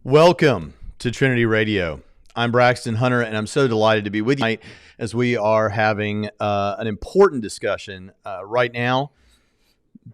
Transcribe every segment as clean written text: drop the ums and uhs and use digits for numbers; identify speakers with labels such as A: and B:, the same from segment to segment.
A: Welcome to Trinity Radio. I'm Braxton Hunter, and I'm so delighted to be with you tonight as we are having an important discussion. Right now,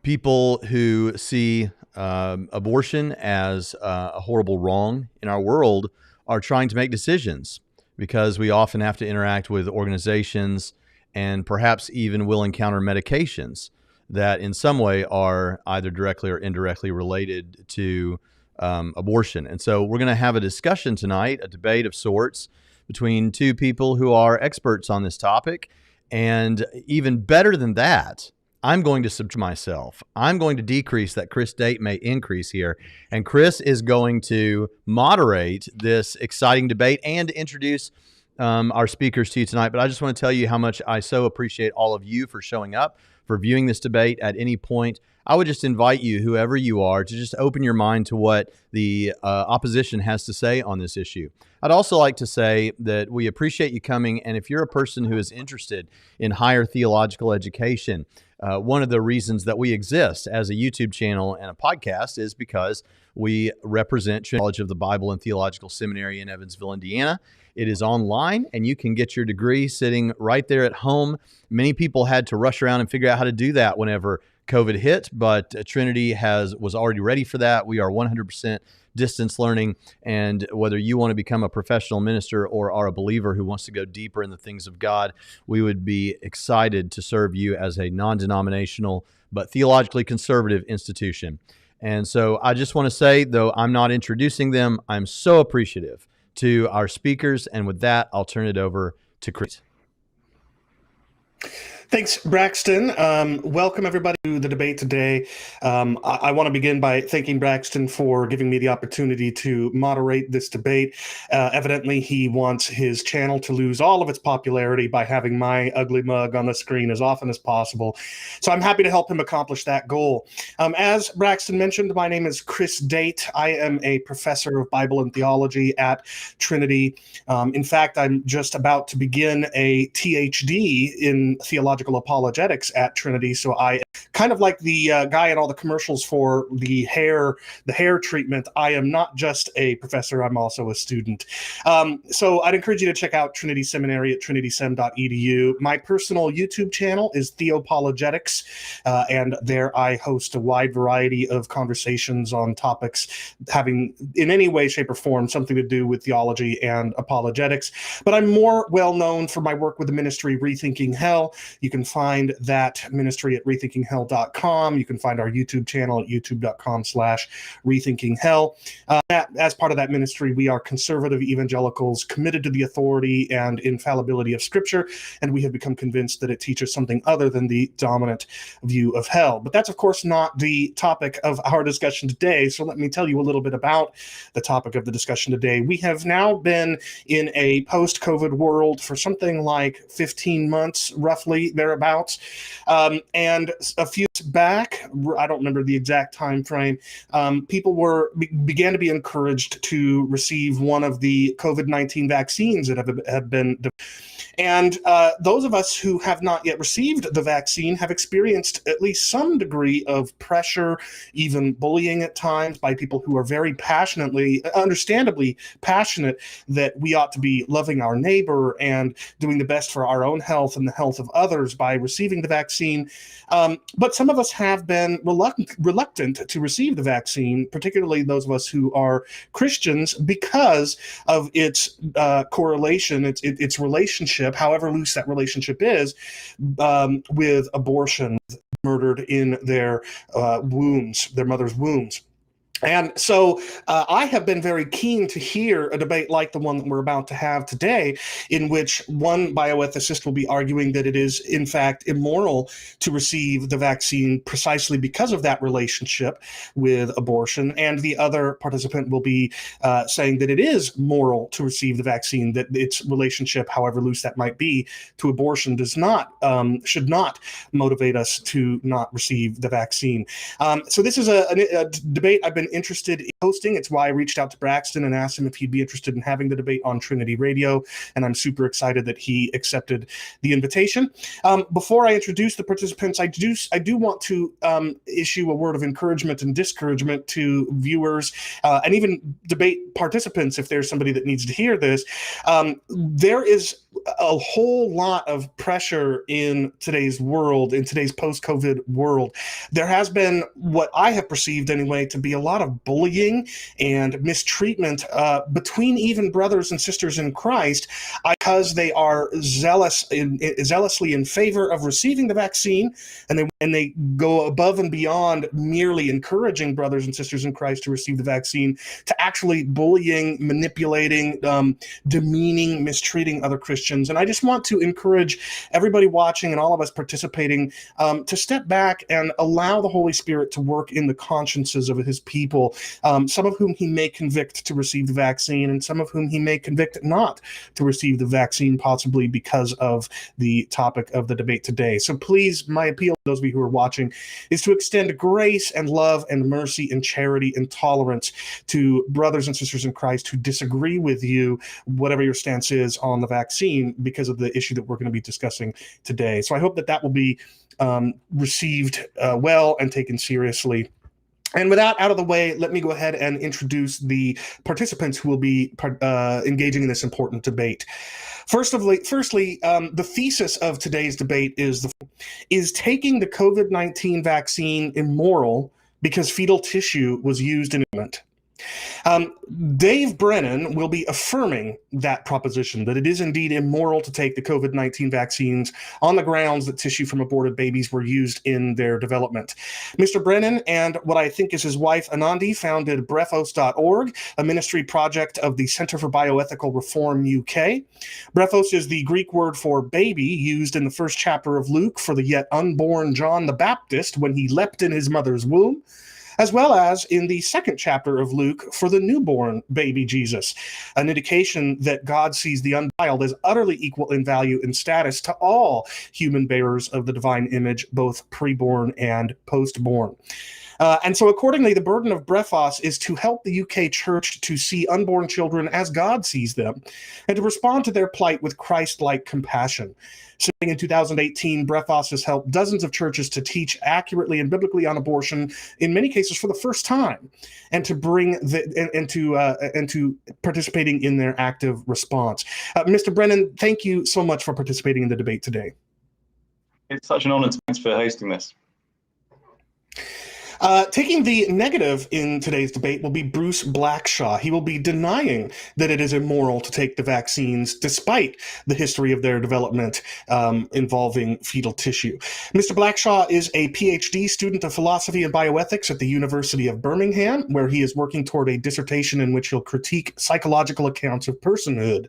A: people who see abortion as a horrible wrong in our world are trying to make decisions because we often have to interact with organizations and perhaps even will encounter medications that in some way are either directly or indirectly related to abortion. And so we're going to have a discussion tonight, a debate of sorts between two people who are experts on this topic. And even better than that, I'm going to subtract myself. I'm going to decrease that Chris Date may increase here. And Chris is going to moderate this exciting debate and introduce our speakers to you tonight. But I just want to tell you how much I so appreciate all of you for showing up, for viewing this debate at any point. I would just invite you, whoever you are, to just open your mind to what the opposition has to say on this issue. I'd also like to say that we appreciate you coming, and if you're a person who is interested in higher theological education, one of the reasons that we exist as a YouTube channel and a podcast is because we represent College of the Bible and Theological Seminary in Evansville, Indiana. It is online, and you can get your degree sitting right there at home. Many people had to rush around and figure out how to do that whenever COVID hit, but Trinity was already ready for that. We are 100% distance learning, and whether you want to become a professional minister or are a believer who wants to go deeper in the things of God, we would be excited to serve you as a non-denominational but theologically conservative institution. And so I just want to say, though I'm not introducing them, I'm so appreciative to our speakers, and with that, I'll turn it over to Chris.
B: Thanks, Braxton. Welcome, everybody, to the debate today. I want to begin by thanking Braxton for giving me the opportunity to moderate this debate. Evidently, he wants his channel to lose all of its popularity by having my ugly mug on the screen as often as possible. So I'm happy to help him accomplish that goal. As Braxton mentioned, my name is Chris Date. I am a professor of Bible and theology at Trinity. In fact, I'm just about to begin a THD in theological apologetics at Trinity, so I kind of like the guy in all the commercials for the hair treatment. I am not just a professor, I'm also a student. So I'd encourage you to check out Trinity Seminary at TrinitySem.edu. My personal YouTube channel is Theopologetics, and there I host a wide variety of conversations on topics having in any way, shape, or form something to do with theology and apologetics. But I'm more well known for my work with the ministry Rethinking Hell. You can find that ministry at rethinkinghell.com. You can find our YouTube channel at youtube.com/rethinkinghell. As part of that ministry, we are conservative evangelicals committed to the authority and infallibility of Scripture, and we have become convinced that it teaches something other than the dominant view of hell. But that's, of course, not the topic of our discussion today, so let me tell you a little bit about the topic of the discussion today. We have now been in a post-COVID world for something like 15 months, roughly, thereabouts. And a few years back, I don't remember the exact time frame, people began to be encouraged to receive one of the COVID-19 vaccines that have been developed. And those of us who have not yet received the vaccine have experienced at least some degree of pressure, even bullying at times by people who are very understandably passionate that we ought to be loving our neighbor and doing the best for our own health and the health of others by receiving the vaccine. But some of us have been reluctant to receive the vaccine, particularly those of us who are Christians, because of its correlation, its relationship, however loose that relationship is, with abortion, murdered in their wombs, their mother's wombs. And so I have been very keen to hear a debate like the one that we're about to have today, in which one bioethicist will be arguing that it is, in fact, immoral to receive the vaccine precisely because of that relationship with abortion. And the other participant will be saying that it is moral to receive the vaccine, that its relationship, however loose that might be, to abortion should not motivate us to not receive the vaccine. So this is a debate I've been interested in hosting. It's why I reached out to Braxton and asked him if he'd be interested in having the debate on Trinity Radio, and I'm super excited that he accepted the invitation. Before I introduce the participants, I do want to issue a word of encouragement and discouragement to viewers and even debate participants if there's somebody that needs to hear this. There is a whole lot of pressure in today's world, in today's post-COVID world. There has been what I have perceived anyway to be a lot of bullying and mistreatment between even brothers and sisters in Christ because they are zealously in favor of receiving the vaccine, and they go above and beyond merely encouraging brothers and sisters in Christ to receive the vaccine to actually bullying, manipulating, demeaning, mistreating other Christians. And I just want to encourage everybody watching and all of us participating to step back and allow the Holy Spirit to work in the consciences of his people, some of whom he may convict to receive the vaccine and some of whom he may convict not to receive the vaccine, possibly because of the topic of the debate today. So please, my appeal to those of you who are watching is to extend grace and love and mercy and charity and tolerance to brothers and sisters in Christ who disagree with you, whatever your stance is on the vaccine, because of the issue that we're going to be discussing today. So I hope that will be received well and taken seriously. And with that out of the way, let me go ahead and introduce the participants who will be engaging in this important debate. Firstly, the thesis of today's debate is taking the COVID-19 vaccine immoral because fetal tissue was used in it. Dave Brennan will be affirming that proposition, that it is indeed immoral to take the COVID-19 vaccines on the grounds that tissue from aborted babies were used in their development. Mr. Brennan and what I think is his wife, Anandi, founded Brephos.org, a ministry project of the Center for Bioethical Reform UK. Brephos is the Greek word for baby used in the first chapter of Luke for the yet unborn John the Baptist when he leapt in his mother's womb, as well as in the second chapter of Luke for the newborn baby Jesus, an indication that God sees the unveiled as utterly equal in value and status to all human bearers of the divine image, both preborn and postborn. And so accordingly, the burden of Brephos is to help the UK church to see unborn children as God sees them and to respond to their plight with Christ-like compassion. Starting in 2018, Brephos has helped dozens of churches to teach accurately and biblically on abortion, in many cases for the first time, and to bring to participating in their active response. Mr. Brennan, thank you so much for participating in the debate today.
C: It's such an honor. Thanks for hosting this.
B: Taking the negative in today's debate will be Bruce Blackshaw. He will be denying that it is immoral to take the vaccines despite the history of their development involving fetal tissue. Mr. Blackshaw is a PhD student of philosophy and bioethics at the University of Birmingham, where he is working toward a dissertation in which he'll critique psychological accounts of personhood.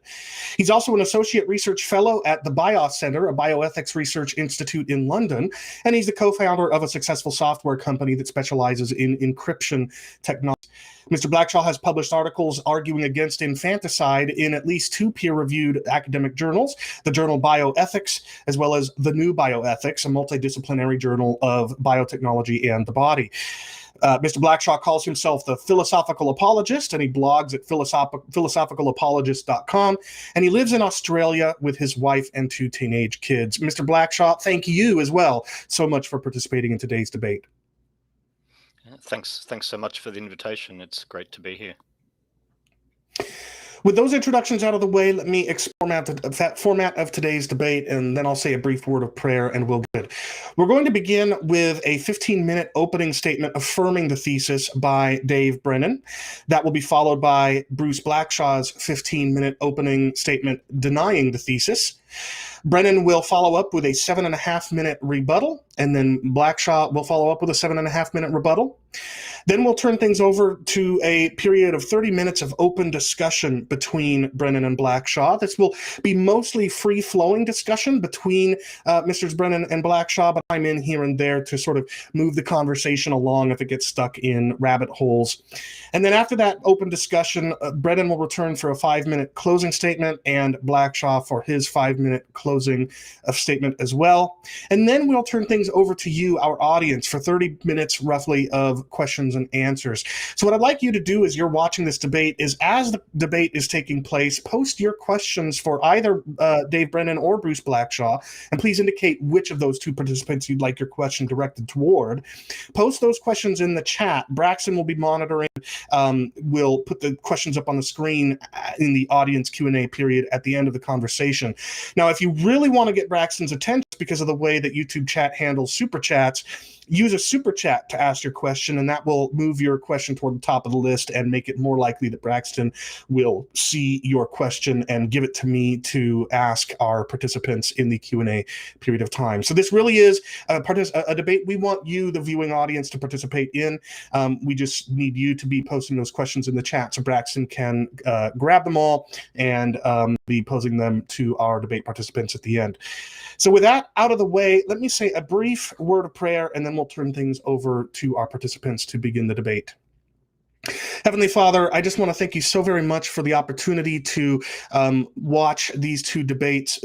B: He's also an associate research fellow at the BIOS Center, a bioethics research institute in London, and he's the co-founder of a successful software company that specializes in encryption technology. Mr. Blackshaw has published articles arguing against infanticide in at least 2 peer-reviewed academic journals, the journal Bioethics, as well as the New Bioethics, a multidisciplinary journal of biotechnology and the body. Mr. Blackshaw calls himself the philosophical apologist, and he blogs at philosophicalapologist.com, and he lives in Australia with his wife and 2 teenage kids. Mr. Blackshaw, thank you as well so much for participating in today's debate.
D: Thanks so much for the invitation. It's great to be here.
B: With those introductions out of the way, let me format of today's debate, and then I'll say a brief word of prayer, and we'll get it. We're going to begin with a 15-minute opening statement affirming the thesis by Dave Brennan. That will be followed by Bruce Blackshaw's 15-minute opening statement denying the thesis. Brennan will follow up with a 7.5-minute rebuttal, and then Blackshaw will follow up with a 7.5-minute rebuttal. Then we'll turn things over to a period of 30 minutes of open discussion between Brennan and Blackshaw. This will be mostly free-flowing discussion between Mr. Brennan and Blackshaw, but I'm in here and there to sort of move the conversation along if it gets stuck in rabbit holes. And then after that open discussion, Brennan will return for a 5-minute closing statement and Blackshaw for his 5-minute 3-minute closing of statement as well. And then we'll turn things over to you, our audience, for 30 minutes roughly of questions and answers. So what I'd like you to do as you're watching this debate is, as the debate is taking place, post your questions for either Dave Brennan or Bruce Blackshaw, and please indicate which of those two participants you'd like your question directed toward. Post those questions in the chat. Braxton will be monitoring. We'll put the questions up on the screen in the audience Q&A period at the end of the conversation. Now, if you really want to get Braxton's attention because of the way that YouTube chat handles super chats, use a super chat to ask your question, and that will move your question toward the top of the list and make it more likely that Braxton will see your question and give it to me to ask our participants in the Q&A period of time. So this really is a debate we want you, the viewing audience, to participate in. We just need you to be posting those questions in the chat so Braxton can grab them all and be posing them to our debate participants at the end. So with that out of the way, let me say a brief word of prayer, and then we'll turn things over to our participants to begin the debate. Heavenly Father, I just want to thank you so very much for the opportunity to watch these two debate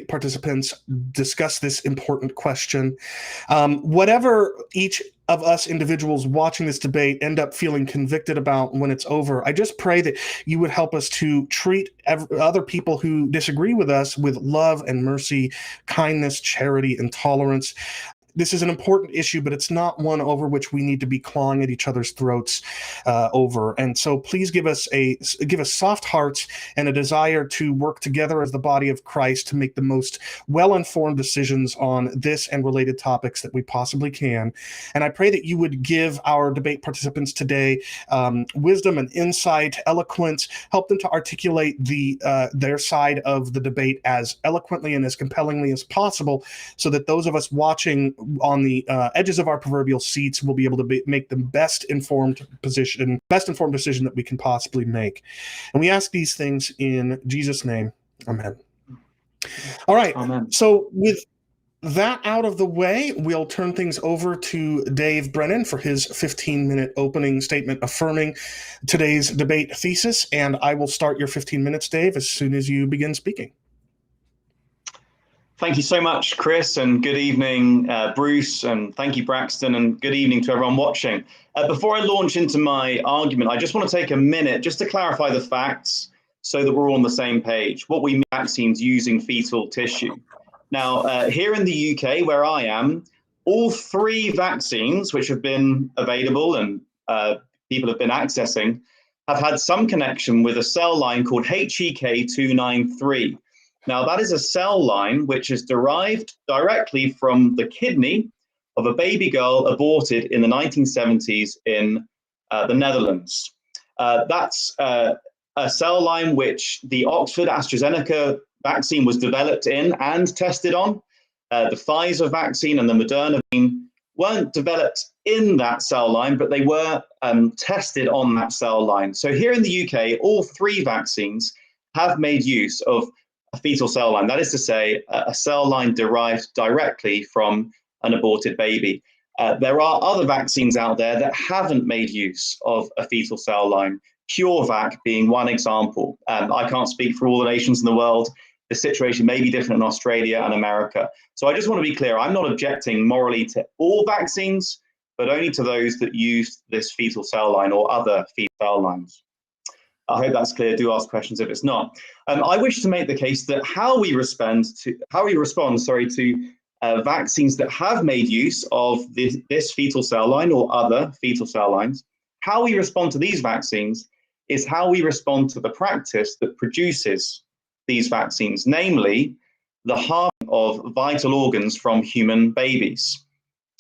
B: participants discuss this important question. Whatever each of us individuals watching this debate end up feeling convicted about when it's over, I just pray that you would help us to treat other people who disagree with us with love and mercy, kindness, charity, and tolerance. This is an important issue, but it's not one over which we need to be clawing at each other's throats over. And so please give us soft hearts and a desire to work together as the body of Christ to make the most well-informed decisions on this and related topics that we possibly can. And I pray that you would give our debate participants today wisdom and insight, eloquence, help them to articulate their side of the debate as eloquently and as compellingly as possible, so that those of us watching on the edges of our proverbial seats will be able to make the best informed decision that we can possibly make. And we ask these things in Jesus' name. Amen. All right.
C: Amen.
B: So with that out of the way, we'll turn things over to Dave Brennan for his 15-minute opening statement affirming today's debate thesis. And I will start your 15 minutes, Dave, as soon as you begin speaking.
C: Thank you so much, Chris, and good evening, Bruce, and thank you, Braxton, and good evening to everyone watching. Before I launch into my argument, I just want to take a minute just to clarify the facts so that we're all on the same page. What we mean by vaccines using fetal tissue. Now, here in the UK, where I am, all 3 vaccines which have been available and people have been accessing have had some connection with a cell line called HEK293. Now, that is a cell line which is derived directly from the kidney of a baby girl aborted in the 1970s in the Netherlands. That's a cell line which the Oxford AstraZeneca vaccine was developed in and tested on. The Pfizer vaccine and the Moderna vaccine weren't developed in that cell line, but they were tested on that cell line. So here in the UK, all 3 vaccines have made use of a fetal cell line. That is to say, a cell line derived directly from an aborted baby. There are other vaccines out there that haven't made use of a fetal cell line, CureVac being one example. I can't speak for all the nations in the world. The situation may be different in Australia and America. So I just want to be clear, I'm not objecting morally to all vaccines, but only to those that use this fetal cell line or other fetal cell lines. I hope that's clear. Do ask questions if it's not. I wish to make the case that how we respond to vaccines that have made use of this fetal cell line or other fetal cell lines, how we respond to these vaccines is how we respond to the practice that produces these vaccines, namely the harm of vital organs from human babies.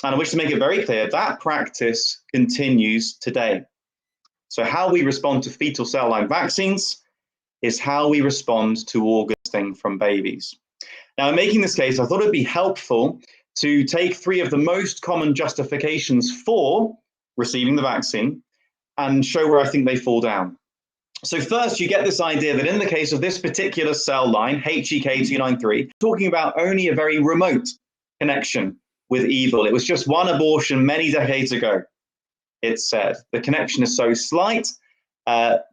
C: And I wish to make it very clear that practice continues today. So how we respond to fetal cell line vaccines is how we respond to organs from babies. Now, in making this case, I thought it'd be helpful to take 3 of the most common justifications for receiving the vaccine and show where I think they fall down. So first, you get this idea that in the case of this particular cell line, HEK293, talking about only a very remote connection with evil. It was just one abortion many decades ago. It's said the connection is so slight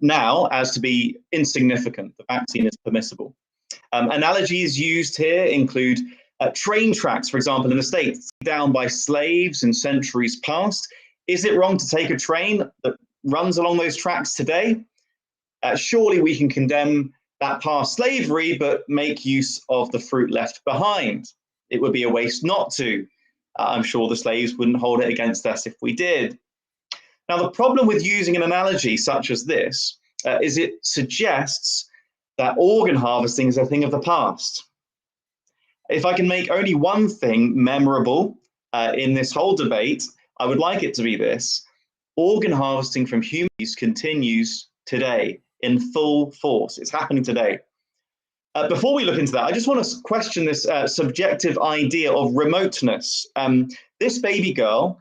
C: now as to be insignificant. The vaccine is permissible. Analogies used here include train tracks, for example, in the States, down by slaves in centuries past. Is it wrong to take a train that runs along those tracks today? Surely we can condemn that past slavery, but make use of the fruit left behind. It would be a waste not to. I'm sure the slaves wouldn't hold it against us if we did. Now, the problem with using an analogy such as this is it suggests that organ harvesting is a thing of the past. If I can make only one thing memorable in this whole debate, I would like it to be this: organ harvesting from humans continues today in full force. It's happening today. Before we look into that, I just want to question this subjective idea of remoteness. This baby girl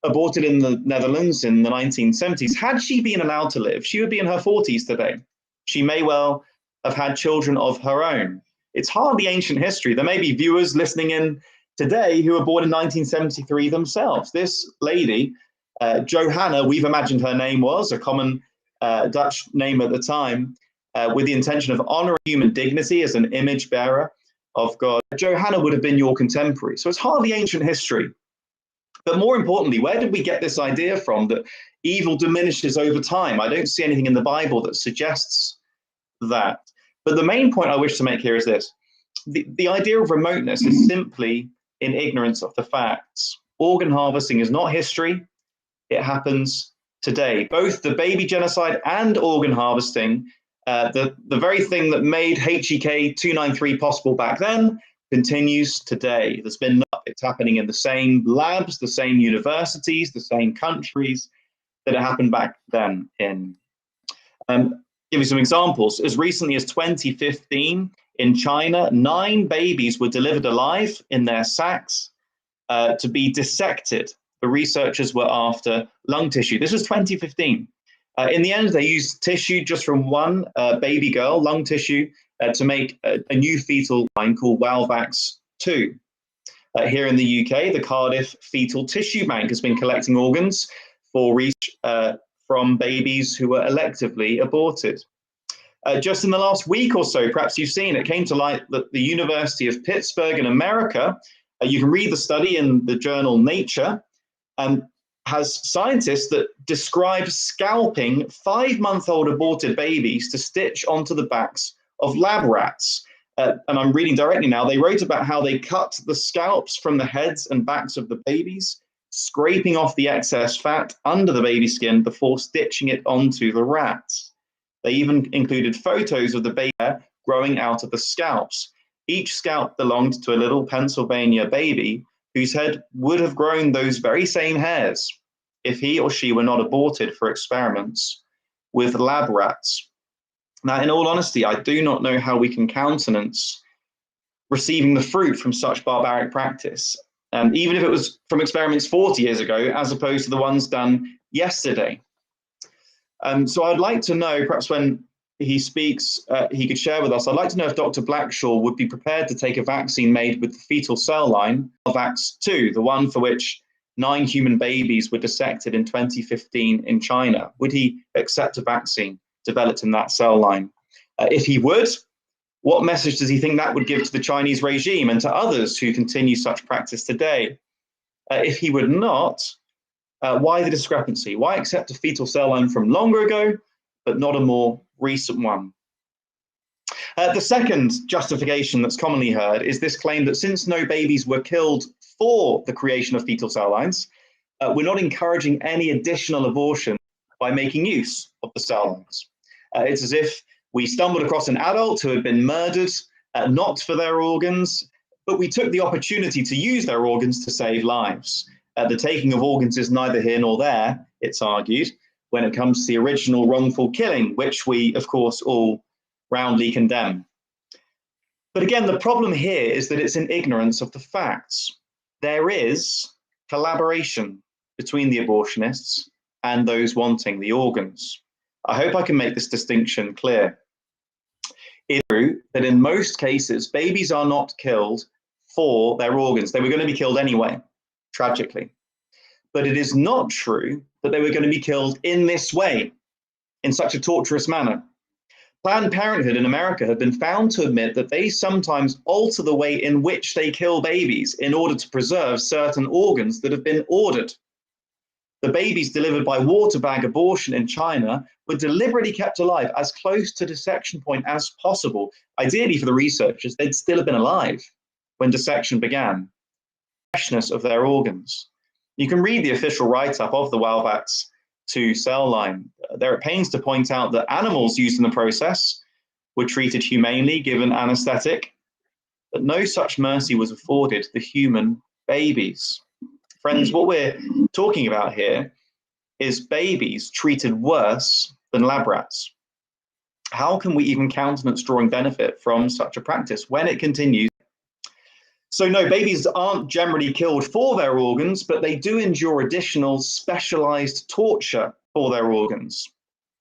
C: aborted in the Netherlands in the 1970s, had she been allowed to live, she would be in her 40s today. She may well have had children of her own. It's hardly ancient history. There may be viewers listening in today who were born in 1973 themselves. This lady, Johanna, we've imagined her name was a common Dutch name at the time, with the intention of honoring human dignity as an image bearer of God. Johanna would have been your contemporary. So it's hardly ancient history. But more importantly, where did we get this idea from that evil diminishes over time? I don't see anything in the Bible that suggests that. But the main point I wish to make here is this. The idea of remoteness is simply in ignorance of the facts. Organ harvesting is not history. It happens today. Both the baby genocide and organ harvesting, the very thing that made HEK 293 possible back then, continues today. It's happening in the same labs, the same universities, the same countries that it happened back then in. Give you some examples. As recently as 2015 in China, 9 babies were delivered alive in their sacs to be dissected. The researchers were after lung tissue. This was 2015. In the end, they used tissue just from one baby girl, lung tissue, to make a new fetal line called Walvax 2. Here in the UK, the Cardiff Fetal Tissue Bank has been collecting organs for research from babies who were electively aborted. Just in the last week or so, perhaps you've seen, it came to light that the University of Pittsburgh in America, you can read the study in the journal Nature, has scientists that describe scalping 5-month-old aborted babies to stitch onto the backs of lab rats. And I'm reading directly now. They wrote about how they cut the scalps from the heads and backs of the babies, scraping off the excess fat under the baby skin before stitching it onto the rats. They even included photos of the baby hair growing out of the scalps. Each scalp belonged to a little Pennsylvania baby whose head would have grown those very same hairs if he or she were not aborted for experiments with lab rats. Now, in all honesty, I do not know how we can countenance receiving the fruit from such barbaric practice, even if it was from experiments 40 years ago, as opposed to the ones done yesterday. So I'd like to know, perhaps when he speaks, he could share with us, I'd like to know if Dr. Blackshaw would be prepared to take a vaccine made with the fetal cell line, Vax 2, the one for which 9 human babies were dissected in 2015 in China. Would he accept a vaccine developed in that cell line? If he would, what message does he think that would give to the Chinese regime and to others who continue such practice today? If he would not, why the discrepancy? Why accept a fetal cell line from longer ago, but not a more recent one? The second justification that's commonly heard is this claim that since no babies were killed for the creation of fetal cell lines, we're not encouraging any additional abortion by making use of the cell lines. It's as if we stumbled across an adult who had been murdered, not for their organs, but we took the opportunity to use their organs to save lives. The taking of organs is neither here nor there, it's argued, when it comes to the original wrongful killing, which we, of course, all roundly condemn. But again, the problem here is that it's in ignorance of the facts. There is collaboration between the abortionists and those wanting the organs. I hope I can make this distinction clear. It's true that in most cases, babies are not killed for their organs. They were going to be killed anyway, tragically. But it is not true that they were going to be killed in this way, in such a torturous manner. Planned Parenthood in America have been found to admit that they sometimes alter the way in which they kill babies in order to preserve certain organs that have been ordered. The babies delivered by water bag abortion in China were deliberately kept alive as close to dissection point as possible. Ideally for the researchers, they'd still have been alive when dissection began. Freshness of their organs. You can read the official write-up of the Wildbacks to cell line. They're at pains to point out that animals used in the process were treated humanely, given anesthetic, but no such mercy was afforded the human babies. Friends, what we're talking about here is babies treated worse than lab rats. How can we even countenance drawing benefit from such a practice when it continues? So no, babies aren't generally killed for their organs, but they do endure additional specialized torture for their organs.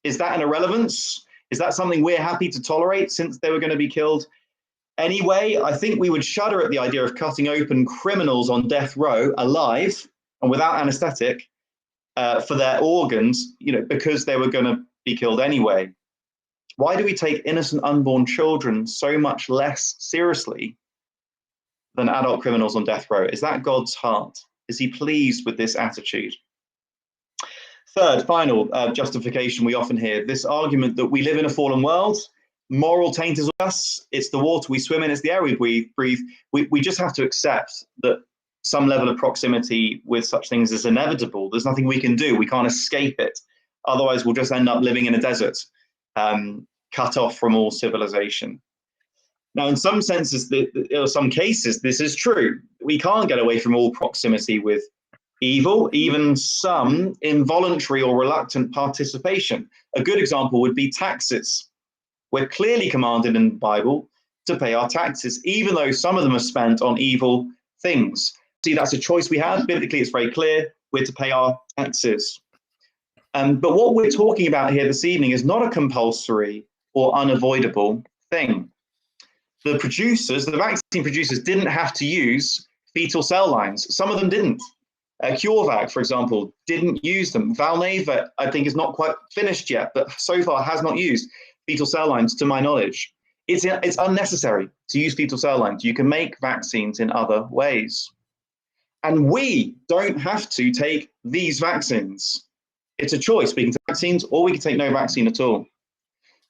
C: Is that an irrelevance? Is that something we're happy to tolerate since they were going to be killed anyway? I think we would shudder at the idea of cutting open criminals on death row alive and without anesthetic for their organs, because they were going to be killed anyway. Why do we take innocent unborn children so much less seriously than adult criminals on death row? Is that God's heart? Is he pleased with this attitude? Third, final justification we often hear, this argument that we live in a fallen world, moral taint is us, it's the water we swim in, it's the air we breathe. We just have to accept that some level of proximity with such things is inevitable. There's nothing we can do. We can't escape it. Otherwise, we'll just end up living in a desert, cut off from all civilization. Now, in some senses, some cases, this is true. We can't get away from all proximity with evil, even some involuntary or reluctant participation. A good example would be taxes. We're clearly commanded in the Bible to pay our taxes, even though some of them are spent on evil things. See, that's a choice we have. Biblically, it's very clear. We're to pay our taxes. But what we're talking about here this evening is not a compulsory or unavoidable thing. The vaccine producers didn't have to use fetal cell lines. Some of them didn't. CureVac, for example, didn't use them. Valneva, I think, is not quite finished yet, but so far has not used fetal cell lines, to my knowledge. It's unnecessary to use fetal cell lines. You can make vaccines in other ways. And we don't have to take these vaccines. It's a choice. We can take vaccines or we can take no vaccine at all.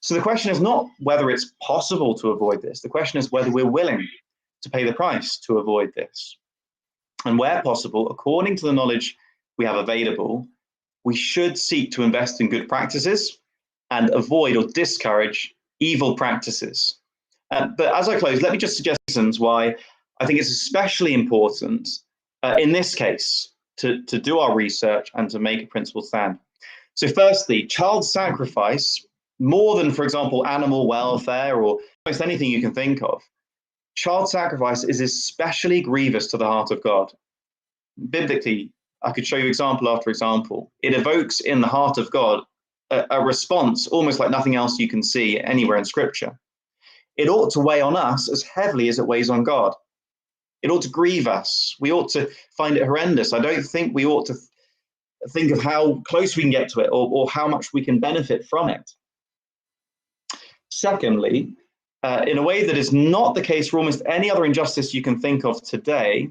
C: So the question is not whether it's possible to avoid this. The question is whether we're willing to pay the price to avoid this. And where possible, according to the knowledge we have available, we should seek to invest in good practices and avoid or discourage evil practices. But as I close, let me just suggest reasons why I think it's especially important in this case to do our research and to make a principle stand. So firstly, child sacrifice, more than, for example, animal welfare or almost anything you can think of, child sacrifice is especially grievous to the heart of God. Biblically, I could show you example after example. It evokes in the heart of God a response almost like nothing else you can see anywhere in Scripture. It ought to weigh on us as heavily as it weighs on God. It ought to grieve us. We ought to find it horrendous. I don't think we ought to think of how close we can get to it or how much we can benefit from it. Secondly, in a way that is not the case for almost any other injustice you can think of today,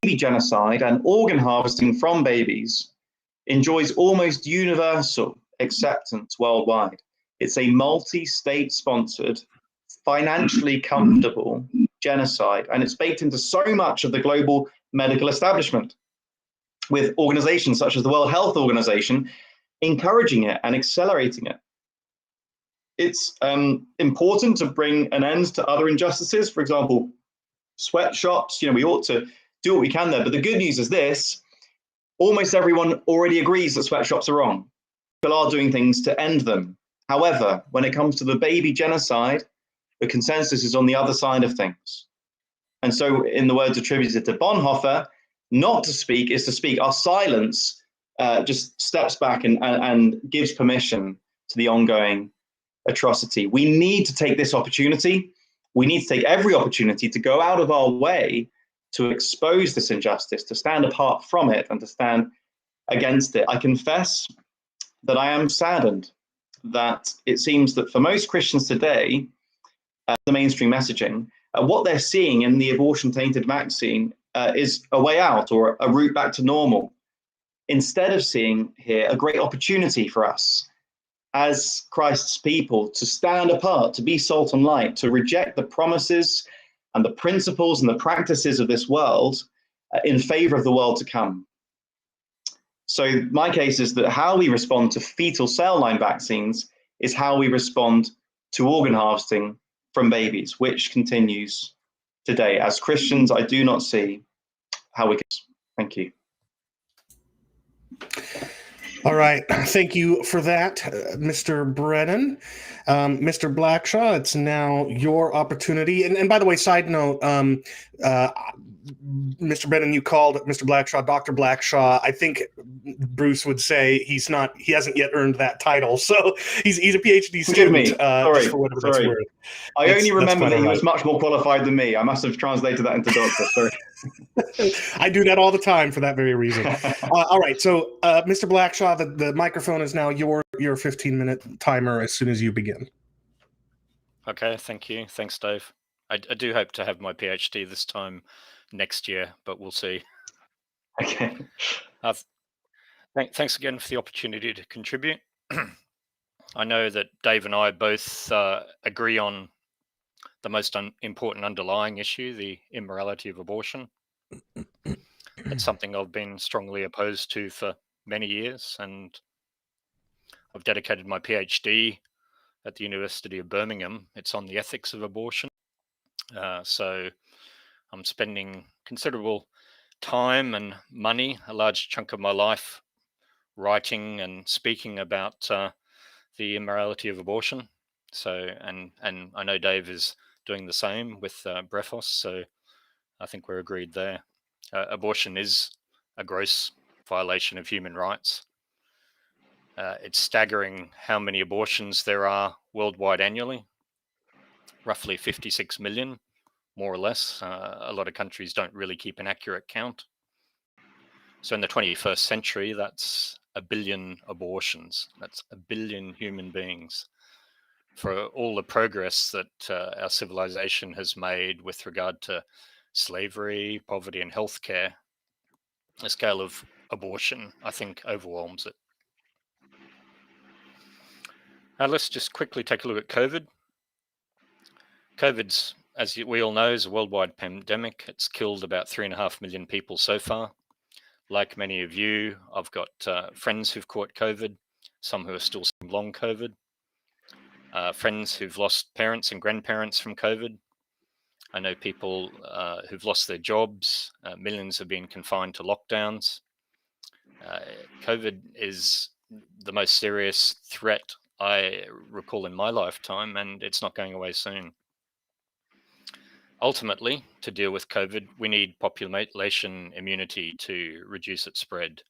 C: baby genocide and organ harvesting from babies enjoys almost universal acceptance worldwide. It's a multi-state sponsored, financially comfortable genocide, and it's baked into so much of the global medical establishment, with organizations such as the World Health Organization encouraging it and accelerating it. It's important to bring an end to other injustices. For example, sweatshops, we ought to do what we can there. But the good news is this: almost everyone already agrees that sweatshops are wrong. People are doing things to end them. However, when it comes to the baby genocide, the consensus is on the other side of things. And so, in the words attributed to Bonhoeffer, not to speak is to speak. Our silence just steps back and gives permission to the ongoing atrocity. We need to take this opportunity. We need to take every opportunity to go out of our way to expose this injustice, to stand apart from it and to stand against it. I confess that I am saddened that it seems that for most Christians today, the mainstream messaging, what they're seeing in the abortion-tainted vaccine is a way out or a route back to normal, instead of seeing here a great opportunity for us as Christ's people to stand apart, to be salt and light, to reject the promises and the principles and the practices of this world in favor of the world to come. So my case is that how we respond to fetal cell line vaccines is how we respond to organ harvesting from babies, which continues today. As Christians, I do not see how we can. Thank you.
B: All right. Thank you for that, Mr. Brennan. Mr. Blackshaw, it's now your opportunity. And by the way, side note, Mr. Brennan, you called Mr. Blackshaw Dr. Blackshaw. I think Bruce would say he hasn't yet earned that title. So he's a PhD student. Just for whatever that's worth.
C: I only remember that he was much more qualified than me. I must have translated that into doctor. Sorry.
B: I do that all the time for that very reason. All right. So, Mr. Blackshaw, the microphone is now your 15-minute timer as soon as you begin.
D: Okay. Thank you. Thanks, Dave. I do hope to have my PhD this time next year, but we'll see.
C: Okay.
D: Thanks again for the opportunity to contribute. I know that Dave and I both agree on the most important underlying issue, the immorality of abortion. It's something I've been strongly opposed to for many years, and I've dedicated my PhD at the University of Birmingham. It's on the ethics of abortion. So I'm spending considerable time and money, a large chunk of my life, writing and speaking about the immorality of abortion. So, and I know Dave is doing the same with Brephos. So I think we're agreed there. Abortion is a gross violation of human rights. It's staggering how many abortions there are worldwide annually, roughly 56 million, more or less. A lot of countries don't really keep an accurate count. So in the 21st century, that's 1 billion abortions. That's 1 billion human beings. For all the progress that our civilization has made with regard to slavery, poverty, and healthcare, the scale of abortion, I think, overwhelms it. Now, let's just quickly take a look at COVID. COVID's, as we all know, is a worldwide pandemic. It's killed about 3.5 million people so far. Like many of you, I've got friends who've caught COVID, some who are still long COVID, friends who've lost parents and grandparents from COVID. I know people who've lost their jobs. Millions have been confined to lockdowns. COVID is the most serious threat I recall in my lifetime, and it's not going away soon. Ultimately, to deal with COVID, we need population immunity to reduce its spread.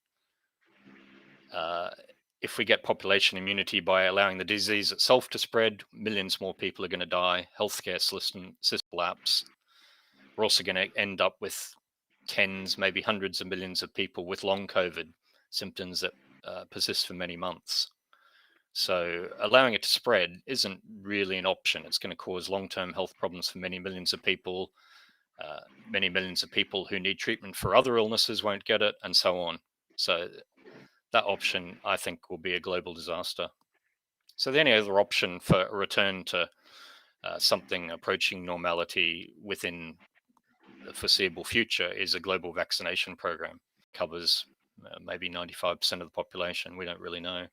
D: If we get population immunity by allowing the disease itself to spread, millions more people are going to die. Healthcare system collapse. We're also going to end up with tens, maybe hundreds of millions of people with long COVID symptoms that persist for many months. So allowing it to spread isn't really an option. It's going to cause long-term health problems for many millions of people. Many millions of people who need treatment for other illnesses won't get it, and so on. So that option, I think, will be a global disaster. So the only other option for a return to something approaching normality within the foreseeable future is a global vaccination program. Covers maybe 95% of the population. We don't really know.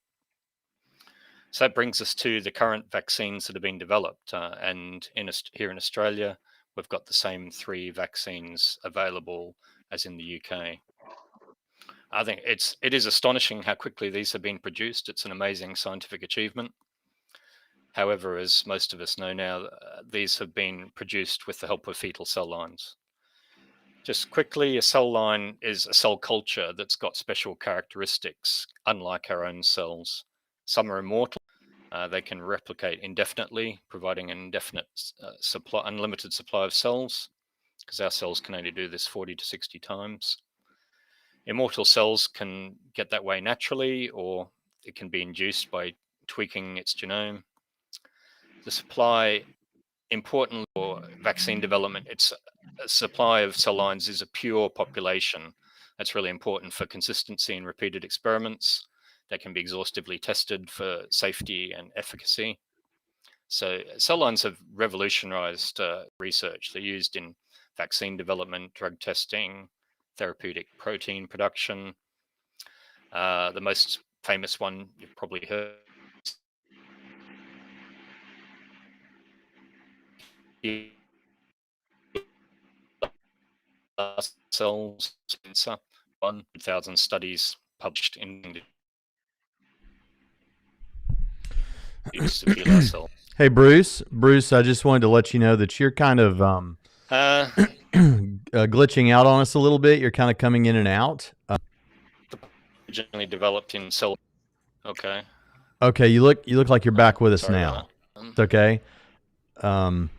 D: So that brings us to the current vaccines that have been developed. And here in Australia, we've got the same 3 vaccines available as in the UK. I think it is astonishing how quickly these have been produced. It's an amazing scientific achievement. However, as most of us know now, these have been produced with the help of fetal cell lines. Just quickly, a cell line is a cell culture that's got special characteristics, unlike our own cells. Some are immortal. They can replicate indefinitely, providing an indefinite unlimited supply of cells, because our cells can only do this 40 to 60 times. Immortal cells can get that way naturally, or it can be induced by tweaking its genome. The supply, important for vaccine development, it's a supply of cell lines is a pure population. That's really important for consistency in repeated experiments that can be exhaustively tested for safety and efficacy. So cell lines have revolutionized research. They're used in vaccine development, drug testing, therapeutic protein production. The most famous one you've probably heard cells, 1,000 studies published in use of HeLa cells.
A: Hey, Bruce, I just wanted to let you know that you're kind of glitching out on us a little bit. You're kind of coming in and out.
D: Originally developed in cell. Okay.
A: Okay, you look like you're back with us
D: Sorry
A: now.
D: about
A: It's okay.
D: Okay.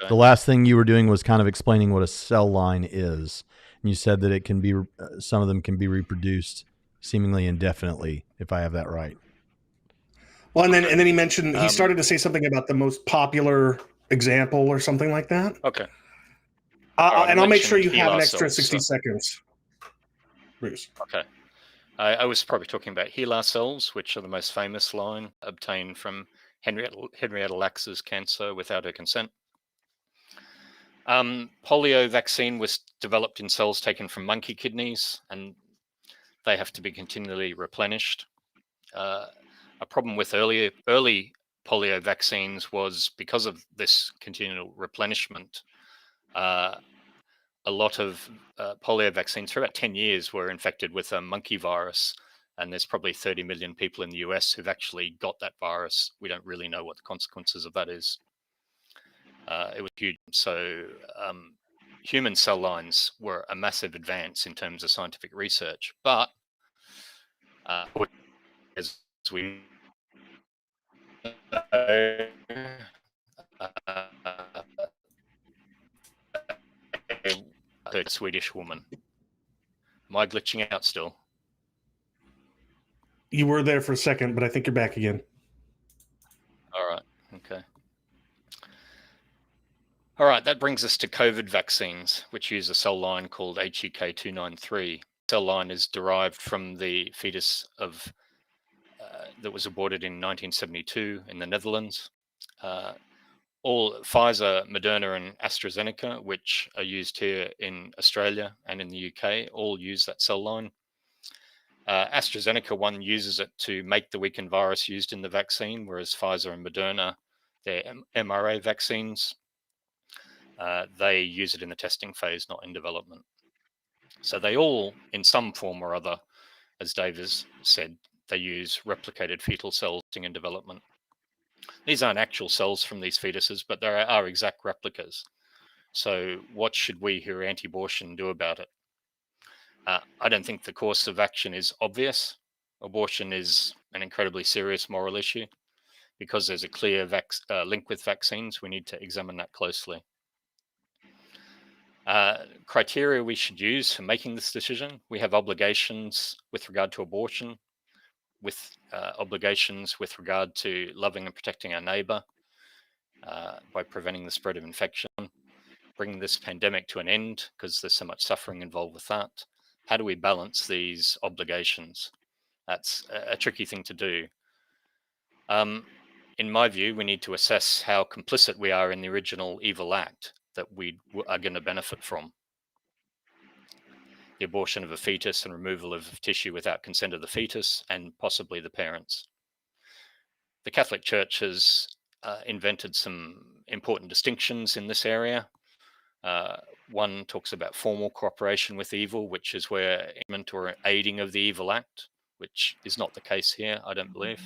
A: The last thing you were doing was kind of explaining what a cell line is, and you said that it can be some of them can be reproduced seemingly indefinitely, if I have that right.
B: Well, and then he mentioned he started to say something about the most popular example or something like that.
D: Okay.
B: And I'll make sure you have
D: HeLa
B: an extra
D: cells,
B: 60 seconds, Bruce.
D: Okay. I was probably talking about HeLa cells, which are the most famous line obtained from Henrietta Lacks's cancer without her consent. Polio vaccine was developed in cells taken from monkey kidneys, and they have to be continually replenished. A problem with early polio vaccines was because of this continual replenishment. A lot of polio vaccines for about 10 years were infected with a monkey virus, and there's probably 30 million people in the US who've actually got that virus. We don't really know what the consequences of that is. It was huge. So human cell lines were a massive advance in terms of scientific research, but as we know, a Swedish woman. Am I glitching out still?
B: You were there for a second, but I think you're back again.
D: All right. Okay. All right. That brings us to COVID vaccines, which use a cell line called HEK293. Cell line is derived from the fetus of that was aborted in 1972 in the Netherlands. All Pfizer, Moderna, and AstraZeneca, which are used here in Australia and in the UK, all use that cell line. AstraZeneca one uses it to make the weakened virus used in the vaccine, whereas Pfizer and Moderna, they're mRNA vaccines. They use it in the testing phase, not in development. So they all, in some form or other, as Dave has said, they use replicated fetal cells in development. These aren't actual cells from these fetuses, but there are exact replicas. So what should we who are anti-abortion do about it? I don't think the course of action is obvious. Abortion is an incredibly serious moral issue. Because there's a clear link with vaccines, we need to examine that closely. Criteria we should use for making this decision. We have obligations with regard to abortion, with obligations with regard to loving and protecting our neighbor by preventing the spread of infection, bringing this pandemic to an end because there's so much suffering involved with that. How do we balance these obligations? That's a tricky thing to do. In my view, we need to assess how complicit we are in the original evil act that we are going to benefit from. The abortion of a fetus and removal of tissue without consent of the fetus and possibly the parents. The Catholic Church has invented some important distinctions in this area. One talks about formal cooperation with evil, which is where aidment or aiding of the evil act, which is not the case here, I don't believe.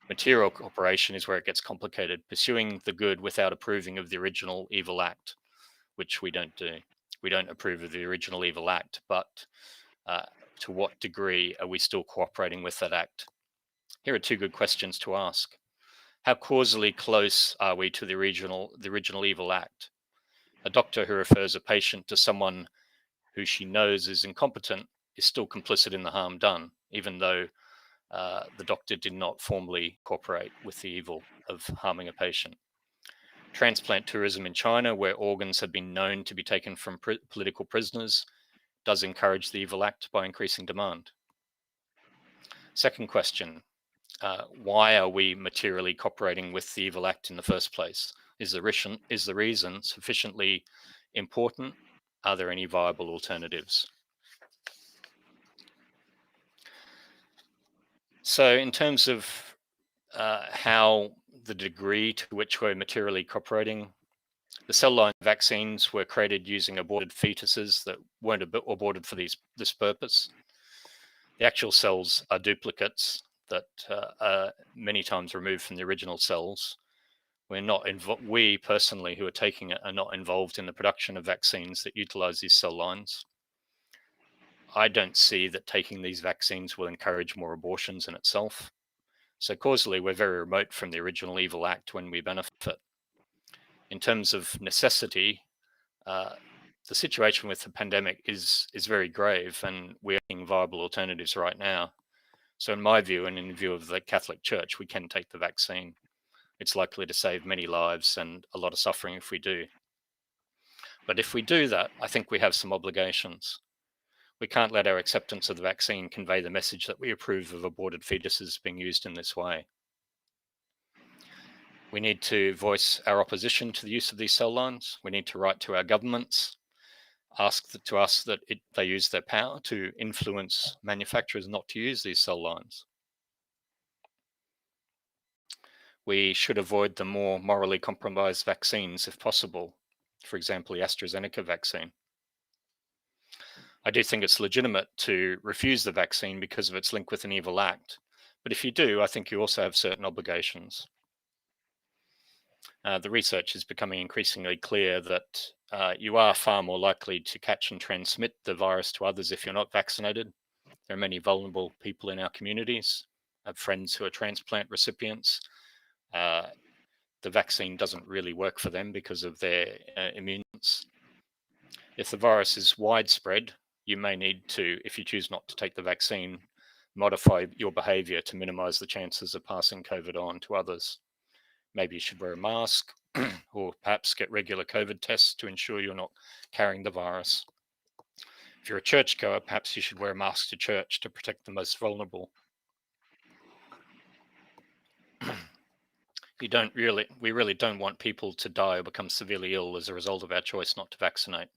D: Material cooperation is where it gets complicated, pursuing the good without approving of the original evil act, which we don't do. We don't approve of the original evil act, but to what degree are we still cooperating with that act? Here are two good questions to ask. How causally close are we to the original evil act? A doctor who refers a patient to someone who she knows is incompetent is still complicit in the harm done, even though the doctor did not formally cooperate with the evil of harming a patient. Transplant tourism in China, where organs have been known to be taken from political prisoners, does encourage the evil act by increasing demand. Second question, why are we materially cooperating with the evil act in the first place? Is the reason sufficiently important? Are there any viable alternatives? So in terms of how the degree to which we're materially cooperating, the cell line vaccines were created using aborted fetuses that weren't aborted for this purpose. The actual cells are duplicates that are many times removed from the original cells. We personally who are taking it are not involved in the production of vaccines that utilize these cell lines. I don't see that taking these vaccines will encourage more abortions in itself. So causally, we're very remote from the original evil act when we benefit. In terms of necessity, the situation with the pandemic is very grave, and we're seeing viable alternatives right now. So in my view, and in view of the Catholic Church, we can take the vaccine. It's likely to save many lives and a lot of suffering if we do. But if we do that, I think we have some obligations. We can't let our acceptance of the vaccine convey the message that we approve of aborted fetuses being used in this way. We need to voice our opposition to the use of these cell lines. We need to write to our governments, ask to us that they use their power to influence manufacturers not to use these cell lines. We should avoid the more morally compromised vaccines if possible, for example, the AstraZeneca vaccine. I do think it's legitimate to refuse the vaccine because of its link with an evil act, but if you do, I think you also have certain obligations. The research is becoming increasingly clear that you are far more likely to catch and transmit the virus to others if you're not vaccinated. There are many vulnerable people in our communities. I have friends who are transplant recipients. The vaccine doesn't really work for them because of their immunity. If the virus is widespread, you may need to, if you choose not to take the vaccine, modify your behavior to minimize the chances of passing COVID on to others. Maybe you should wear a mask or perhaps get regular COVID tests to ensure you're not carrying the virus. If you're a churchgoer, perhaps you should wear a mask to church to protect the most vulnerable. We really don't want people to die or become severely ill as a result of our choice not to vaccinate.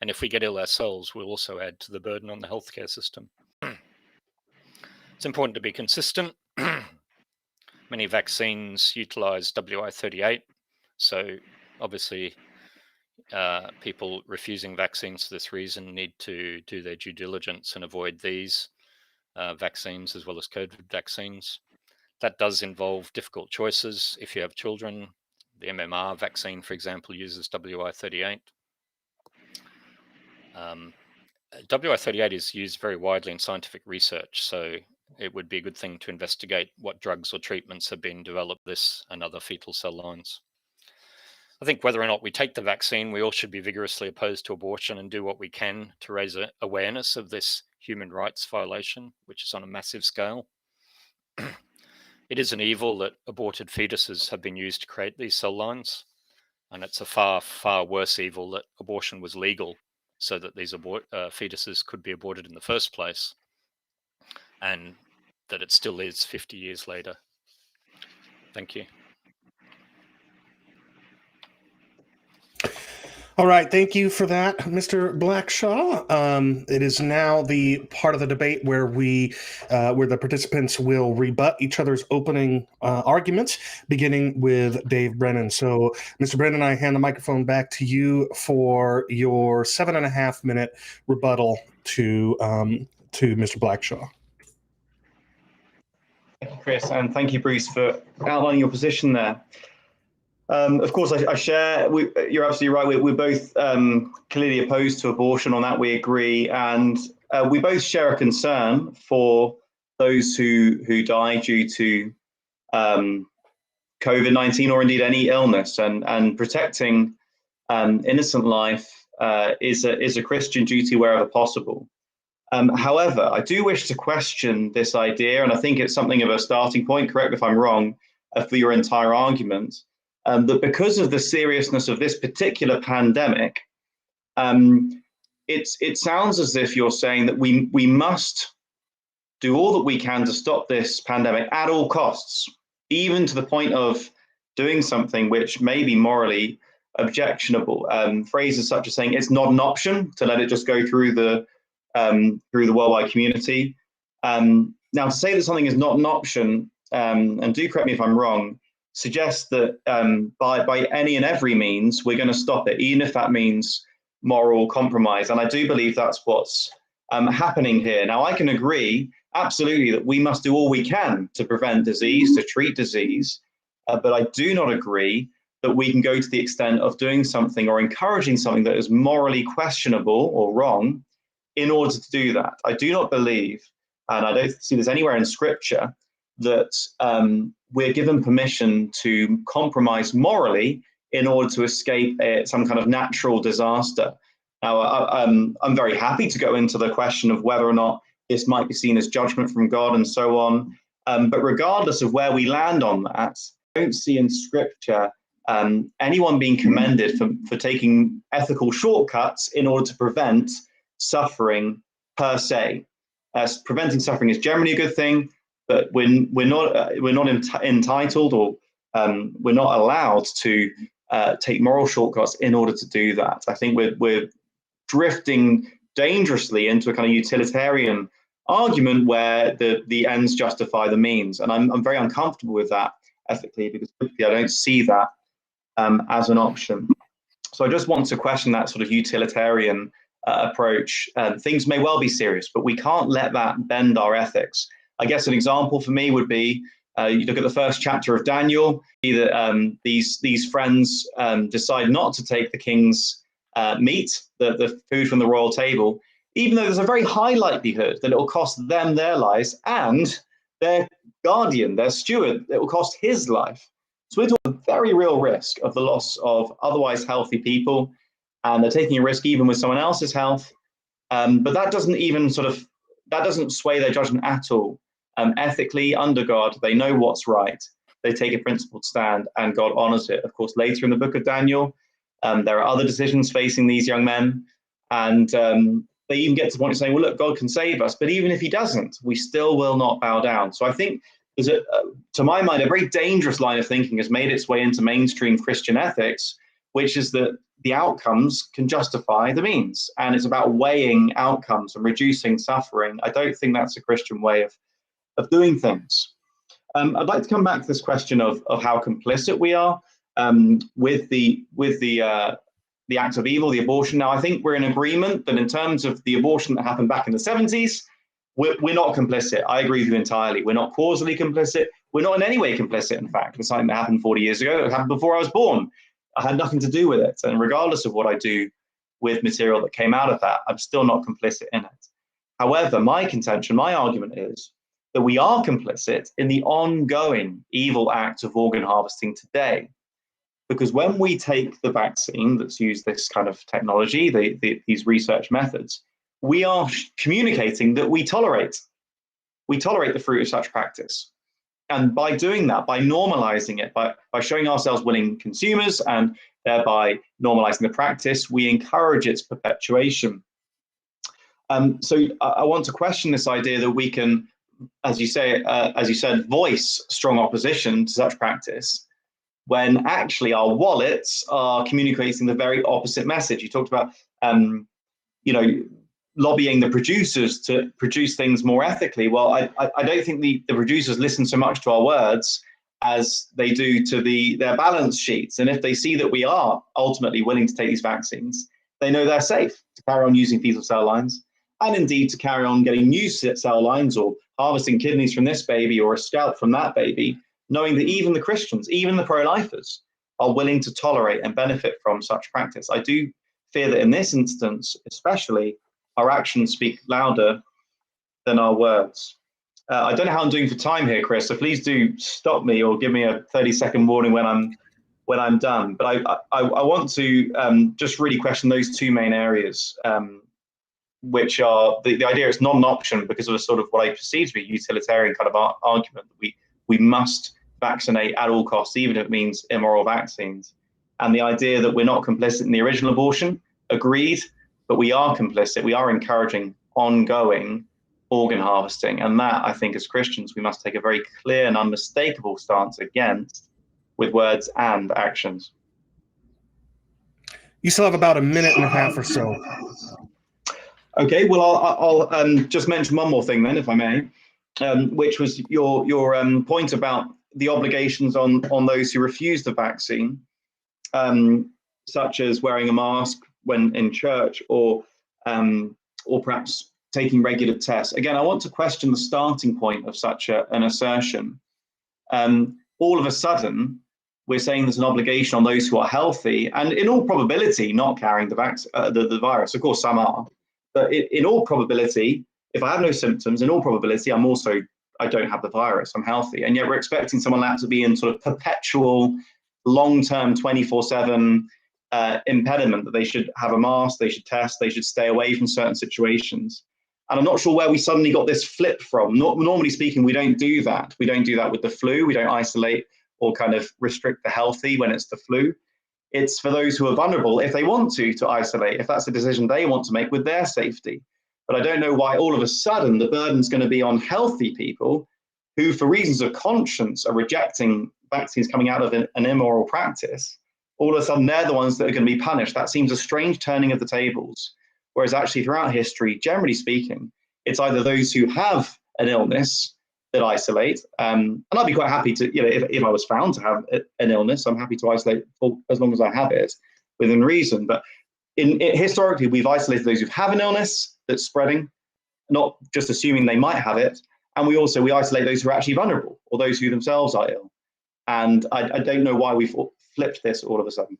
D: And if we get ill ourselves, we'll also add to the burden on the healthcare system. It's important to be consistent. Many vaccines utilize WI38, so obviously people refusing vaccines for this reason need to do their due diligence and avoid these vaccines as well as COVID vaccines. That does involve difficult choices. If you have children, the MMR vaccine, for example, uses WI38. WI38 is used very widely in scientific research, so it would be a good thing to investigate what drugs or treatments have been developed this and other fetal cell lines. I think whether or not we take the vaccine, we all should be vigorously opposed to abortion and do what we can to raise awareness of this human rights violation, which is on a massive scale. It is an evil that aborted fetuses have been used to create these cell lines, and it's a far, far worse evil that abortion was legal so that these fetuses could be aborted in the first place, and that it still is 50 years later. Thank you.
B: All right, thank you for that, Mr. Blackshaw. It is now the part of the debate where where the participants will rebut each other's opening arguments, beginning with Dave Brennan. So, Mr. Brennan, I hand the microphone back to you for your 7.5-minute rebuttal to Mr. Blackshaw.
C: Thank you, Chris, and thank you, Bruce, for outlining your position there. Of course, I share. You're absolutely right. We're both clearly opposed to abortion. On that, we agree, and we both share a concern for those who die due to COVID-19 or indeed any illness, and protecting innocent life is a Christian duty wherever possible. However, I do wish to question this idea, and I think it's something of a starting point, correct me if I'm wrong, for your entire argument, that because of the seriousness of this particular pandemic, it sounds as if you're saying that we must do all that we can to stop this pandemic at all costs, even to the point of doing something which may be morally objectionable. Phrases such as saying it's not an option to let it just go through the worldwide community. Now, to say that something is not an option, and do correct me if I'm wrong, suggests that by any and every means, we're going to stop it, even if that means moral compromise. And I do believe that's what's happening here. Now, I can agree absolutely that we must do all we can to prevent disease, to treat disease, but I do not agree that we can go to the extent of doing something or encouraging something that is morally questionable or wrong in order to do that. I do not believe, and I don't see this anywhere in Scripture, that we're given permission to compromise morally in order to escape some kind of natural disaster. Now, I'm very happy to go into the question of whether or not this might be seen as judgment from God and so on. But regardless of where we land on that, I don't see in Scripture anyone being commended for taking ethical shortcuts in order to prevent suffering per se. Preventing suffering is generally a good thing, but we're not entitled or we're not allowed to take moral shortcuts in order to do that. I think we're drifting dangerously into a kind of utilitarian argument where the ends justify the means, and I'm very uncomfortable with that ethically, because I don't see that as an option. So I just want to question that sort of utilitarian approach. Things may well be serious, but we can't let that bend our ethics. I guess an example for me would be you look at the first chapter of Daniel, that these friends decide not to take the king's meat, the food from the royal table, even though there's a very high likelihood that it will cost them their lives and their guardian, their steward, it will cost his life. So we're talking a very real risk of the loss of otherwise healthy people, and they're taking a risk even with someone else's health. But that doesn't sway their judgment at all. Ethically, under God, they know what's right. They take a principled stand, and God honors it. Of course, later in the book of Daniel, there are other decisions facing these young men, and they even get to the point of saying, well, look, God can save us, but even if he doesn't, we still will not bow down. So I think, to my mind, a very dangerous line of thinking has made its way into mainstream Christian ethics, which is that the outcomes can justify the means. And it's about weighing outcomes and reducing suffering. I don't think that's a Christian way of doing things. I'd like to come back to this question of how complicit we are with the act of evil, the abortion. Now, I think we're in agreement that in terms of the abortion that happened back in the 70s, we're not complicit. I agree with you entirely. We're not causally complicit. We're not in any way complicit, in fact, with something that happened 40 years ago. It happened before I was born. I had nothing to do with it. And regardless of what I do with material that came out of that, I'm still not complicit in it. However, my contention, my argument is that we are complicit in the ongoing evil act of organ harvesting today. Because when we take the vaccine that's used this kind of technology, these research methods, we are communicating that we tolerate the fruit of such practice. And by doing that, by normalizing it, by showing ourselves willing consumers and thereby normalizing the practice, we encourage its perpetuation. So I want to question this idea that we can, as you said, voice strong opposition to such practice, when actually our wallets are communicating the very opposite message. You talked about, lobbying the producers to produce things more ethically. Well, I don't think the producers listen so much to our words as they do to their balance sheets. And if they see that we are ultimately willing to take these vaccines, they know they're safe to carry on using fetal cell lines, and indeed to carry on getting new cell lines or harvesting kidneys from this baby or a scalp from that baby, knowing that even the Christians, even the pro-lifers, are willing to tolerate and benefit from such practice. I do fear that in this instance, especially, our actions speak louder than our words. I don't know how I'm doing for time here, Chris, so please do stop me or give me a 30-second warning when I'm done. But I want to just really question those two main areas. which are the idea it's not an option because of a sort of what I perceive to be a utilitarian kind of argument that we must vaccinate at all costs, even if it means immoral vaccines. And the idea that we're not complicit in the original abortion, agreed, but we are complicit. We are encouraging ongoing organ harvesting. And that, I think, as Christians, we must take a very clear and unmistakable stance against with words and actions.
B: You still have about a minute and a half or so.
C: Okay, well, I'll just mention one more thing then, if I may, which was your point about the obligations on those who refuse the vaccine, such as wearing a mask when in church, or perhaps taking regular tests. Again, I want to question the starting point of such an assertion. All of a sudden, we're saying there's an obligation on those who are healthy and in all probability not carrying the virus. Of course, some are. But in all probability, if I have no symptoms, in all probability, I don't have the virus, I'm healthy. And yet we're expecting someone like that to be in sort of perpetual, long-term, 24/7 impediment, that they should have a mask, they should test, they should stay away from certain situations. And I'm not sure where we suddenly got this flip from. Normally speaking, we don't do that. We don't do that with the flu. We don't isolate or kind of restrict the healthy when it's the flu. It's for those who are vulnerable, if they want to isolate, if that's a decision they want to make with their safety. But I don't know why all of a sudden the burden's going to be on healthy people who, for reasons of conscience, are rejecting vaccines coming out of an immoral practice. All of a sudden, they're the ones that are going to be punished. That seems a strange turning of the tables. Whereas actually throughout history, generally speaking, it's either those who have an illness that isolate, and I'd be quite happy to, if I was found to have an illness, I'm happy to isolate for as long as I have it within reason. But historically, we've isolated those who have an illness that's spreading, not just assuming they might have it, and we isolate those who are actually vulnerable or those who themselves are ill. And I don't know why we've flipped this all of a sudden.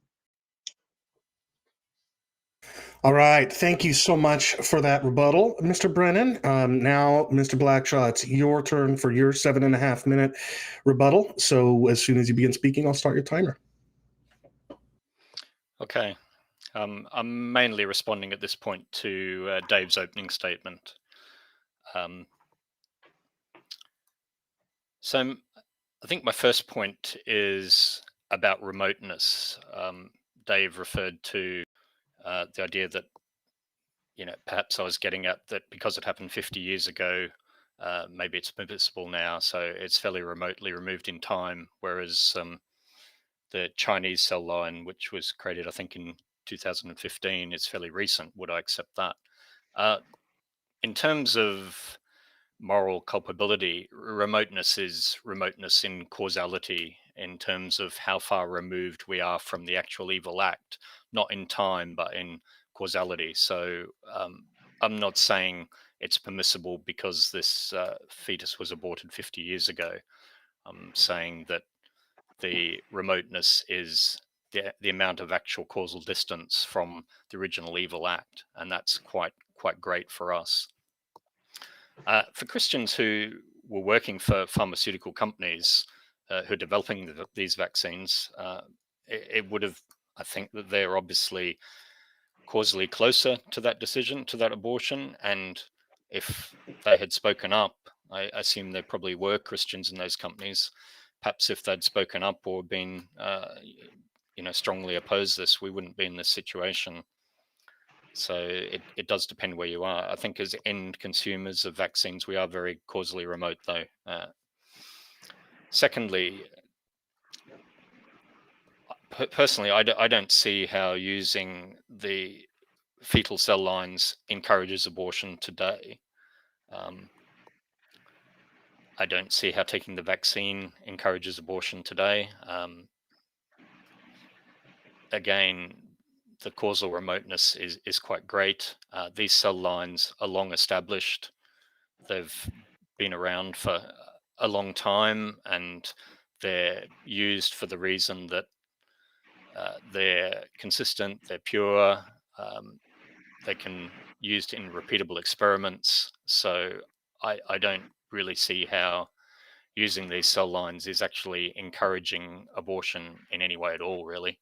B: All right. Thank you so much for that rebuttal, Mr. Brennan. Now, Mr. Blackshaw, it's your turn for your 7.5 minute rebuttal. So as soon as you begin speaking, I'll start your timer.
D: Okay. I'm mainly responding at this point to Dave's opening statement. So I think my first point is about remoteness. Dave referred to the idea that, perhaps I was getting at that because it happened 50 years ago, maybe it's permissible now, so it's fairly remotely removed in time, whereas the Chinese cell line, which was created, I think, in 2015, is fairly recent. Would I accept that? In terms of moral culpability, remoteness is remoteness in causality, in terms of how far removed we are from the actual evil act, not in time, but in causality. So I'm not saying it's permissible because this fetus was aborted 50 years ago. I'm saying that the remoteness is the amount of actual causal distance from the original evil act, and that's quite great for us. For Christians who were working for pharmaceutical companies who are developing these vaccines, it would have, I think that they're obviously causally closer to that decision, to that abortion. And if they had spoken up, I assume there probably were Christians in those companies. Perhaps if they'd spoken up or been, strongly opposed this, we wouldn't be in this situation. So it does depend where you are. I think as end consumers of vaccines, we are very causally remote, though. Secondly, personally, I don't see how using the fetal cell lines encourages abortion today. I don't see how taking the vaccine encourages abortion today. Again, the causal remoteness is quite great. These cell lines are long established. They've been around for a long time, and they're used for the reason that they're consistent, they're pure, they can used in repeatable experiments. So I don't really see how using these cell lines is actually encouraging abortion in any way at all, really.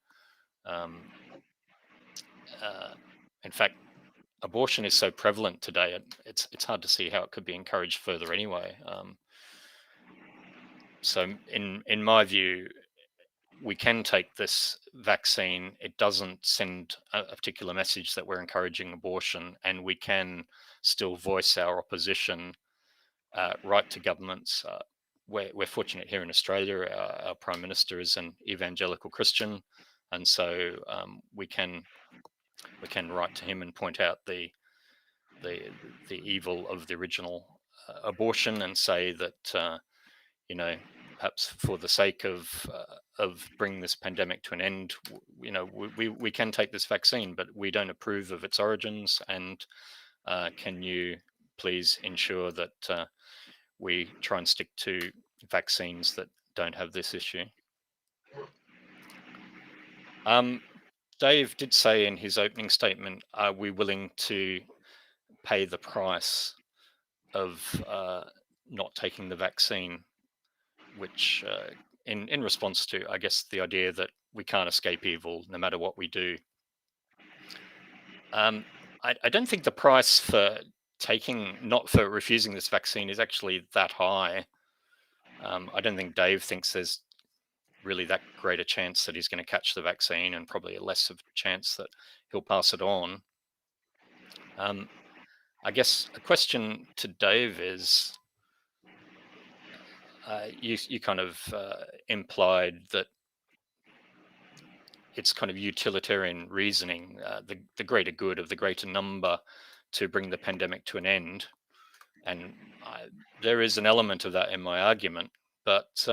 D: In fact, abortion is so prevalent today, it's hard to see how it could be encouraged further anyway. So in my view, we can take this vaccine. It doesn't send a particular message that we're encouraging abortion, and we can still voice our opposition right to governments. We're fortunate here in Australia. Our Prime Minister is an evangelical Christian, and so we can write to him and point out the evil of the original abortion, and say that perhaps for the sake of bringing this pandemic to an end, we can take this vaccine, but we don't approve of its origins, and can you please ensure that we try and stick to vaccines that don't have this issue. Dave did say in his opening statement, are we willing to pay the price of not taking the vaccine, which in response to, I guess, the idea that we can't escape evil no matter what we do. I don't think the price for refusing this vaccine is actually that high. I don't think Dave thinks there's really that great a chance that he's going to catch the vaccine, and probably a less of a chance that he'll pass it on. I guess a question to Dave is, you kind of implied that it's kind of utilitarian reasoning, the greater good of the greater number to bring the pandemic to an end. And there is an element of that in my argument, but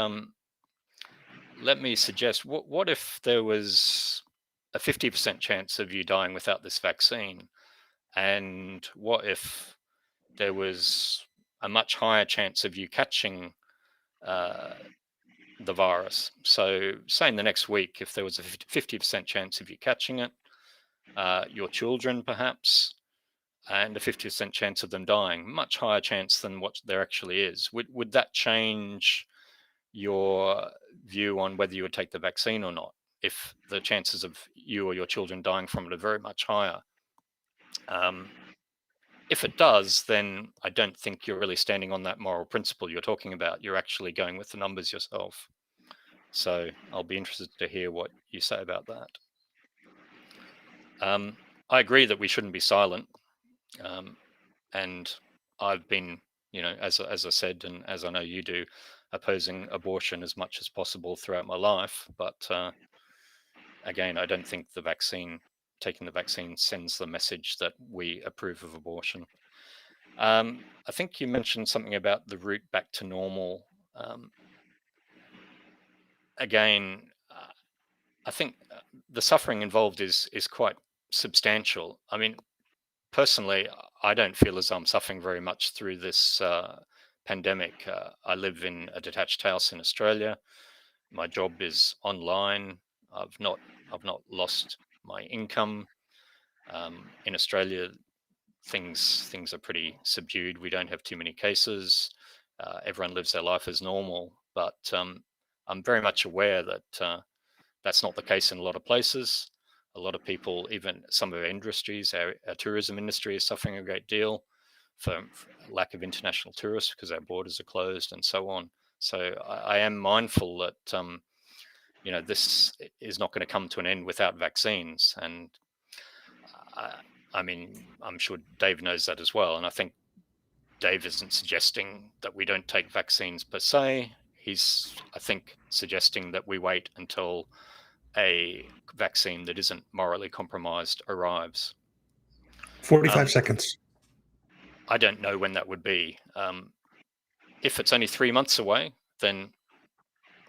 D: let me suggest, what if there was a 50% chance of you dying without this vaccine? And what if there was a much higher chance of you catching the virus? So say in the next week, if there was a 50% chance of you catching it, your children perhaps, and a 50% chance of them dying, much higher chance than what there actually is, would that change your view on whether you would take the vaccine or not, if the chances of you or your children dying from it are very much higher? If it does, then I don't think you're really standing on that moral principle you're talking about. You're actually going with the numbers yourself. So I'll be interested to hear what you say about that. I agree that we shouldn't be silent. And I've been, as I said, and as I know you do, opposing abortion as much as possible throughout my life. But again, I don't think taking the vaccine sends the message that we approve of abortion. I think you mentioned something about the route back to normal. Again, I think the suffering involved is quite substantial. I mean, personally, I don't feel as I'm suffering very much through this pandemic. I live in a detached house in Australia. My job is online. I've not lost my income. In Australia, things are pretty subdued. We don't have too many cases. Everyone lives their life as normal. But I'm very much aware that that's not the case in a lot of places. A lot of people, even some of our industries, our tourism industry is suffering a great deal for lack of international tourists because our borders are closed and so on. So I am mindful that this is not going to come to an end without vaccines. And I mean, I'm sure Dave knows that as well. And I think Dave isn't suggesting that we don't take vaccines per se. He's, I think, suggesting that we wait until a vaccine that isn't morally compromised arrives.
B: 45 seconds.
D: I don't know when that would be. If it's only 3 months away, then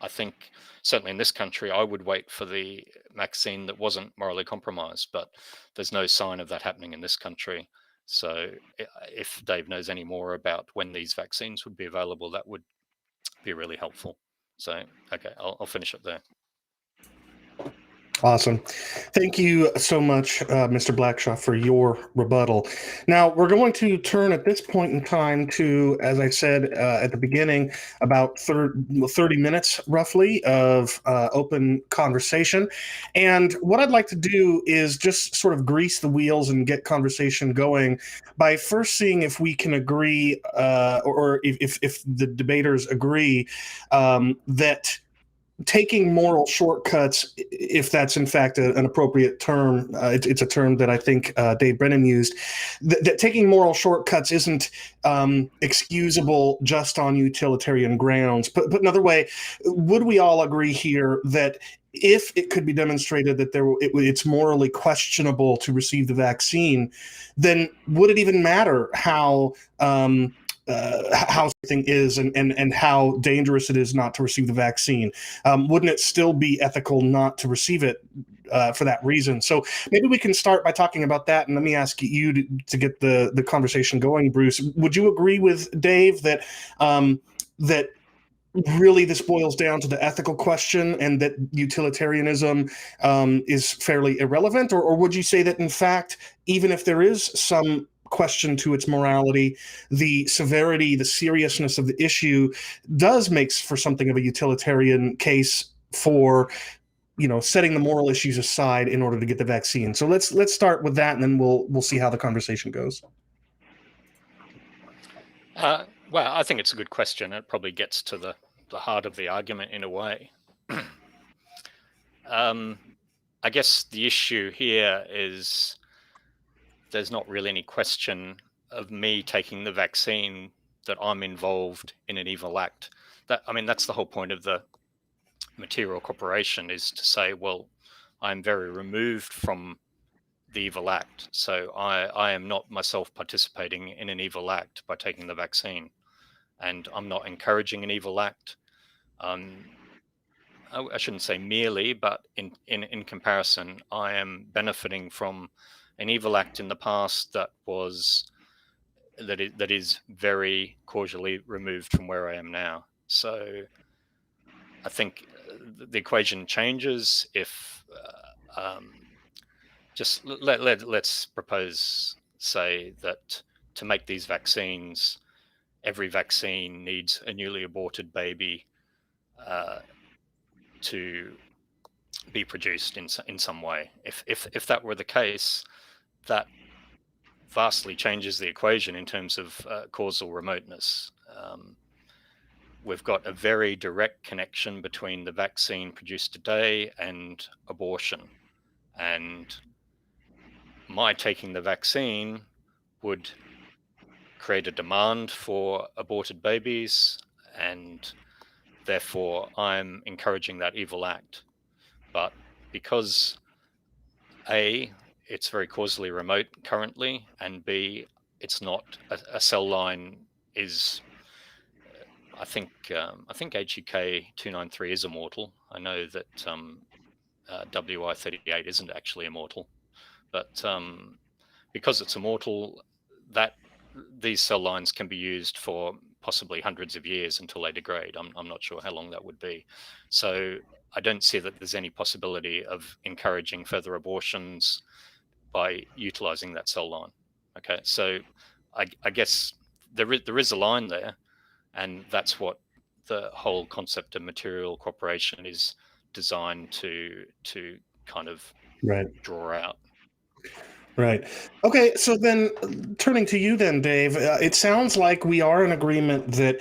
D: I think certainly in this country, I would wait for the vaccine that wasn't morally compromised, but there's no sign of that happening in this country. So if Dave knows any more about when these vaccines would be available, that would be really helpful. So, okay, I'll finish up there.
B: Awesome. Thank you so much, Mr. Blackshaw, for your rebuttal. Now, we're going to turn at this point in time to, as I said at the beginning, about 30 minutes roughly of open conversation. And what I'd like to do is just sort of grease the wheels and get conversation going by first seeing if we can agree, or if the debaters agree, that taking moral shortcuts, if that's in fact an appropriate term, it's a term that I think Dave Brennan used, that taking moral shortcuts isn't excusable just on utilitarian grounds. Put another way, would we all agree here that if it could be demonstrated that it's morally questionable to receive the vaccine, then would it even matter how something is and how dangerous it is not to receive the vaccine? Wouldn't it still be ethical not to receive it for that reason? So maybe we can start by talking about that, and let me ask you to get the conversation going, Bruce. Would you agree with Dave that that really this boils down to the ethical question and that utilitarianism is fairly irrelevant? Or would you say that, in fact, even if there is some question to its morality, the severity, the seriousness of the issue does make for something of a utilitarian case for, setting the moral issues aside in order to get the vaccine? So let's start with that, and then we'll see how the conversation goes.
D: Well, I think it's a good question. It probably gets to the heart of the argument in a way. I guess the issue here is there's not really any question of me taking the vaccine that I'm involved in an evil act. That's the whole point of the material corporation, is to say, well, I'm very removed from the evil act. So I am not myself participating in an evil act by taking the vaccine. And I'm not encouraging an evil act. I shouldn't say merely, but in comparison, I am benefiting from an evil act in the past that is very causally removed from where I am now. So I think the equation changes if just let's say that to make these vaccines, every vaccine needs a newly aborted baby to be produced in some way. If that were the case, that vastly changes the equation in terms of causal remoteness. We've got a very direct connection between the vaccine produced today and abortion. And my taking the vaccine would create a demand for aborted babies, and therefore I'm encouraging that evil act. But because A, it's very causally remote currently, and B, it's not a cell line is, I think HEK 293 is immortal. I know that WI38 isn't actually immortal, but because it's immortal, that these cell lines can be used for possibly hundreds of years until they degrade. I'm not sure how long that would be. So I don't see that there's any possibility of encouraging further abortions by utilizing that cell line. Okay, so I guess there is a line there, and that's what the whole concept of material corporation is designed to kind of draw out.
B: Right. Okay, so then turning to you then, Dave, it sounds like we are in agreement that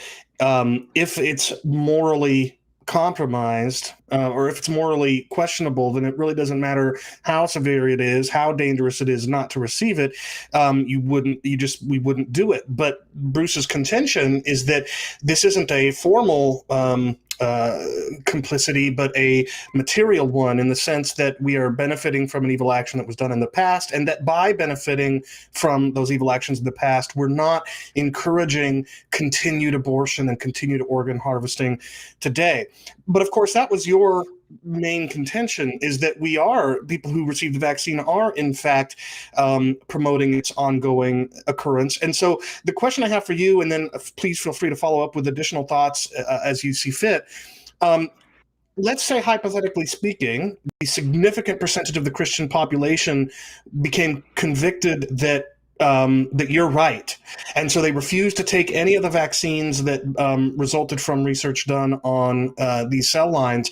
B: if it's morally compromised or if it's morally questionable, then it really doesn't matter how severe it is, how dangerous it is not to receive it. We wouldn't do it. But Bruce's contention is that this isn't a formal complicity, but a material one, in the sense that we are benefiting from an evil action that was done in the past, and that by benefiting from those evil actions in the past, we're not encouraging continued abortion and continued organ harvesting today. But of course, that was your main contention, is that people who receive the vaccine are in fact promoting its ongoing occurrence. And so the question I have for you, and then please feel free to follow up with additional thoughts as you see fit, let's say, hypothetically speaking, a significant percentage of the Christian population became convicted that that you're right, and so they refused to take any of the vaccines that resulted from research done on these cell lines.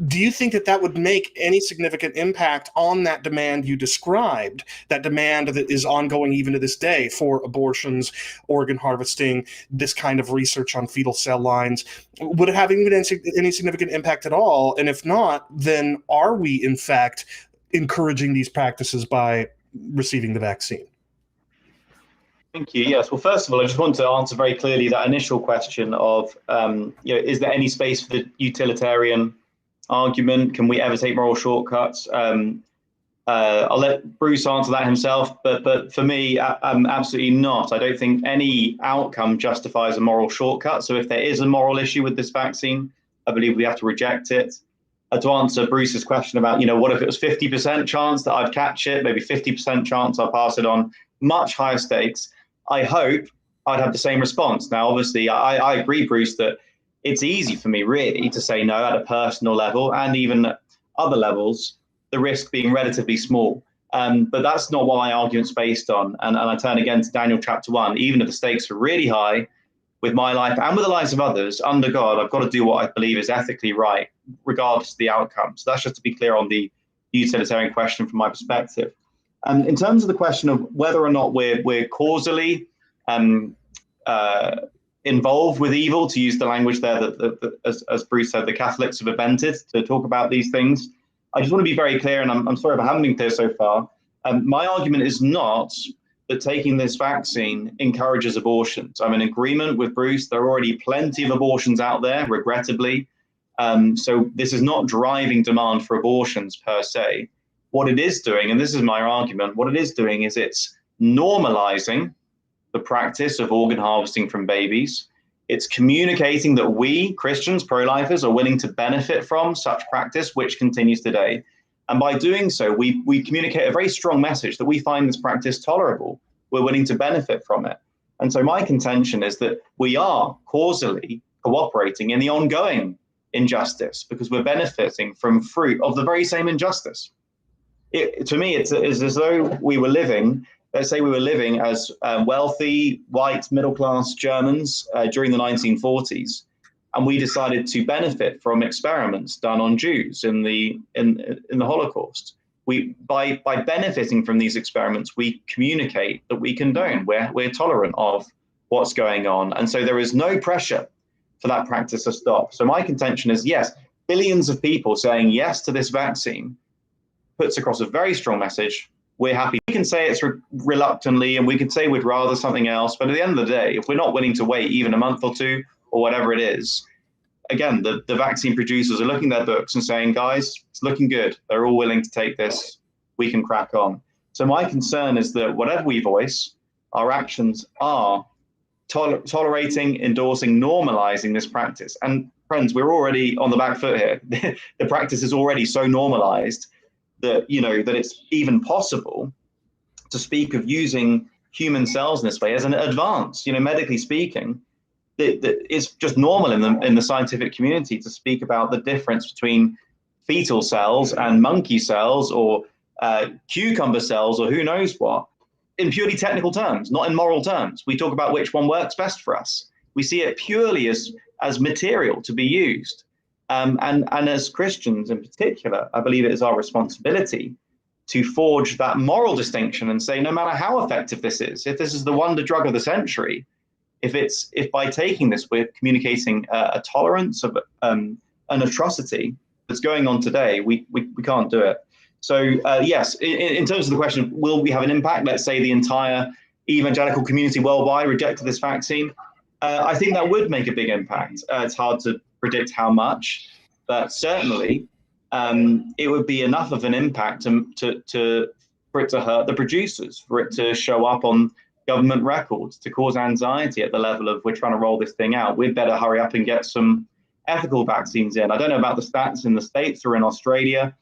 B: Do you think that that would make any significant impact on that demand you described, that demand that is ongoing even to this day for abortions, organ harvesting, this kind of research on fetal cell lines? Would it have even any significant impact at all? And if not, then are we in fact encouraging these practices by receiving the vaccine?
C: Thank you. Yes. Well, first of all, I just want to answer very clearly that initial question of, is there any space for the utilitarian argument? Can we ever take moral shortcuts? I'll let Bruce answer that himself, but for me, absolutely not. I don't think any outcome justifies a moral shortcut. So if there is a moral issue with this vaccine, I believe we have to reject it. To answer Bruce's question about, what if it was 50% chance that I'd catch it, maybe 50% chance I'll pass it on, much higher stakes. I hope I'd have the same response. Now, obviously, I agree, Bruce, that it's easy for me really to say no at a personal level and even at other levels, the risk being relatively small. But that's not what my argument's based on. And I turn again to Daniel chapter 1. Even if the stakes are really high with my life and with the lives of others, under God, I've got to do what I believe is ethically right, regardless of the outcome. So that's just to be clear on the utilitarian question from my perspective. In terms of the question of whether or not we're causally involved with evil, to use the language there that as Bruce said, the Catholics have invented to talk about these things, I just want to be very clear, and I'm sorry if I haven't been clear so far. My argument is not that taking this vaccine encourages abortions. I'm in agreement with Bruce. There are already plenty of abortions out there, regrettably. So this is not driving demand for abortions per se. What it is doing, and this is my argument, what it is doing is it's normalizing the practice of organ harvesting from babies. It's communicating that we, Christians, pro-lifers, are willing to benefit from such practice, which continues today. And by doing so, we communicate a very strong message that we find this practice tolerable. We're willing to benefit from it. And so my contention is that we are causally cooperating in the ongoing injustice because we're benefiting from fruit of the very same injustice. To me, it's as though we were living, let's say we were living as wealthy, white, middle-class Germans during the 1940s, and we decided to benefit from experiments done on Jews in the Holocaust. By benefiting from these experiments, we communicate that we condone, we're tolerant of what's going on. And so there is no pressure for that practice to stop. So my contention is, yes, billions of people saying yes to this vaccine puts across a very strong message. We're happy. We can say it's reluctantly, and we can say we'd rather something else. But at the end of the day, if we're not willing to wait even a month or two or whatever it is, again, the vaccine producers are looking at their books and saying, guys, it's looking good. They're all willing to take this. We can crack on. So my concern is that whatever we voice, our actions are tolerating, endorsing, normalizing this practice. And friends, we're already on the back foot here. The practice is already so normalized that, that it's even possible to speak of using human cells in this way as an advance, medically speaking. It's just normal in the scientific community to speak about the difference between fetal cells and monkey cells or cucumber cells or who knows what, in purely technical terms, not in moral terms. We talk about which one works best for us. We see it purely as material to be used. And as Christians in particular, I believe it is our responsibility to forge that moral distinction and say, no matter how effective this is, if this is the wonder drug of the century, if by taking this we're communicating a tolerance of an atrocity that's going on today, we can't do it. So yes, in terms of the question, will we have an impact? Let's say the entire evangelical community worldwide rejected this vaccine. I think that would make a big impact. It's hard to predict how much, but certainly it would be enough of an impact for it to hurt the producers, for it to show up on government records, to cause anxiety at the level of we're trying to roll this thing out. We'd better hurry up and get some ethical vaccines in. I don't know about the stats in the States or in Australia.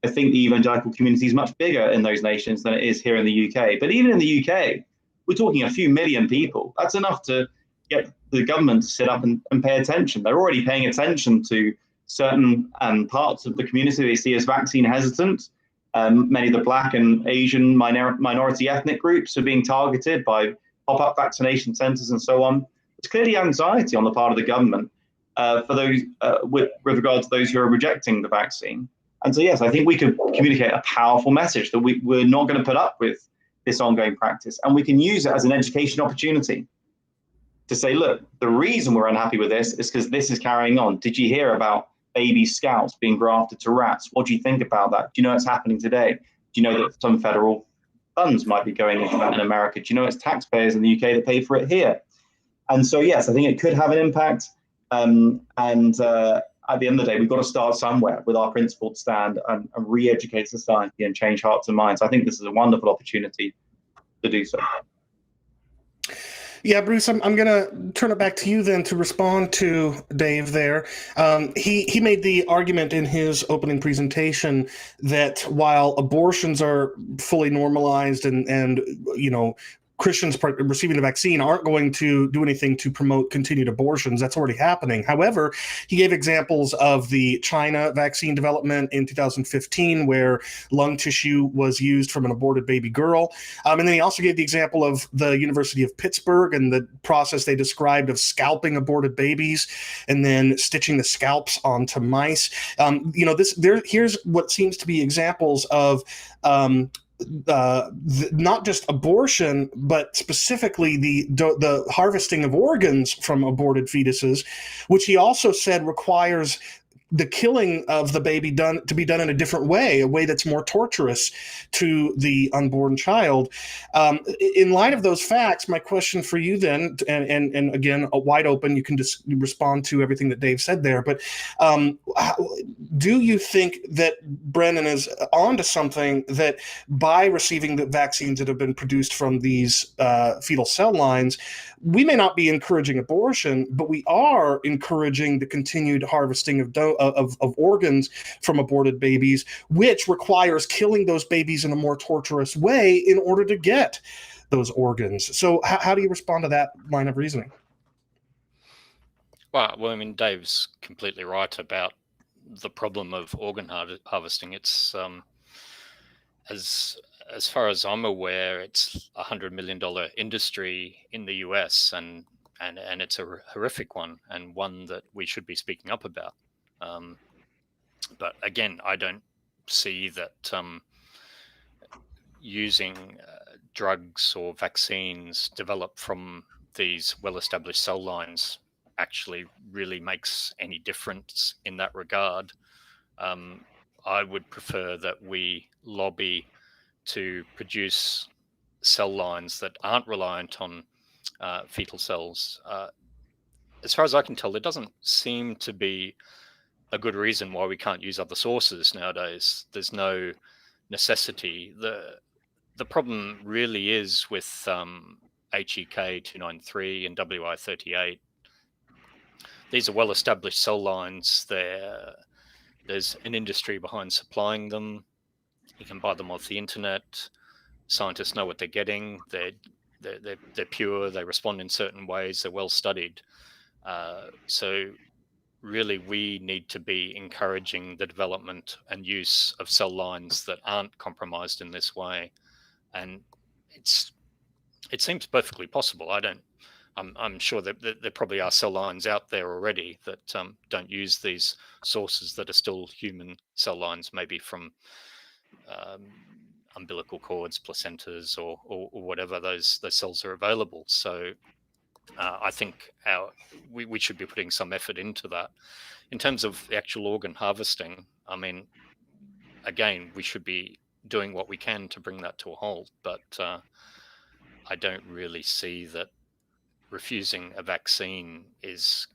C: I think the evangelical community is much bigger in those nations than it is here in the UK. But even in the UK, we're talking a few million people. That's enough to get the government to sit up and pay attention. They're already paying attention to certain parts of the community they see as vaccine hesitant. Many of the Black and Asian minority ethnic groups are being targeted by pop-up vaccination centers and so on. There's clearly anxiety on the part of the government for those with regard to those who are rejecting the vaccine. And so, yes, I think we could communicate a powerful message that we're not going to put up with this ongoing practice. And we can use it as an education opportunity to say, look, the reason we're unhappy with this is because this is carrying on. Did you hear about baby scalps being grafted to rats? What do you think about that? Do you know it's happening today? Do you know that some federal funds might be going into that in America? Do you know it's taxpayers in the UK that pay for it here? And so, yes, I think it could have an impact. At the end of the day, we've got to start somewhere with our principled stand and re-educate society and change hearts and minds. I think this is a wonderful opportunity to do so.
B: Yeah, Bruce, I'm going to turn it back to you then to respond to Dave there. He made the argument in his opening presentation that while abortions are fully normalized and Christians receiving the vaccine aren't going to do anything to promote continued abortions. That's already happening. However, he gave examples of the China vaccine development in 2015, where lung tissue was used from an aborted baby girl. And then he also gave the example of the University of Pittsburgh and the process they described of scalping aborted babies and then stitching the scalps onto mice. Here's what seems to be examples of not just abortion, but specifically the harvesting of organs from aborted fetuses, which he also said requires the killing of the baby to be done in a different way, a way that's more torturous to the unborn child. In light of those facts, my question for you then, and again, wide open, you can just respond to everything that Dave said there, but do you think that Brennan is onto something, that by receiving the vaccines that have been produced from these fetal cell lines, we may not be encouraging abortion, but we are encouraging the continued harvesting of organs from aborted babies, which requires killing those babies in a more torturous way in order to get those organs. So how do you respond to that line of reasoning?
D: Well, I mean, Dave's completely right about the problem of organ harvesting. It's as far as I'm aware, it's $100 million industry in the US, and it's a horrific one, and one that we should be speaking up about. But again, I don't see that using drugs or vaccines developed from these well-established cell lines actually really makes any difference in that regard. I would prefer that we lobby to produce cell lines that aren't reliant on fetal cells. As far as I can tell, there doesn't seem to be a good reason why we can't use other sources nowadays. There's no necessity. The problem really is with HEK 293 and WI38. These are well-established cell lines. There's an industry behind supplying them. You can buy them off the internet. Scientists know what they're getting. They're pure. They respond in certain ways. They're well studied. So really, we need to be encouraging the development and use of cell lines that aren't compromised in this way. And it seems perfectly possible. I'm sure that there probably are cell lines out there already that don't use these sources that are still human cell lines, maybe from umbilical cords, placentas, or whatever those cells are available. So I think we should be putting some effort into that. In terms of the actual organ harvesting, I mean, again, we should be doing what we can to bring that to a halt. But I don't really see that refusing a vaccine is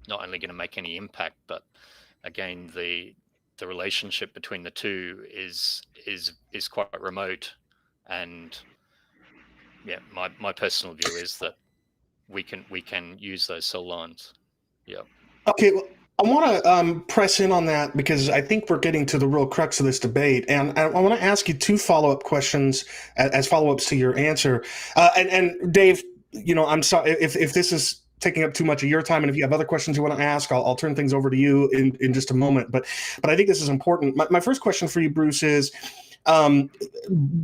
D: not only going to make any impact, but again, the relationship between the two is quite remote. And yeah, my personal view is that we can use those cell lines. Yeah.
B: Okay. Well, I want to press in on that because I think we're getting to the real crux of this debate, and I want to ask you two follow-up questions as follow-ups to your answer. And Dave, I'm sorry if this is taking up too much of your time, and if you have other questions you want to ask, I'll turn things over to you in just a moment. But I think this is important. My first question for you, Bruce, is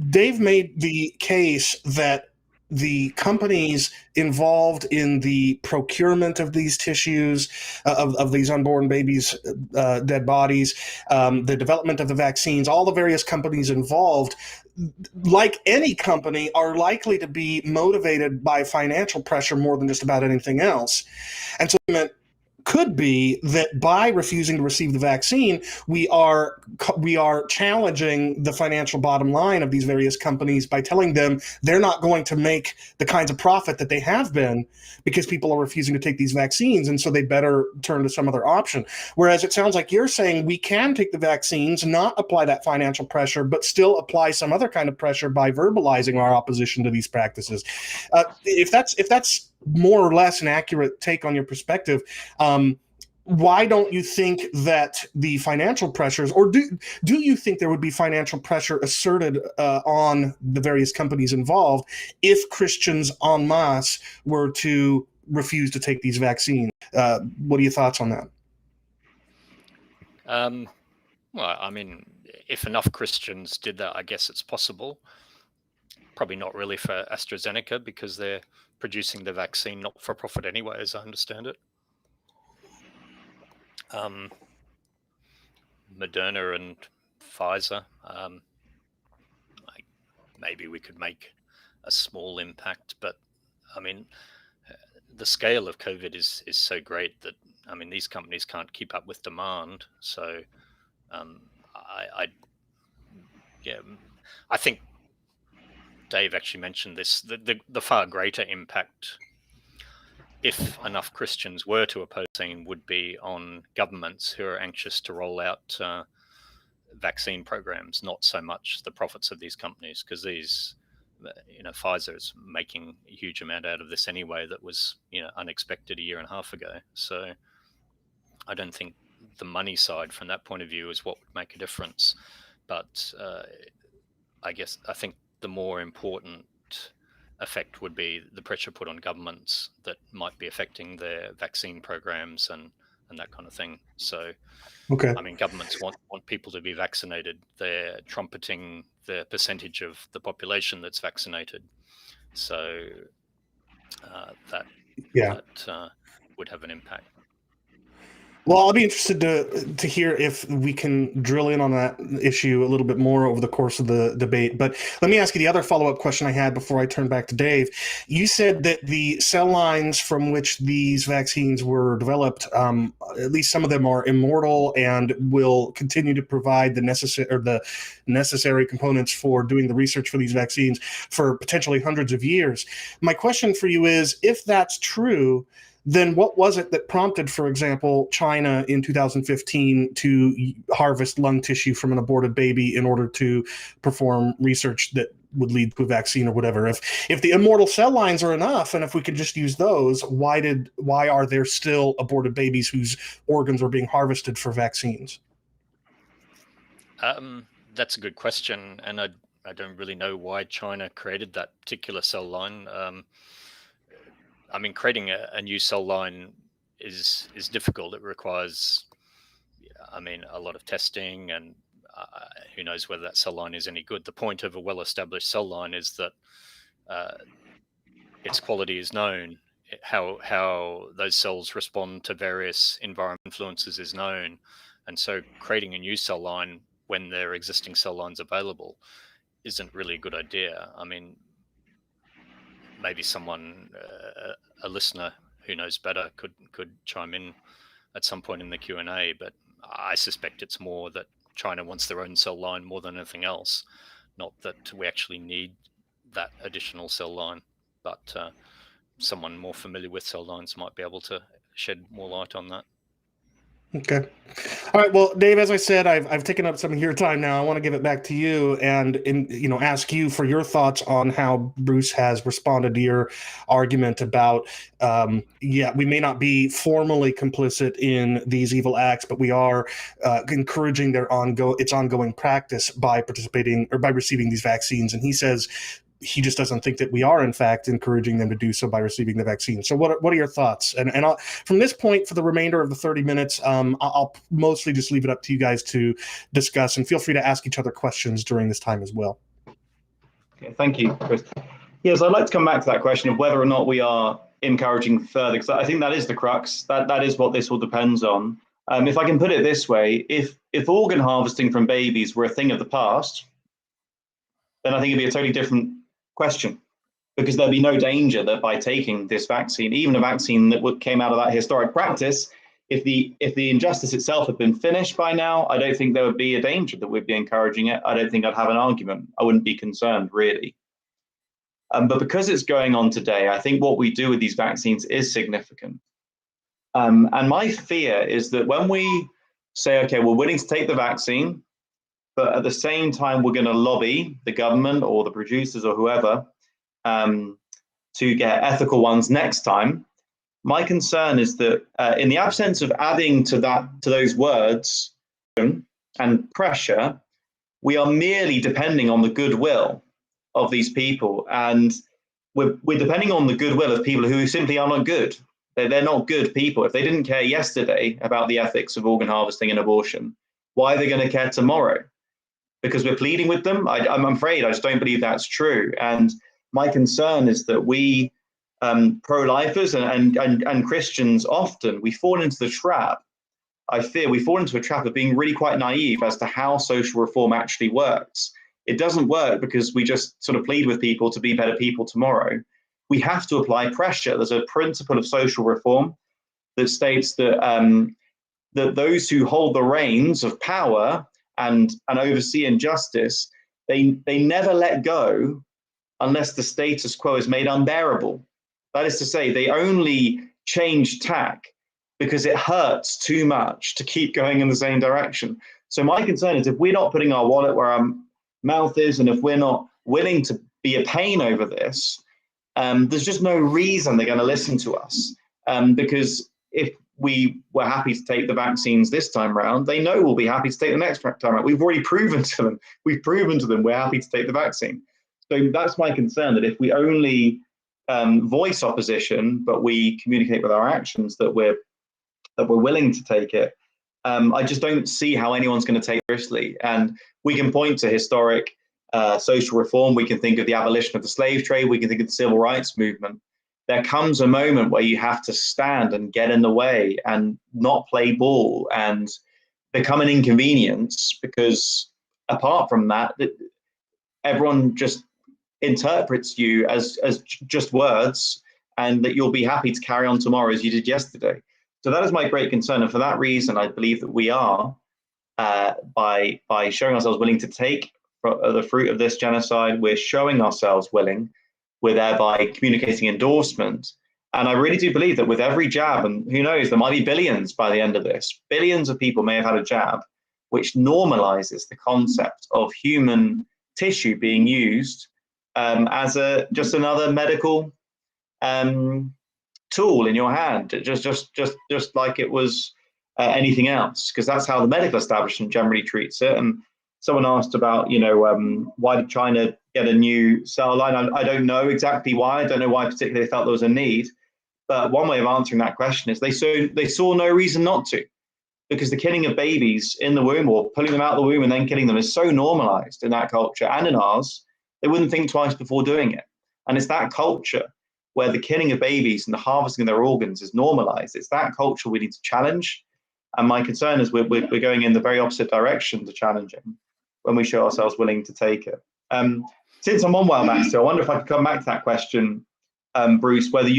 B: Dave made the case that the companies involved in the procurement of these tissues, of these unborn babies' dead bodies, the development of the vaccines, all the various companies involved, like any company, are likely to be motivated by financial pressure more than just about anything else. And so it could be that by refusing to receive the vaccine, we are challenging the financial bottom line of these various companies by telling them they're not going to make the kinds of profit that they have been because people are refusing to take these vaccines, and so they better turn to some other option. Whereas it sounds like you're saying we can take the vaccines, not apply that financial pressure, but still apply some other kind of pressure by verbalizing our opposition to these practices. If that's more or less an accurate take on your perspective, why don't you think that the financial pressures, or do you think there would be financial pressure asserted on the various companies involved if Christians en masse were to refuse to take these vaccines? What are your thoughts on that?
D: Well, I mean, if enough Christians did that, I guess it's possible. Probably not really for AstraZeneca, because they're producing the vaccine not for profit anyway, as I understand it. Moderna and Pfizer, maybe we could make a small impact, but I mean, the scale of COVID is so great that, I mean, these companies can't keep up with demand. So I think Dave actually mentioned this, the far greater impact, if enough Christians were to oppose vaccine, would be on governments who are anxious to roll out vaccine programs, not so much the profits of these companies, because these, Pfizer is making a huge amount out of this anyway that was, unexpected a year and a half ago. So I don't think the money side from that point of view is what would make a difference. But I think the more important effect would be the pressure put on governments that might be affecting their vaccine programs and that kind of thing. So,
B: okay.
D: I mean, governments want people to be vaccinated. They're trumpeting the percentage of the population that's vaccinated. So that would have an impact.
B: Well, I'll be interested to hear if we can drill in on that issue a little bit more over the course of the debate. But let me ask you the other follow-up question I had before I turn back to Dave. You said that the cell lines from which these vaccines were developed, at least some of them are immortal and will continue to provide the necessary components for doing the research for these vaccines for potentially hundreds of years. My question for you is, if that's true, then what was it that prompted, for example, China in 2015 to harvest lung tissue from an aborted baby in order to perform research that would lead to a vaccine or whatever? If the immortal cell lines are enough, and if we could just use those, why are there still aborted babies whose organs are being harvested for vaccines?
D: That's a good question, and I don't really know why China created that particular cell line. I mean, creating a new cell line is difficult. It requires, a lot of testing, and who knows whether that cell line is any good. The point of a well-established cell line is that its quality is known. How those cells respond to various environmental influences is known. And so creating a new cell line when there are existing cell lines available isn't really a good idea. I mean, maybe someone, a listener who knows better, could chime in at some point in the Q&A, but I suspect it's more that China wants their own cell line more than anything else, not that we actually need that additional cell line. But someone more familiar with cell lines might be able to shed more light on that.
B: Okay. All right. Well, Dave, as I said, I've taken up some of your time now. I want to give it back to you and ask you for your thoughts on how Bruce has responded to your argument about, we may not be formally complicit in these evil acts, but we are encouraging its ongoing practice by participating or by receiving these vaccines. And he says he just doesn't think that we are, in fact, encouraging them to do so by receiving the vaccine. So what are your thoughts? And from this point, for the remainder of the 30 minutes, I'll mostly just leave it up to you guys to discuss, and feel free to ask each other questions during this time as well.
C: Okay, thank you, Chris. Yes, I'd like to come back to that question of whether or not we are encouraging further, because I think that is the crux. That is what this all depends on. If I can put it this way, if organ harvesting from babies were a thing of the past, then I think it'd be a totally different question, because there'd be no danger that by taking this vaccine, even a vaccine that came out of that historic practice, if the injustice itself had been finished by now, I don't think there would be a danger that we'd be encouraging it. I don't think I'd have an argument. I wouldn't be concerned, really. But because it's going on today, I think what we do with these vaccines is significant. And my fear is that when we say, okay, we're willing to take the vaccine, but at the same time, we're going to lobby the government or the producers or whoever to get ethical ones next time. My concern is that in the absence of adding to those words and pressure, we are merely depending on the goodwill of these people, and we're depending on the goodwill of people who simply are not good. They're not good people. If they didn't care yesterday about the ethics of organ harvesting and abortion, why are they going to care tomorrow? Because we're pleading with them? I'm afraid I just don't believe that's true. And my concern is that we pro-lifers and Christians often, we fall into the trap. I fear we fall into a trap of being really quite naive as to how social reform actually works. It doesn't work because we just sort of plead with people to be better people tomorrow. We have to apply pressure. There's a principle of social reform that states that that those who hold the reins of power and oversee injustice, they never let go unless the status quo is made unbearable. That is to say, they only change tack because it hurts too much to keep going in the same direction. So my concern is if we're not putting our wallet where our mouth is, and if we're not willing to be a pain over this, there's just no reason they're going to listen to us. Because if we were happy to take the vaccines this time around, they know we'll be happy to take the next time around. We've already proven to them. We've proven to them we're happy to take the vaccine. So that's my concern, that if we only voice opposition, but we communicate with our actions that we're willing to take it, I just don't see how anyone's going to take it seriously. And we can point to historic social reform. We can think of the abolition of the slave trade. We can think of the civil rights movement. There comes a moment where you have to stand and get in the way and not play ball and become an inconvenience, because apart from that, everyone just interprets you as just words, and that you'll be happy to carry on tomorrow as you did yesterday. So that is my great concern. And for that reason, I believe that we are, by showing ourselves willing to take the fruit of this genocide, we're showing ourselves willing. We're thereby communicating endorsement. And I really do believe that with every jab, and who knows, there might be billions by the end of this, billions of people may have had a jab, which normalizes the concept of human tissue being used as just another medical tool in your hand, just like it was anything else, because that's how the medical establishment generally treats it. And someone asked about, why did China get a new cell line? I don't know exactly why. I don't know why particularly they felt there was a need. But one way of answering that question is they saw no reason not to, because the killing of babies in the womb, or pulling them out of the womb and then killing them, is so normalized in that culture and in ours, they wouldn't think twice before doing it. And it's that culture where the killing of babies and the harvesting of their organs is normalized. It's that culture we need to challenge. And my concern is we're going in the very opposite direction to challenging when we show ourselves willing to take it. Since I'm on WildVax still, I wonder if I could come back to that question, Bruce, whether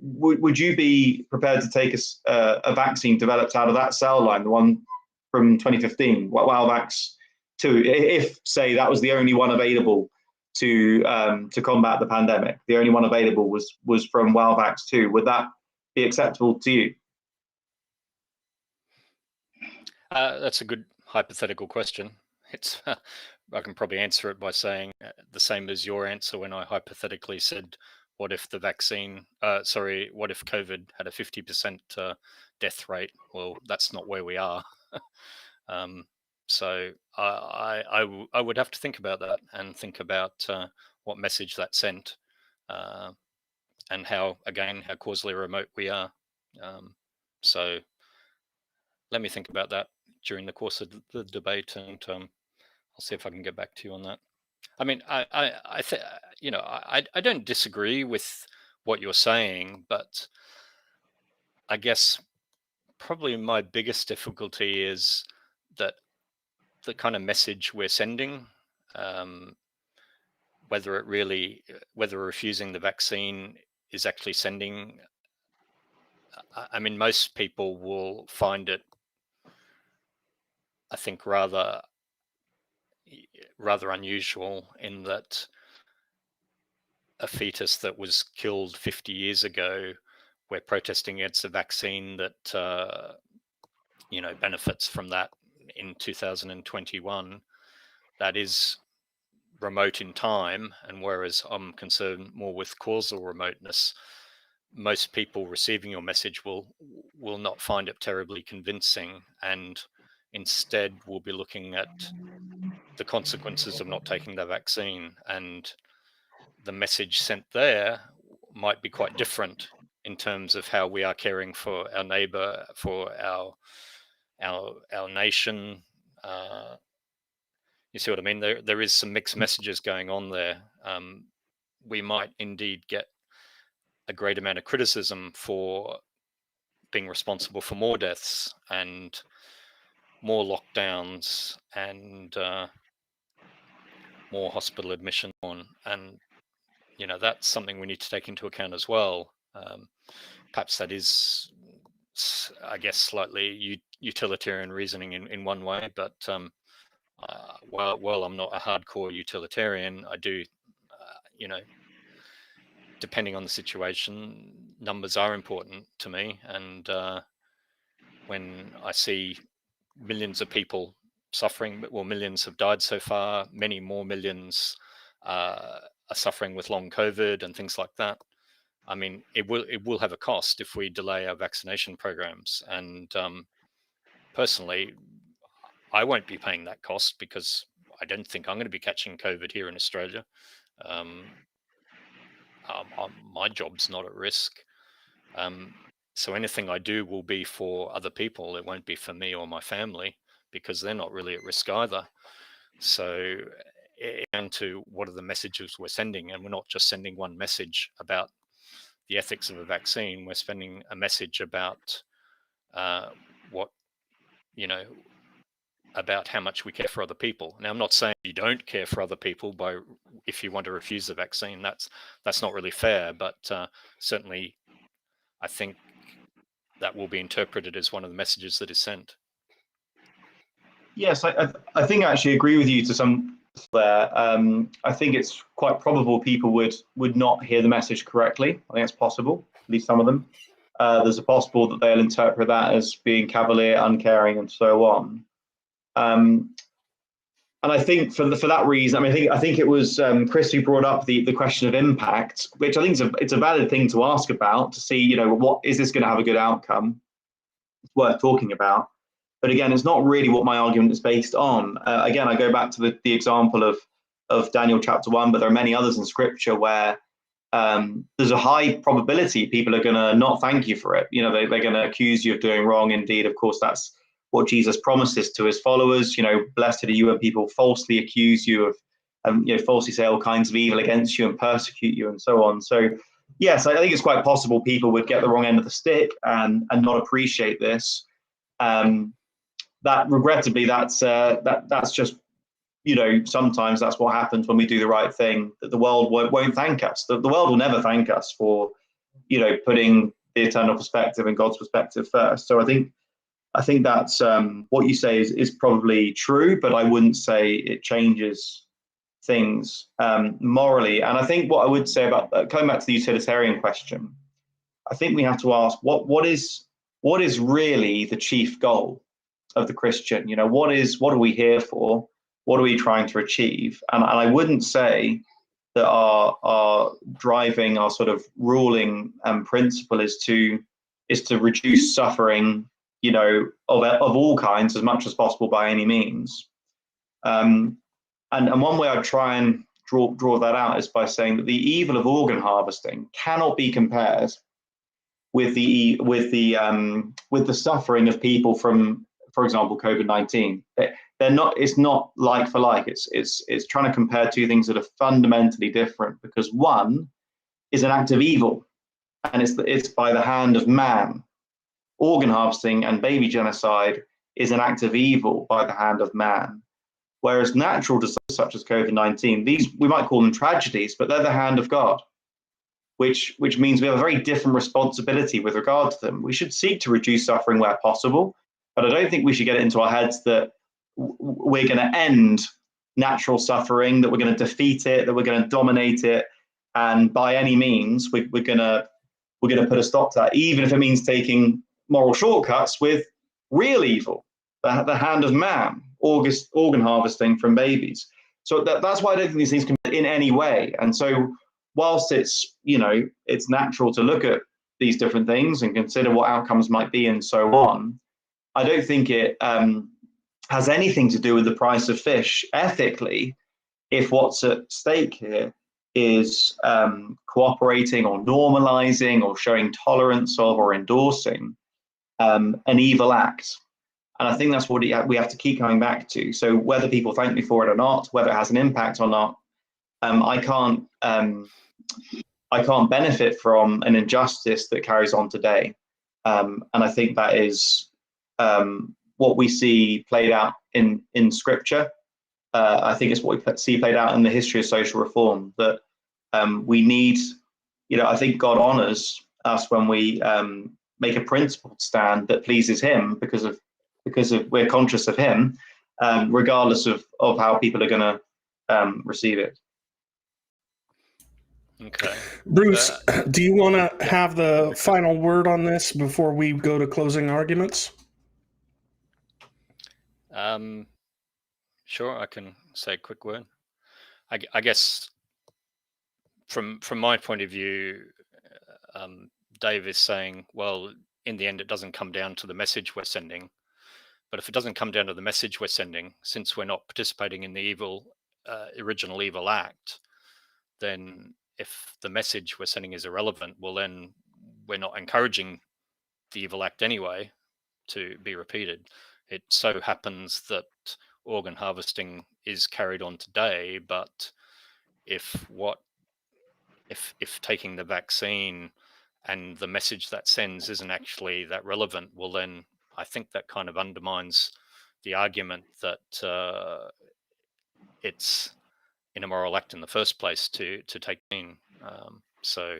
C: would you be prepared to take a vaccine developed out of that cell line, the one from 2015, WildVax 2, if, say, that was the only one available to combat the pandemic, the only one available was from WildVax 2, would that be acceptable to you?
D: That's a good hypothetical question. It's I can probably answer it by saying the same as your answer when I hypothetically said, what if the vaccine, what if COVID had a 50% death rate? Well, that's not where we are. So I would have to think about that and think about message that sent, and how causally remote we are. So let me think about that during the course of the debate, and I'll see if I can get back to you on that. I mean, I don't disagree with what you're saying, but I guess probably my biggest difficulty is that the kind of message we're sending, whether refusing the vaccine is actually sending. I mean, most people will find it, I think, rather unusual in that a fetus that was killed 50 years ago, we're protesting against a vaccine that benefits from that in 2021. That is remote in time, and whereas I'm concerned more with causal remoteness, most people receiving your message will not find it terribly convincing, and instead will be looking at the consequences of not taking the vaccine, and the message sent there might be quite different in terms of how we are caring for our neighbor, for our nation. You see what I mean? There is some mixed messages going on there. We might indeed get a great amount of criticism for being responsible for more deaths and more lockdowns and more hospital admission on, and that's something we need to take into account as well. Perhaps that is, I guess, slightly utilitarian reasoning in one way, but while I'm not a hardcore utilitarian, I do, depending on the situation, numbers are important to me. And when I see millions of people suffering, well, millions have died so far, many more millions are suffering with long COVID and things like that. I mean, it will have a cost if we delay our vaccination programs. And personally, I won't be paying that cost because I don't think I'm going to be catching COVID here in Australia. My job's not at risk. So anything I do will be for other people. It won't be for me or my family because they're not really at risk either. So and to what are the messages we're sending? And we're not just sending one message about the ethics of a vaccine. We're sending a message about about how much we care for other people. Now, I'm not saying you don't care for other people if you want to refuse the vaccine. That's not really fair, but certainly I think that will be interpreted as one of the messages that is sent.
C: Yes, I think I actually agree with you to some there. I think it's quite probable people would not hear the message correctly. I think it's possible, at least some of them. There's a possible that they'll interpret that as being cavalier, uncaring, and so on. And I think for that reason, I mean, I think it was Chris who brought up the question of impact, which I think it's a valid thing to ask about, to see, what is this going to have a good outcome? It's worth talking about. But again, it's not really what my argument is based on. Again, I go back to the example of Daniel chapter 1, but there are many others in Scripture where there's a high probability people are going to not thank you for it. They're going to accuse you of doing wrong. Indeed, of course, that's what Jesus promises to his followers. Blessed are you when people falsely accuse you of, falsely say all kinds of evil against you and persecute you and so on. So, yes, I think it's quite possible people would get the wrong end of the stick and not appreciate this. That regrettably, that's just, sometimes that's what happens when we do the right thing, that the world won't thank us. The world will never thank us for, putting the eternal perspective and God's perspective first. So I think that's what you say is probably true, but I wouldn't say it changes things morally. And I think what I would say about coming back to the utilitarian question, I think we have to ask what is really the chief goal of the Christian? What are we here for? What are we trying to achieve? And I wouldn't say that our driving, our sort of ruling principle is to reduce suffering, of all kinds as much as possible by any means. And one way I try and draw that out is by saying that the evil of organ harvesting cannot be compared with the suffering of people from, for example, COVID-19. They're not. It's not like for like. It's trying to compare two things that are fundamentally different, because one is an act of evil, and it's by the hand of man. Organ harvesting and baby genocide is an act of evil by the hand of man. Whereas natural disasters such as COVID-19, these, we might call them tragedies, but they're the hand of God, which means we have a very different responsibility with regard to them. We should seek to reduce suffering where possible, but I don't think we should get it into our heads that we're going to end natural suffering, that we're going to defeat it, that we're going to dominate it, and by any means we're going to put a stop to that, even if it means taking moral shortcuts with real evil, the hand of man, organ harvesting from babies. So that's why I don't think these things can be in any way. And so whilst it's, it's natural to look at these different things and consider what outcomes might be and so on, I don't think it has anything to do with the price of fish ethically, if what's at stake here is cooperating or normalizing or showing tolerance of or endorsing an evil act. And I think that's what we have to keep coming back to. So whether people thank me for it or not, whether it has an impact or not, I can't benefit from an injustice that carries on today. And I think that is what we see played out in Scripture. I think it's what we see played out in the history of social reform, that we need, I think God honors us when we make a principled stand that pleases him because of we're conscious of him, regardless of how people are going to receive it.
D: Okay.
B: Bruce, do you want to have the final word on this before we go to closing arguments?
D: Sure, I can say a quick word. I guess from my point of view, Dave is saying, well, in the end, it doesn't come down to the message we're sending. But if it doesn't come down to the message we're sending, since we're not participating in the original evil act, then if the message we're sending is irrelevant, well, then we're not encouraging the evil act anyway to be repeated. It so happens that organ harvesting is carried on today, but if taking the vaccine and the message that sends isn't actually that relevant, well, then I think that kind of undermines the argument that it's an immoral act in the first place to take in. So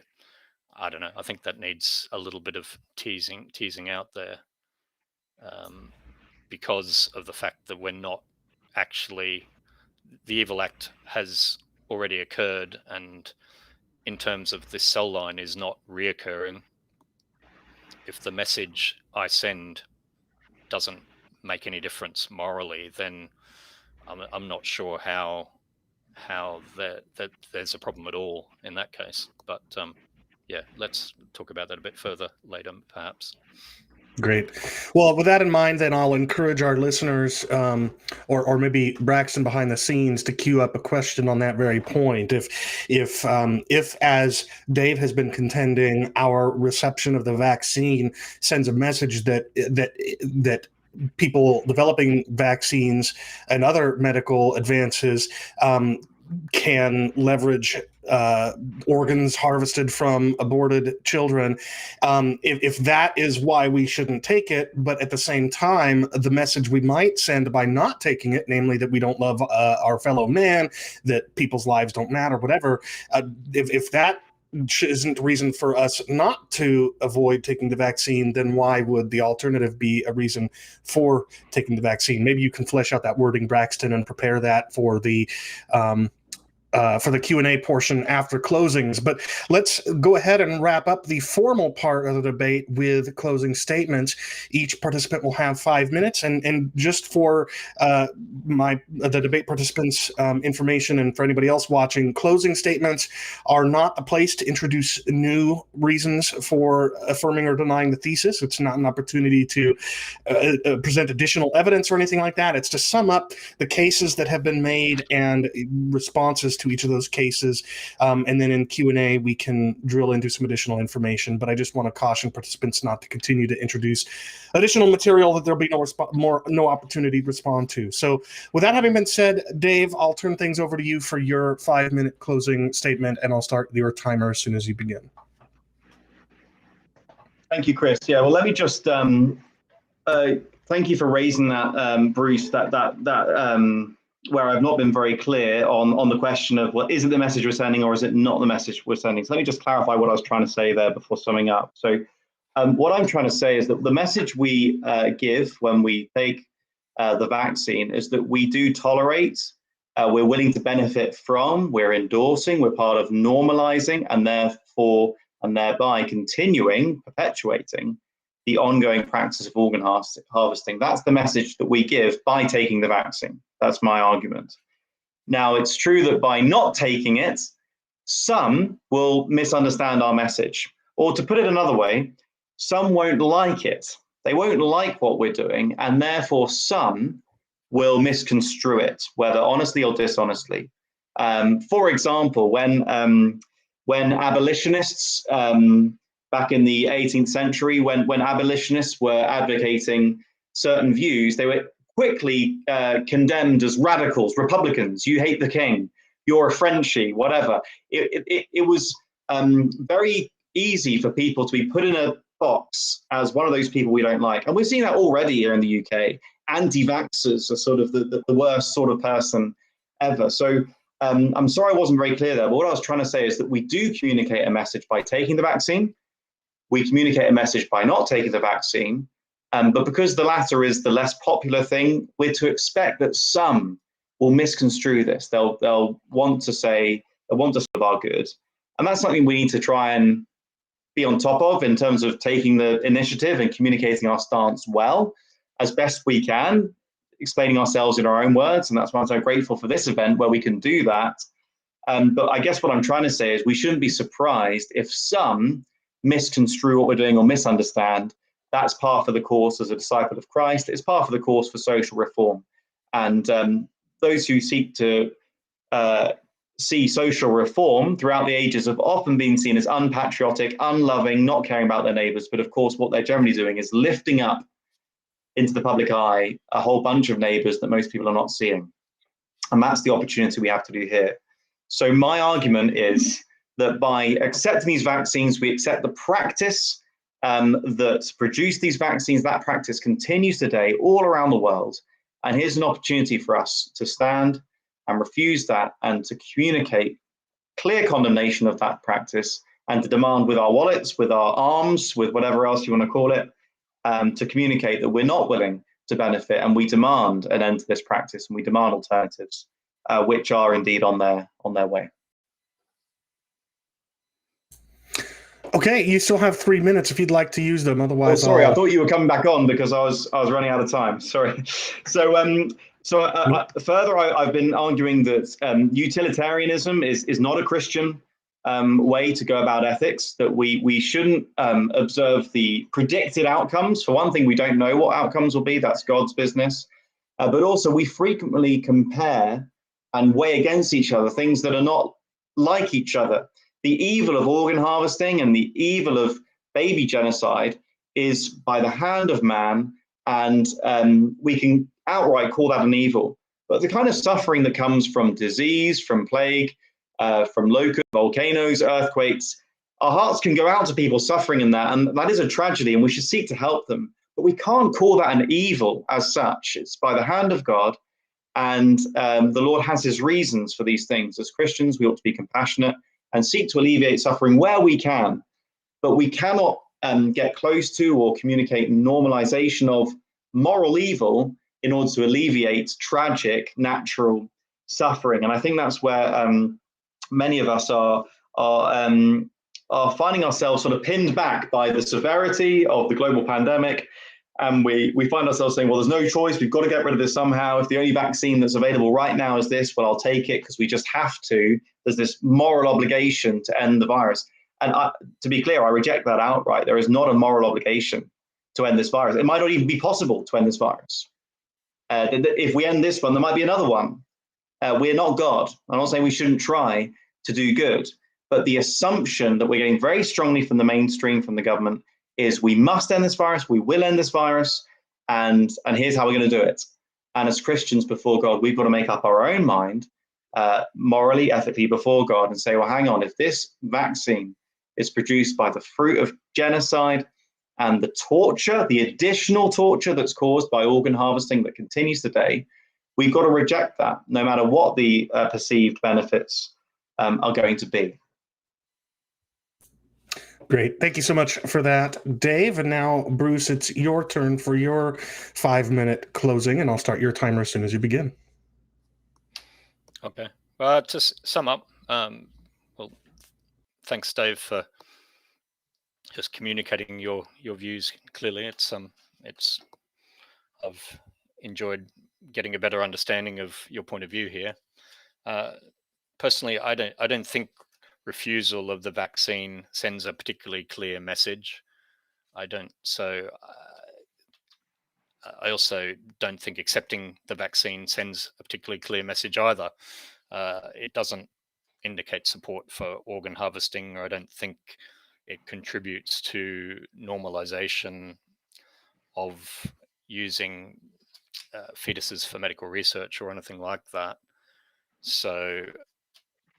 D: I don't know. I think that needs a little bit of teasing out there, because of the fact that we're not actually, the evil act has already occurred, and in terms of this cell line is not reoccurring. If the message I send doesn't make any difference morally, then I'm not sure how that there's a problem at all in that case. But yeah, let's talk about that a bit further later, perhaps.
B: Great. Well, with that in mind, then I'll encourage our listeners, or maybe Braxton behind the scenes, to queue up a question on that very point. If as Dave has been contending, our reception of the vaccine sends a message that people developing vaccines and other medical advances can leverage organs harvested from aborted children. If that is why we shouldn't take it, but at the same time, the message we might send by not taking it, namely that we don't love our fellow man, that people's lives don't matter, whatever, if that isn't reason for us not to avoid taking the vaccine, then why would the alternative be a reason for taking the vaccine? Maybe you can flesh out that wording, Braxton, and prepare that for the Q&A portion after closings. But let's go ahead and wrap up the formal part of the debate with closing statements. Each participant will have 5 minutes. And just for the debate participants' information, and for anybody else watching, closing statements are not a place to introduce new reasons for affirming or denying the thesis. It's not an opportunity to present additional evidence or anything like that. It's to sum up the cases that have been made and responses to each of those cases. And then in Q&A, we can drill into some additional information. But I just want to caution participants not to continue to introduce additional material that there'll be no opportunity to respond to. So with that having been said, Dave, I'll turn things over to you for your 5-minute closing statement, and I'll start your timer as soon as you begin.
C: Thank you, Chris. Yeah, well, let me just thank you for raising that, Bruce, that where I've not been very clear on the question of, well, is it the message we're sending or is it not the message we're sending? So let me just clarify what I was trying to say there before summing up. So what I'm trying to say is that the message we give when we take the vaccine is that we do tolerate, we're willing to benefit from, we're endorsing, we're part of normalizing, and therefore, and thereby continuing, perpetuating the ongoing practice of organ harvesting. That's the message that we give by taking the vaccine. That's my argument. Now, it's true that by not taking it, some will misunderstand our message. Or to put it another way, some won't like it. They won't like what we're doing, and therefore some will misconstrue it, whether honestly or dishonestly. For example, when abolitionists, back in the 18th century, when abolitionists were advocating certain views, they were quickly condemned as radicals, Republicans. You hate the king, you're a Frenchie, whatever. It was very easy for people to be put in a box as one of those people we don't like. And we're seeing that already here in the UK. Anti-vaxxers are sort of the worst sort of person ever. So I'm sorry I wasn't very clear there, but what I was trying to say is that we do communicate a message by taking the vaccine. We communicate a message by not taking the vaccine. But because the latter is the less popular thing, we're to expect that some will misconstrue this. They'll want to say, they want to serve our good. And that's something we need to try and be on top of in terms of taking the initiative and communicating our stance well, as best we can, explaining ourselves in our own words. And that's why I'm so grateful for this event where we can do that. But I guess what I'm trying to say is we shouldn't be surprised if some misconstrue what we're doing or misunderstand. That's par for the course as a disciple of Christ. It's par for the course for social reform. And those who seek to see social reform throughout the ages have often been seen as unpatriotic, unloving, not caring about their neighbours. But of course, what they're generally doing is lifting up into the public eye a whole bunch of neighbours that most people are not seeing. And that's the opportunity we have to do here. So my argument is that by accepting these vaccines, we accept the practice that produced these vaccines. That practice continues today all around the world. And here's an opportunity for us to stand and refuse that and to communicate clear condemnation of that practice and to demand with our wallets, with our arms, with whatever else you want to call it, to communicate that we're not willing to benefit, and we demand an end to this practice, and we demand alternatives, which are indeed on their way.
B: Okay, you still have 3 minutes if you'd like to use them. Otherwise,
C: sorry, I thought you were coming back on because I was running out of time. Sorry. So further, I've been arguing that utilitarianism is not a Christian way to go about ethics, that we shouldn't observe the predicted outcomes. For one thing, we don't know what outcomes will be. That's God's business. But also, we frequently compare and weigh against each other things that are not like each other. The evil of organ harvesting and the evil of baby genocide is by the hand of man, and we can outright call that an evil. But the kind of suffering that comes from disease, from plague, from locusts, volcanoes, earthquakes, our hearts can go out to people suffering in that, and that is a tragedy, and we should seek to help them. But we can't call that an evil as such. It's by the hand of God, and the Lord has his reasons for these things. As Christians, we ought to be compassionate and seek to alleviate suffering where we can, but we cannot get close to or communicate normalization of moral evil in order to alleviate tragic natural suffering. And I think that's where many of us are finding ourselves sort of pinned back by the severity of the global pandemic. And we find ourselves saying, well, there's no choice. We've got to get rid of this somehow. If the only vaccine that's available right now is this, well, I'll take it because we just have to. There's this moral obligation to end the virus. And to be clear, I reject that outright. There is not a moral obligation to end this virus. It might not even be possible to end this virus. If we end this one, there might be another one. We're not God. I'm not saying we shouldn't try to do good, but the assumption that we're getting very strongly from the mainstream, from the government, is we must end this virus, we will end this virus, and here's how we're going to do it. And as Christians before God, we've got to make up our own mind, morally, ethically before God, and say, well, hang on, if this vaccine is produced by the fruit of genocide and the torture, the additional torture that's caused by organ harvesting that continues today, we've got to reject that, no matter what the perceived benefits are going to be.
B: Great. Thank you so much for that, Dave. And now, Bruce, it's your turn for your 5-minute closing, and I'll start your timer as soon as you begin.
D: Okay. To sum up, well, thanks, Dave, for just communicating your views clearly. I've enjoyed getting a better understanding of your point of view here. Personally, I don't think refusal of the vaccine sends a particularly clear message. I also don't think accepting the vaccine sends a particularly clear message either. It doesn't indicate support for organ harvesting, or I don't think it contributes to normalization of using fetuses for medical research or anything like that. So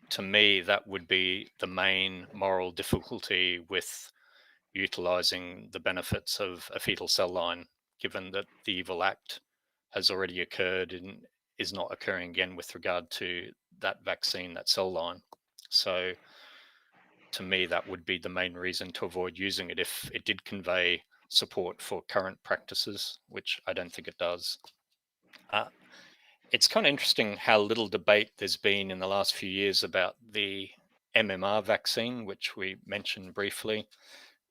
D: to me, that would be the main moral difficulty with utilizing the benefits of a fetal cell line, given that the evil act has already occurred and is not occurring again with regard to that vaccine, that cell line. So to me, that would be the main reason to avoid using it if it did convey support for current practices, which I don't think it does. It's kind of interesting how little debate there's been in the last few years about the MMR vaccine, which we mentioned briefly,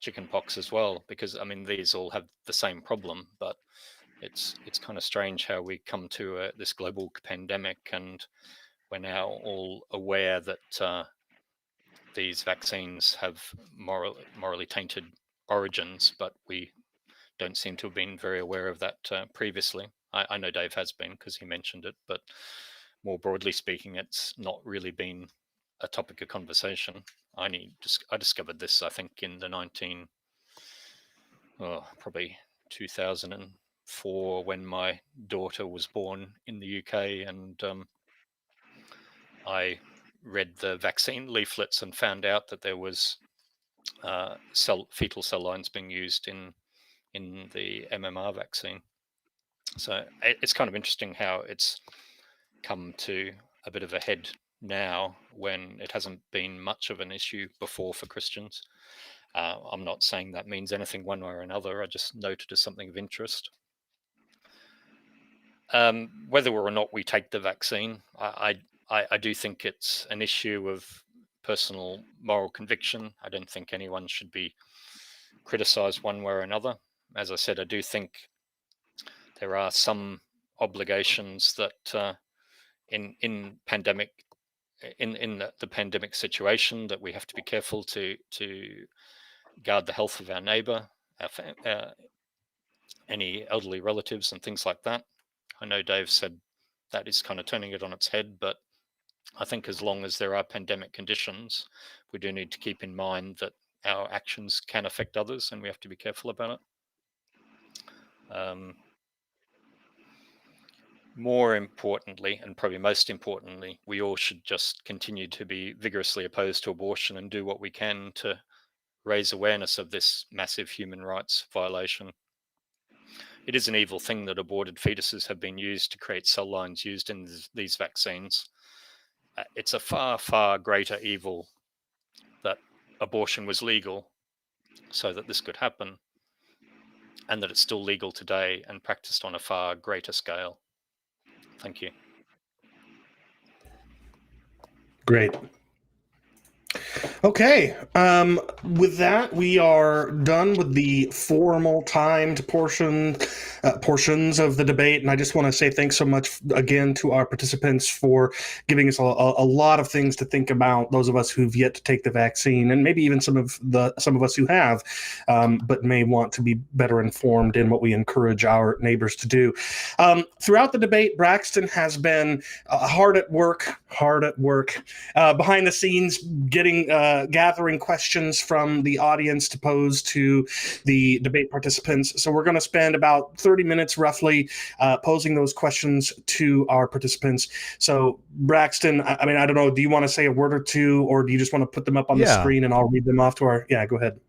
D: chickenpox as well, because I mean these all have the same problem, but it's kind of strange how we come to this global pandemic, and we're now all aware that these vaccines have morally tainted origins, but we don't seem to have been very aware of that previously. I know Dave has been because he mentioned it, but more broadly speaking, it's not really been a topic of conversation. I discovered this, I think, in the probably 2004 when my daughter was born in the UK, and I read the vaccine leaflets and found out that there was fetal cell lines being used in the MMR vaccine. So it's kind of interesting how it's come to a bit of a head now when it hasn't been much of an issue before for Christians. I'm not saying that means anything one way or another. I just noted as something of interest. Whether or not we take the vaccine, I do think it's an issue of personal moral conviction. I don't think anyone should be criticized one way or another. As I said, I do think there are some obligations that in the pandemic situation that we have to be careful to guard the health of our neighbor, any elderly relatives and things like that. I know Dave said that is kind of turning it on its head, but I think as long as there are pandemic conditions, we do need to keep in mind that our actions can affect others and we have to be careful about it. More importantly, and probably most importantly, we all should just continue to be vigorously opposed to abortion and do what we can to raise awareness of this massive human rights violation. It is an evil thing that aborted fetuses have been used to create cell lines used in these vaccines. It's a far, far greater evil that abortion was legal so that this could happen, and that it's still legal today and practiced on a far greater scale. Thank you.
B: Great. Okay. With that, we are done with the formal timed portions of the debate, and I just want to say thanks so much again to our participants for giving us a lot of things to think about. Those of us who've yet to take the vaccine, and maybe even some of us who have, but may want to be better informed in what we encourage our neighbors to do. Throughout the debate, Braxton has been hard at work behind the scenes, gathering questions from the audience to pose to the debate participants. So we're going to spend about 30 minutes roughly posing those questions to our participants. So Braxton, I mean, I don't know, do you want to say a word or two, or do you just want to put them up on the screen and I'll read them off to our... Yeah, go ahead.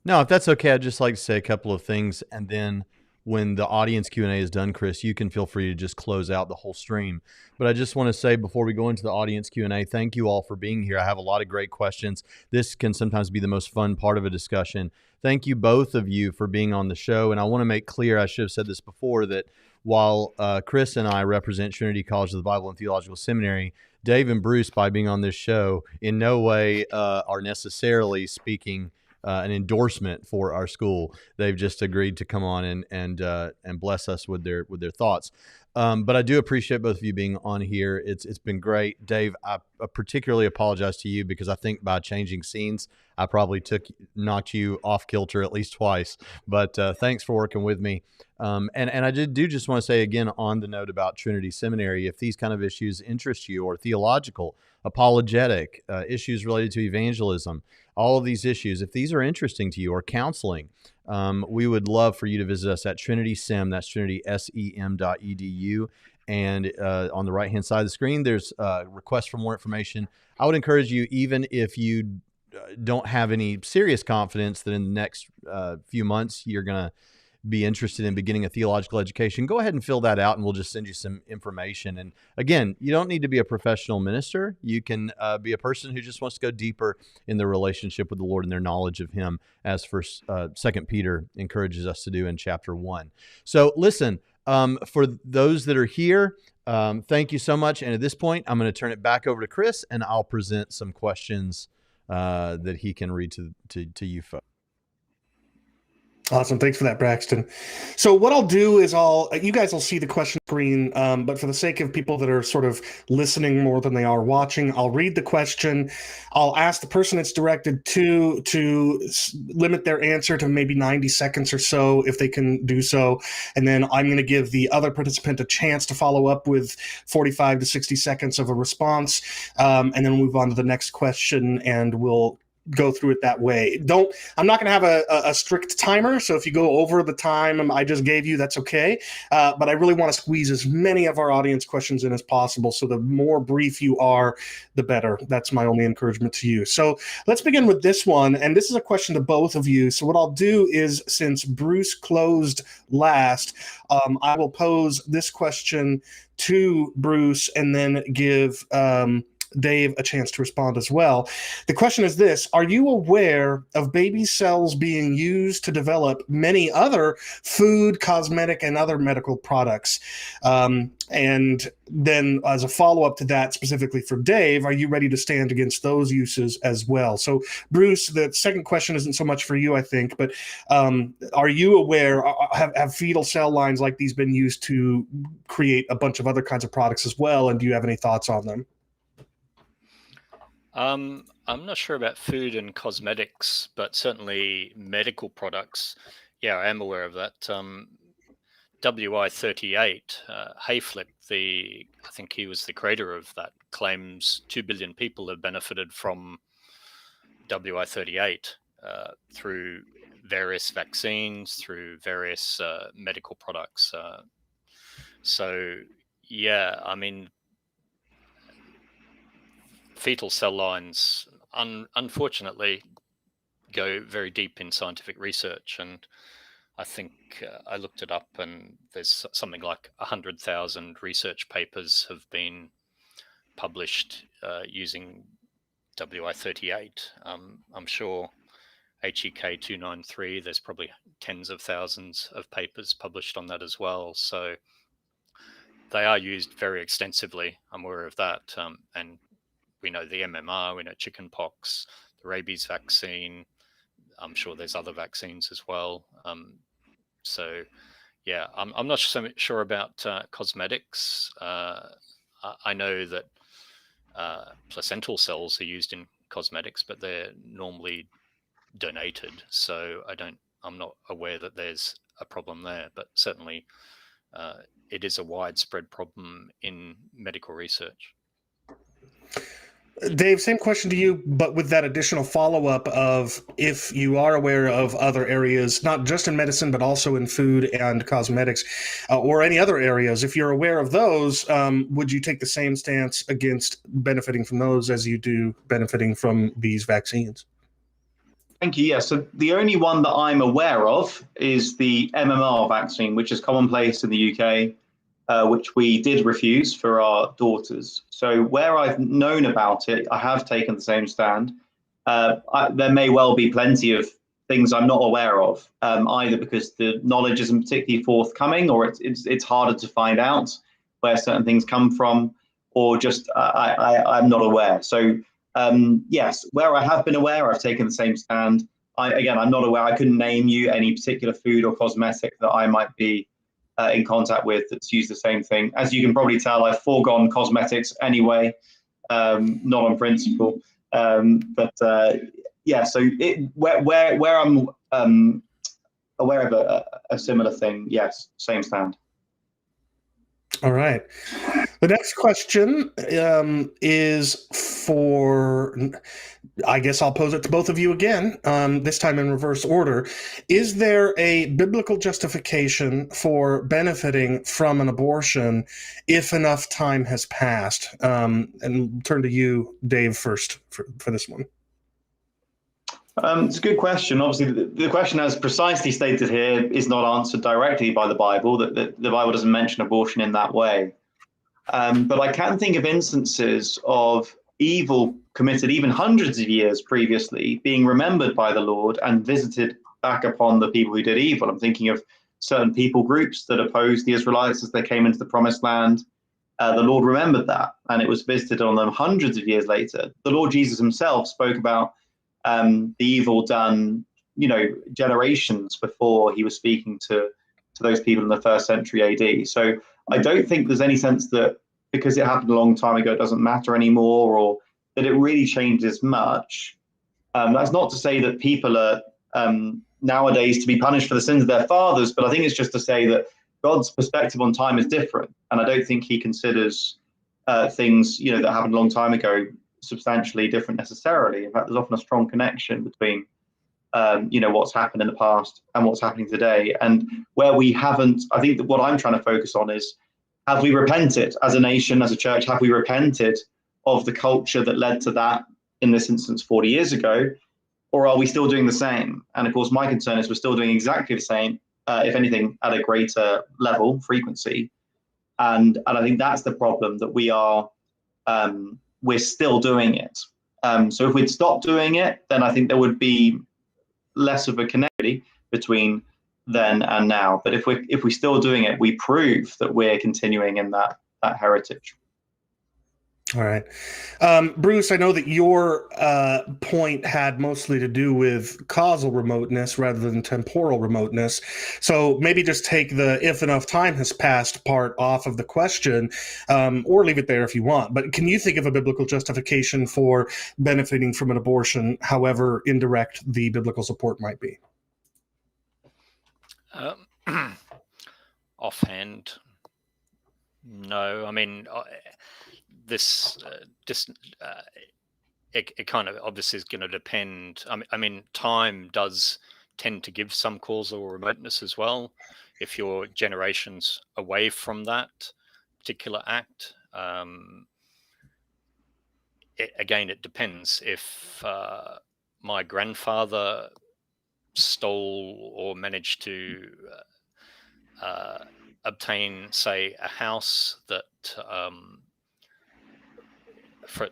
A: No, if that's okay, I'd just like to say a couple of things, and then when the audience Q&A is done, Chris, you can feel free to just close out the whole stream. But I just want to say before we go into the audience Q&A, thank you all for being here. I have a lot of great questions. This can sometimes be the most fun part of a discussion. Thank you, both of you, for being on the show. And I want to make clear, I should have said this before, that while Chris and I represent Trinity College of the Bible and Theological Seminary, Dave and Bruce, by being on this show, in no way are necessarily speaking an endorsement for our school. They've just agreed to come on and bless us with their thoughts. But I do appreciate both of you being on here. It's been great. Dave, I particularly apologize to you because I think by changing scenes, I probably knocked you off kilter at least twice. But thanks for working with me. And I do just want to say again on the note about Trinity Seminary, if these kind of issues interest you, or theological, apologetic, issues related to evangelism, all of these issues, if these are interesting to you, or counseling, we would love for you to visit us at TrinitySem, that's TrinitySem.edu. And on the right-hand side of the screen, there's a request for more information. I would encourage you, even if you don't have any serious confidence that in the next few months you're going to be interested in beginning a theological education, go ahead and fill that out and we'll just send you some information. And again, you don't need to be a professional minister. You can be a person who just wants to go deeper in their relationship with the Lord and their knowledge of Him, as Second Peter encourages us to do in chapter 1. So listen, for those that are here, thank you so much. And at this point, I'm going to turn it back over to Chris, and I'll present some questions that he can read to you folks.
B: Awesome. Thanks for that, Braxton. So what I'll do is you guys will see the question screen, but for the sake of people that are sort of listening more than they are watching, I'll read the question. I'll ask the person it's directed to limit their answer to maybe 90 seconds or so, if they can do so. And then I'm going to give the other participant a chance to follow up with 45 to 60 seconds of a response. And then we'll move on to the next question, and we'll go through it that way. I'm not going to have a strict timer, so if you go over the time I just gave you, that's okay. But I really want to squeeze as many of our audience questions in as possible, so the more brief you are, the better. That's my only encouragement to you. So let's begin with this one, and this is a question to both of you. So what I'll do is, since Bruce closed last, I will pose this question to Bruce and then give Dave a chance to respond as well. The question is this: are you aware of baby cells being used to develop many other food, cosmetic, and other medical products? And then as a follow-up to that, specifically for Dave, are you ready to stand against those uses as well? So Bruce, the second question isn't so much for you, I think, but are you aware, have fetal cell lines like these been used to create a bunch of other kinds of products as well? And do you have any thoughts on them?
D: I'm not sure about food and cosmetics, but certainly medical products. Yeah, I am aware of that. WI38, Hayflip, I think he was the creator of that, claims 2 billion people have benefited from WI38 through various vaccines, through various medical products. So, yeah, I mean, fetal cell lines, unfortunately, go very deep in scientific research. And I think I looked it up, and there's something like 100,000 research papers have been published using WI38. I'm sure HEK 293, there's probably tens of thousands of papers published on that as well. So they are used very extensively. I'm aware of that. And we know the MMR, we know chickenpox. the rabies vaccine. I'm sure there's other vaccines as well. So yeah, I'm not so sure about cosmetics. I know that placental cells are used in cosmetics, but they're normally donated. So I'm not aware that there's a problem there, but certainly it is a widespread problem in medical research.
B: Dave, same question to you, but with that additional follow-up of if you are aware of other areas, not just in medicine, but also in food and cosmetics, or any other areas, if you're aware of those, would you take the same stance against benefiting from those as you do benefiting from these vaccines?
C: Thank you. Yeah, so the only one that I'm aware of is the MMR vaccine, which is commonplace in the UK. Which we did refuse for our daughters. So where I've known about it, I have taken the same stand. There may well be plenty of things I'm not aware of, either because the knowledge isn't particularly forthcoming, or it's harder to find out where certain things come from, or just I'm not aware. So yes, where I have been aware, I've taken the same stand. I'm not aware. I couldn't name you any particular food or cosmetic that I might be in contact with that's used the same thing. As you can probably tell, I've foregone cosmetics anyway, not on principle. Yeah, so where I'm aware of a similar thing, yes, same stand.
B: All right. The next question is for, I guess I'll pose it to both of you again, this time in reverse order. Is there a biblical justification for benefiting from an abortion if enough time has passed? And turn to you, Dave, first for this one.
C: It's a good question. Obviously, the question, as precisely stated here, is not answered directly by the Bible. That the Bible doesn't mention abortion in that way. But I can think of instances of evil committed even hundreds of years previously being remembered by the Lord and visited back upon the people who did evil. I'm thinking of certain people groups that opposed the Israelites as they came into the Promised Land. The Lord remembered that, and it was visited on them hundreds of years later. The Lord Jesus himself spoke about the evil done, generations before he was speaking to those people in the 1st century AD. So I don't think there's any sense that because it happened a long time ago, it doesn't matter anymore, or that it really changes much. That's not to say that people are nowadays to be punished for the sins of their fathers, but I think it's just to say that God's perspective on time is different. And I don't think he considers things, that happened a long time ago substantially different necessarily. In fact, there's often a strong connection between what's happened in the past and what's happening today. And where we haven't, I think that what I'm trying to focus on is, have we repented as a nation, as a church? Have we repented of the culture that led to that, in this instance, 40 years ago? Or are we still doing the same? And of course, my concern is we're still doing exactly the same, if anything, at a greater level, frequency. And I think that's the problem, that we're still doing it. So if we'd stop doing it, then I think there would be less of a connection between then and now. But if we're still doing it, we prove that we're continuing in that heritage.
B: All right. Bruce, I know that your point had mostly to do with causal remoteness rather than temporal remoteness. So maybe just take the if enough time has passed part off of the question, or leave it there if you want. But can you think of a biblical justification for benefiting from an abortion, however indirect the biblical support might be?
D: Offhand, no. I mean, it kind of obviously is going to depend. I mean, time does tend to give some causal remoteness as well. If you're generations away from that particular act, it depends. If my grandfather stole or managed to obtain, say, a house that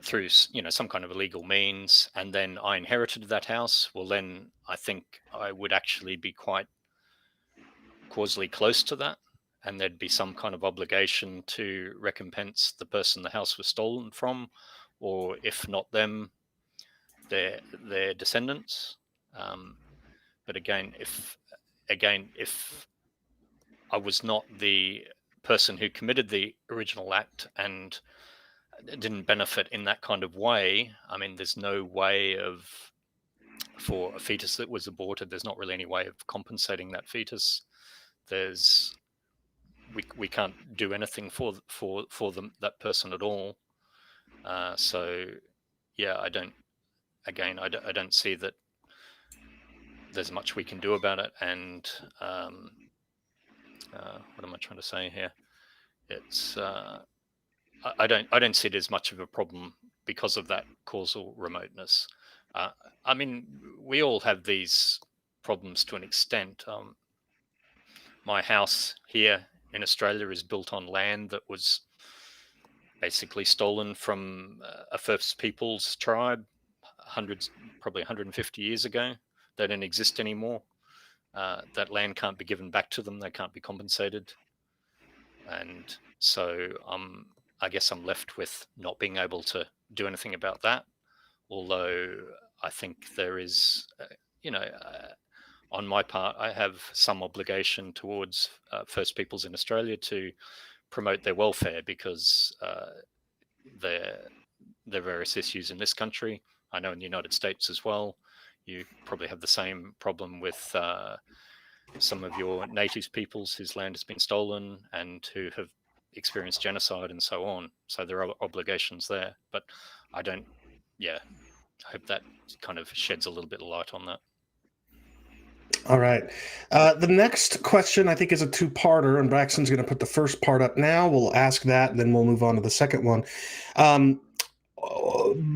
D: through some kind of illegal means, and then I inherited that house, well, then I think I would actually be quite causally close to that, and there'd be some kind of obligation to recompense the person the house was stolen from, or if not them, their descendants. But again, if I was not the person who committed the original act and didn't benefit in that kind of way, I mean, there's no way for a fetus that was aborted, there's not really any way of compensating that fetus. We can't do anything for that person at all. So yeah, I don't see that there's much we can do about it. And what am I trying to say here? It's I don't see it as much of a problem because of that causal remoteness. I mean, we all have these problems to an extent. My house here in Australia is built on land that was basically stolen from a First Peoples tribe probably 150 years ago. They don't exist anymore. That land can't be given back to them. They can't be compensated. And so I guess I'm left with not being able to do anything about that. Although I think there is, on my part, I have some obligation towards First Peoples in Australia to promote their welfare, because there are various issues in this country. I know in the United States as well. You probably have the same problem with some of your native peoples whose land has been stolen and who have experienced genocide and so on. So there are obligations there. But I hope that kind of sheds a little bit of light on that.
B: All right. The next question, I think, is a two-parter, and Braxton's going to put the first part up now. We'll ask that, and then we'll move on to the second one.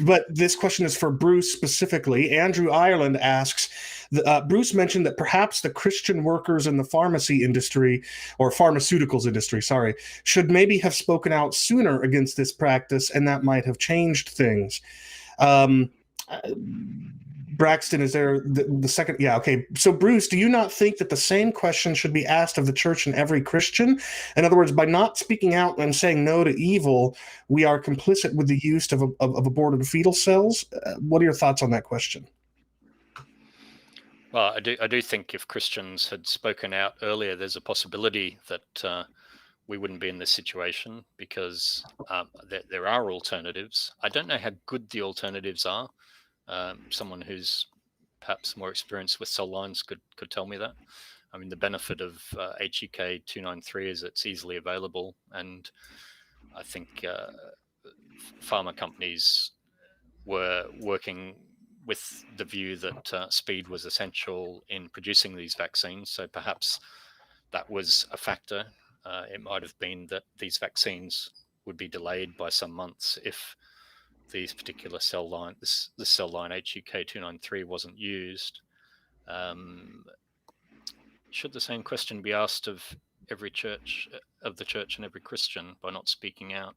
B: But this question is for Bruce specifically. Andrew Ireland asks, Bruce mentioned that perhaps the Christian workers in the pharmacy industry, or pharmaceuticals industry, should maybe have spoken out sooner against this practice, and that might have changed things. Braxton, is there the second? Yeah, okay. So, Bruce, do you not think that the same question should be asked of the church and every Christian? In other words, by not speaking out and saying no to evil, we are complicit with the use of aborted fetal cells? What are your thoughts on that question?
D: Well, I do think if Christians had spoken out earlier, there's a possibility that we wouldn't be in this situation, because there are alternatives. I don't know how good the alternatives are. Someone who's perhaps more experienced with cell lines could tell me that. I mean, the benefit of HEK 293 is it's easily available, and I think pharma companies were working with the view that speed was essential in producing these vaccines. So perhaps that was a factor. It might have been that these vaccines would be delayed by some months if these particular cell line, this cell line HEK 293 wasn't used. Should the same question be asked of every church, of the church and every Christian, by not speaking out?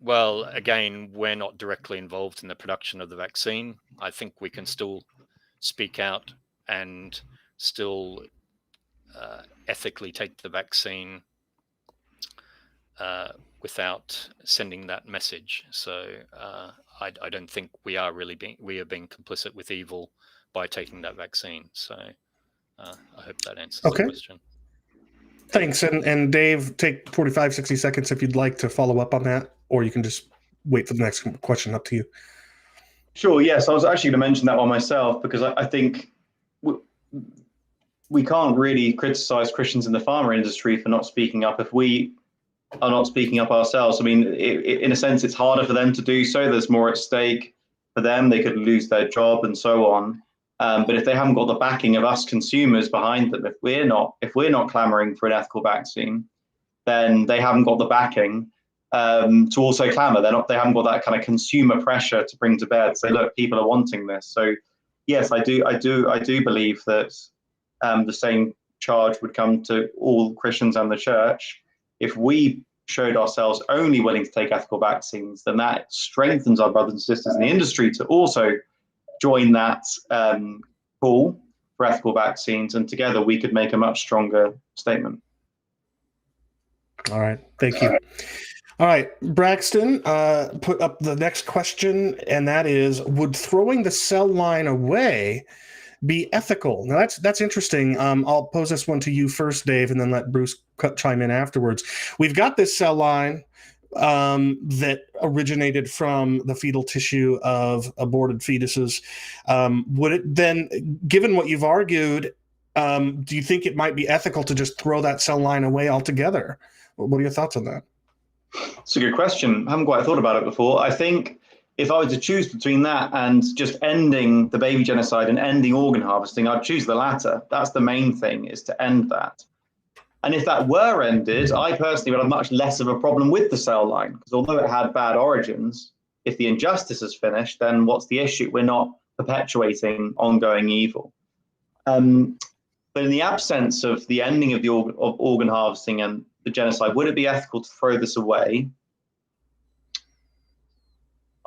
D: Well, again, we're not directly involved in the production of the vaccine. I think we can still speak out and still ethically take the vaccine without sending that message. So I don't think we are being complicit with evil by taking that vaccine. So I hope that answers the question.
B: Thanks. And Dave, take 45, 60 seconds if you'd like to follow up on that, or you can just wait for the next question. Up to you.
C: Sure. Yes, I was actually going to mention that one myself, because I think we can't really criticize Christians in the pharma industry for not speaking up if we are not speaking up ourselves. I mean, in a sense, it's harder for them to do so. There's more at stake for them. They could lose their job and so on. But if they haven't got the backing of us consumers behind them, if we're not clamoring for an ethical vaccine, then they haven't got the backing to also clamor. They haven't got that kind of consumer pressure to bring to bear to say, look, people are wanting this. So yes, I do believe that the same charge would come to all Christians and the church. If we showed ourselves only willing to take ethical vaccines, then that strengthens our brothers and sisters in the industry to also join that call for ethical vaccines, and together we could make a much stronger statement.
B: All right, thank you. All right, Braxton, put up the next question, and that is: would throwing the cell line away be ethical? Now, that's interesting. I'll pose this one to you first, Dave, and then let Bruce chime in afterwards. We've got this cell line that originated from the fetal tissue of aborted fetuses. Would it then, given what you've argued, do you think it might be ethical to just throw that cell line away altogether? What are your thoughts on that?
C: It's a good question. I haven't quite thought about it before. I think if I were to choose between that and just ending the baby genocide and ending organ harvesting, I'd choose the latter. That's the main thing, is to end that. And if that were ended, I personally would have much less of a problem with the cell line, because although it had bad origins, if the injustice is finished, then what's the issue? We're not perpetuating ongoing evil. But in the absence of the ending of the organ harvesting and the genocide, would it be ethical to throw this away?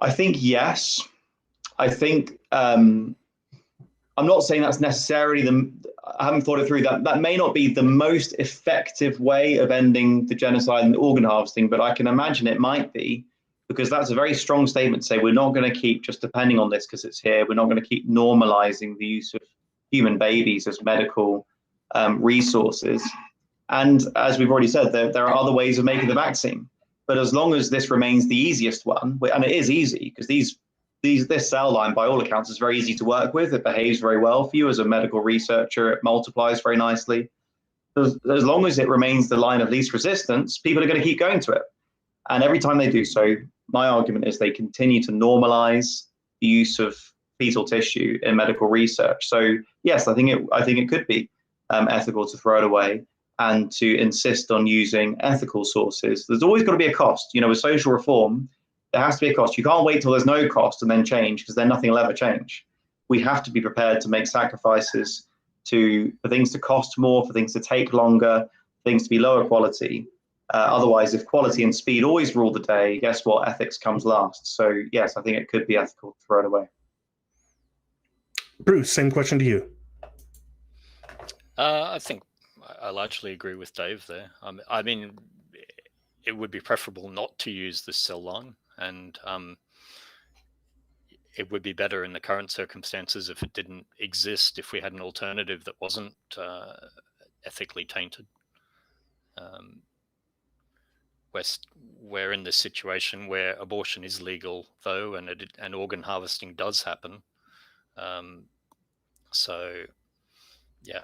C: I think yes. I think I'm not saying that's necessarily I haven't thought it through. That may not be the most effective way of ending the genocide and organ harvesting, but I can imagine it might be, because that's a very strong statement to say we're not going to keep just depending on this because it's here. We're not going to keep normalizing the use of human babies as medical resources. And as we've already said, there are other ways of making the vaccine. But as long as this remains the easiest one, and it is easy because this cell line, by all accounts, is very easy to work with. It behaves very well for you as a medical researcher. It multiplies very nicely. As long as it remains the line of least resistance, people are going to keep going to it. And every time they do so, my argument is they continue to normalize the use of fetal tissue in medical research. So yes, I think it could be ethical to throw it away and to insist on using ethical sources. There's always got to be a cost. With social reform, there has to be a cost. You can't wait till there's no cost and then change, because then nothing will ever change. We have to be prepared to make sacrifices for things to cost more, for things to take longer, things to be lower quality. Otherwise, if quality and speed always rule the day, guess what? Ethics comes last. So yes, I think it could be ethical to throw it away.
B: Bruce, same question to you.
D: I think I largely agree with Dave there. I mean, it would be preferable not to use this cell line, and it would be better in the current circumstances if it didn't exist, if we had an alternative that wasn't ethically tainted. We're in this situation where abortion is legal, though, and organ harvesting does happen. So, yeah,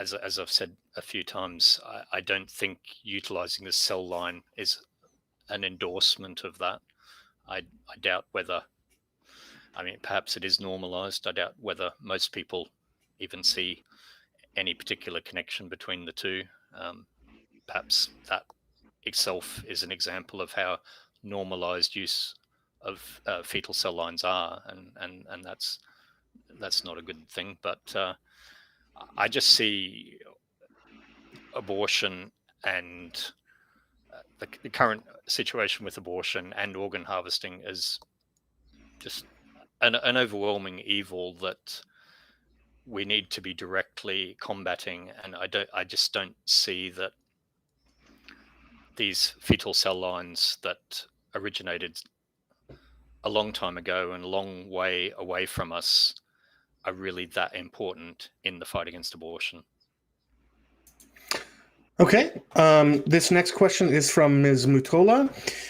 D: as I've said a few times, I don't think utilizing the cell line is an endorsement of that. I doubt whether, perhaps it is normalized. I doubt whether most people even see any particular connection between the two. Perhaps that itself is an example of how normalized use of fetal cell lines are, and that's not a good thing. But I just see abortion and the current situation with abortion and organ harvesting as just an overwhelming evil that we need to be directly combating. And I just don't see that these fetal cell lines that originated a long time ago and a long way away from us are really that important in the fight against abortion.
B: Okay. This next question is from Ms. Mutola.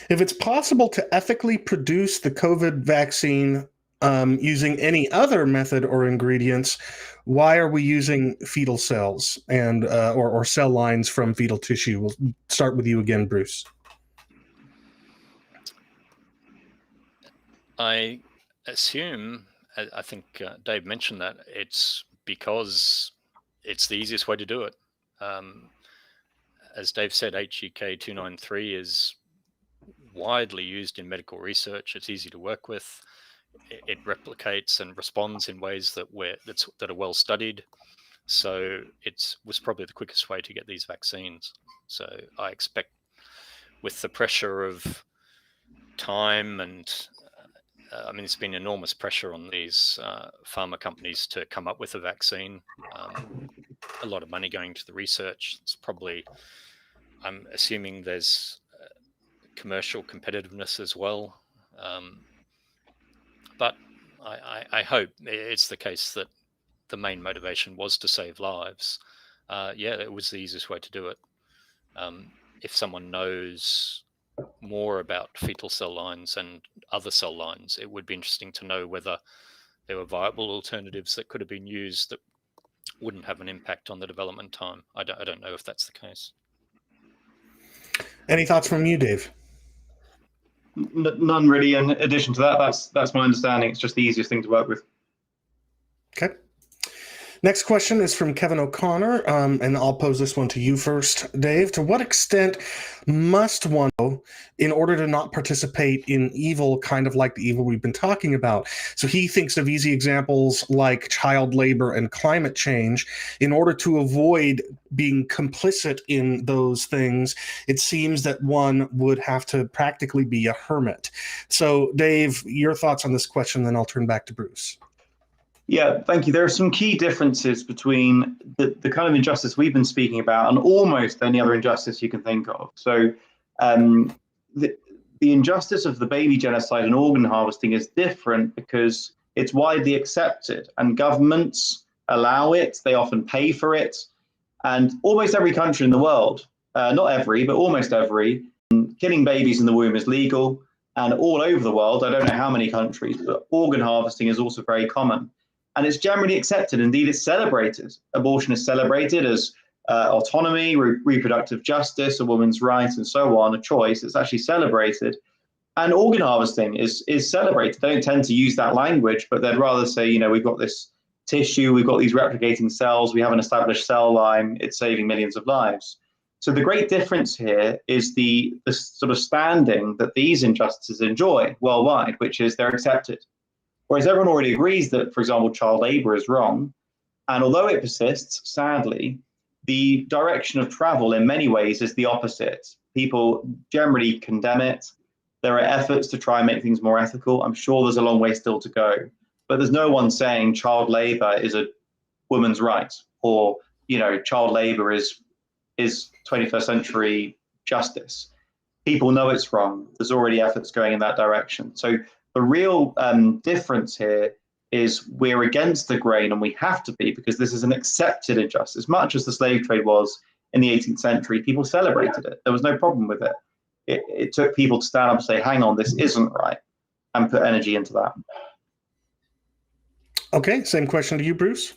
B: If it's possible to ethically produce the COVID vaccine using any other method or ingredients, why are we using fetal cells and or cell lines from fetal tissue? We'll start with you again, Bruce.
D: I assume, I think Dave mentioned that it's because it's the easiest way to do it. As Dave said, HEK 293 is widely used in medical research. It's easy to work with. It replicates and responds in ways that are well studied. So it was probably the quickest way to get these vaccines. So I expect, with the pressure of time and there's been enormous pressure on these pharma companies to come up with a vaccine. A lot of money going to the research. It's probably, I'm assuming there's commercial competitiveness as well. But I hope it's the case that the main motivation was to save lives. It was the easiest way to do it. If someone knows more about fetal cell lines and other cell lines, it would be interesting to know whether there were viable alternatives that could have been used that wouldn't have an impact on the development time. I don't know if that's the case.
B: Any thoughts from you, Dave?
C: None really. In addition to that, that's my understanding. It's just the easiest thing to work with.
B: Okay. Next question is from Kevin O'Connor, and I'll pose this one to you first, Dave. To what extent must one know in order to not participate in evil, kind of like the evil we've been talking about? So he thinks of easy examples like child labor and climate change. In order to avoid being complicit in those things, it seems that one would have to practically be a hermit. So, Dave, your thoughts on this question, then I'll turn back to Bruce.
C: Yeah, thank you. There are some key differences between the kind of injustice we've been speaking about and almost any other injustice you can think of. So the injustice of the baby genocide and organ harvesting is different because it's widely accepted and governments allow it. They often pay for it. And almost every country in the world, not every, but almost every, killing babies in the womb is legal. And all over the world, I don't know how many countries, but organ harvesting is also very common. And it's generally accepted. Indeed, it's celebrated. Abortion is celebrated as autonomy, reproductive justice, a woman's right, and so on, a choice. It's actually celebrated. And organ harvesting is celebrated. They don't tend to use that language, but they'd rather say, we've got this tissue, we've got these replicating cells, we have an established cell line, it's saving millions of lives. So the great difference here is the sort of standing that these injustices enjoy worldwide, which is they're accepted. Whereas everyone already agrees that, for example, child labor is wrong. And although it persists, sadly, the direction of travel in many ways is the opposite. People generally condemn it. There are efforts to try and make things more ethical. I'm sure there's a long way still to go. But there's no one saying child labor is a woman's right or, child labor is 21st century justice. People know it's wrong. There's already efforts going in that direction. So the real difference here is we're against the grain, and we have to be, because this is an accepted injustice. Much as the slave trade was in the 18th century, people celebrated it. There was no problem with it. It took people to stand up and say, hang on, this isn't right, and put energy into that.
B: Okay, same question to you, Bruce.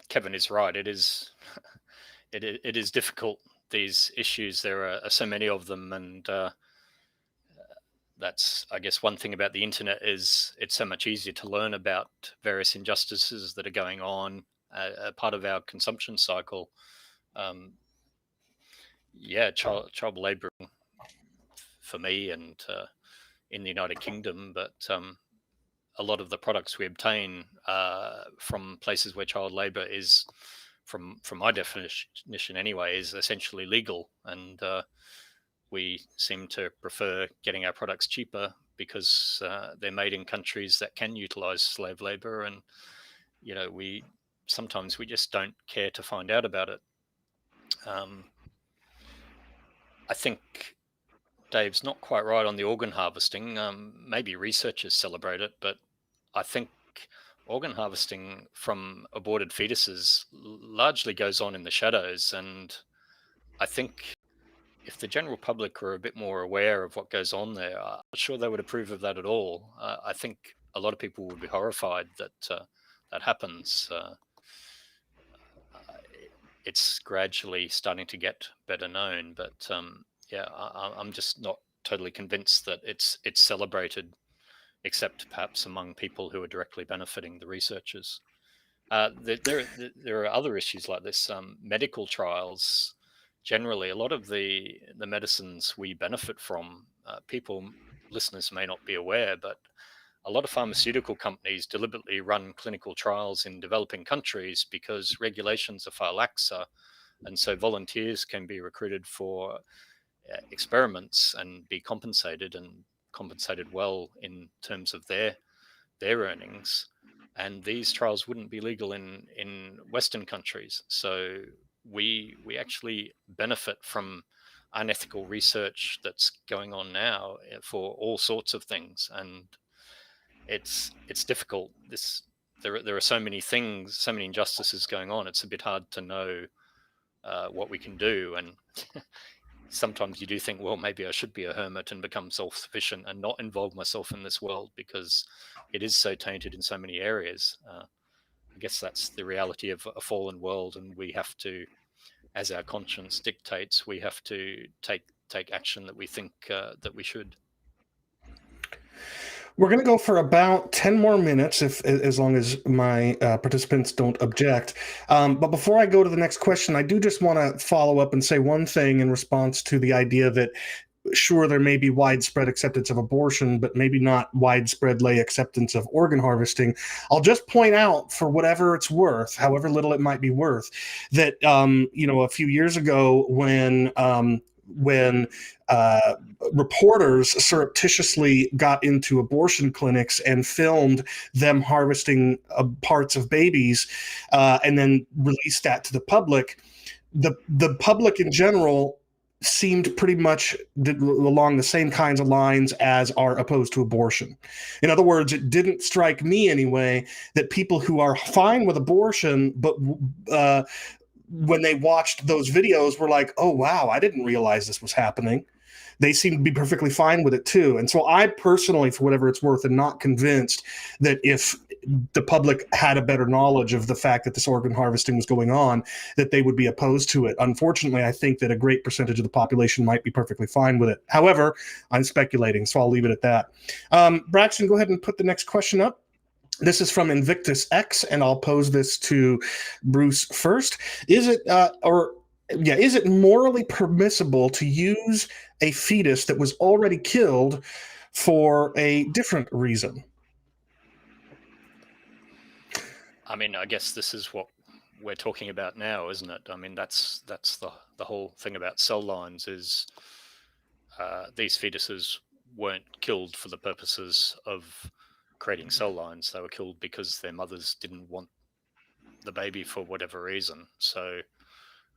D: Kevin is right. It is difficult, these issues. There are so many of them, and that's, I guess, one thing about the internet is it's so much easier to learn about various injustices that are going on, part of our consumption cycle. Child labor for me and in the United Kingdom, but a lot of the products we obtain from places where child labor is, from my definition anyway, is essentially legal, and we seem to prefer getting our products cheaper because they're made in countries that can utilize slave labor, and we just don't care to find out about it. I think Dave's not quite right on the organ harvesting. Maybe researchers celebrate it, but I think organ harvesting from aborted fetuses largely goes on in the shadows, and I think if the general public were a bit more aware of what goes on there, I'm not sure they would approve of that at all. I think a lot of people would be horrified that that happens. It's gradually starting to get better known, but I'm just not totally convinced that it's celebrated, except perhaps among people who are directly benefiting the researchers. There are other issues like this. Medical trials. Generally, a lot of the medicines we benefit from, listeners may not be aware, but a lot of pharmaceutical companies deliberately run clinical trials in developing countries because regulations are far laxer, and so volunteers can be recruited for experiments and be compensated well in terms of their earnings. And these trials wouldn't be legal in Western countries. So we actually benefit from unethical research that's going on now for all sorts of things, and it's difficult. There are so many things, so many injustices going on. It's a bit hard to know what we can do, and sometimes you do think, well, maybe I should be a hermit and become self-sufficient and not involve myself in this world, because it is so tainted in so many areas. I guess that's the reality of a fallen world, and we have to, as our conscience dictates, we have to take action that we think that we should.
B: We're going to go for about 10 more minutes, as long as my participants don't object. But before I go to the next question, I do just want to follow up and say one thing in response to the idea that, sure, there may be widespread acceptance of abortion, but maybe not widespread lay acceptance of organ harvesting. I'll just point out, for whatever it's worth, however little it might be worth, that a few years ago when reporters surreptitiously got into abortion clinics and filmed them harvesting parts of babies, and then released that to the public, the public in general seemed pretty much along the same kinds of lines as are opposed to abortion. In other words, it didn't strike me anyway that people who are fine with abortion, but when they watched those videos were like, oh, wow, I didn't realize this was happening. They seem to be perfectly fine with it too. And so I personally, for whatever it's worth, am not convinced that if the public had a better knowledge of the fact that this organ harvesting was going on, that they would be opposed to it. Unfortunately, I think that a great percentage of the population might be perfectly fine with it. However, I'm speculating, so I'll leave it at that. Braxton, go ahead and put the next question up. This is from Invictus X, and I'll pose this to Bruce first. Is it morally permissible to use a fetus that was already killed for a different reason?
D: I mean, I guess this is what we're talking about now, isn't it? I mean, that's the whole thing about cell lines is these fetuses weren't killed for the purposes of creating cell lines. They were killed because their mothers didn't want the baby for whatever reason. So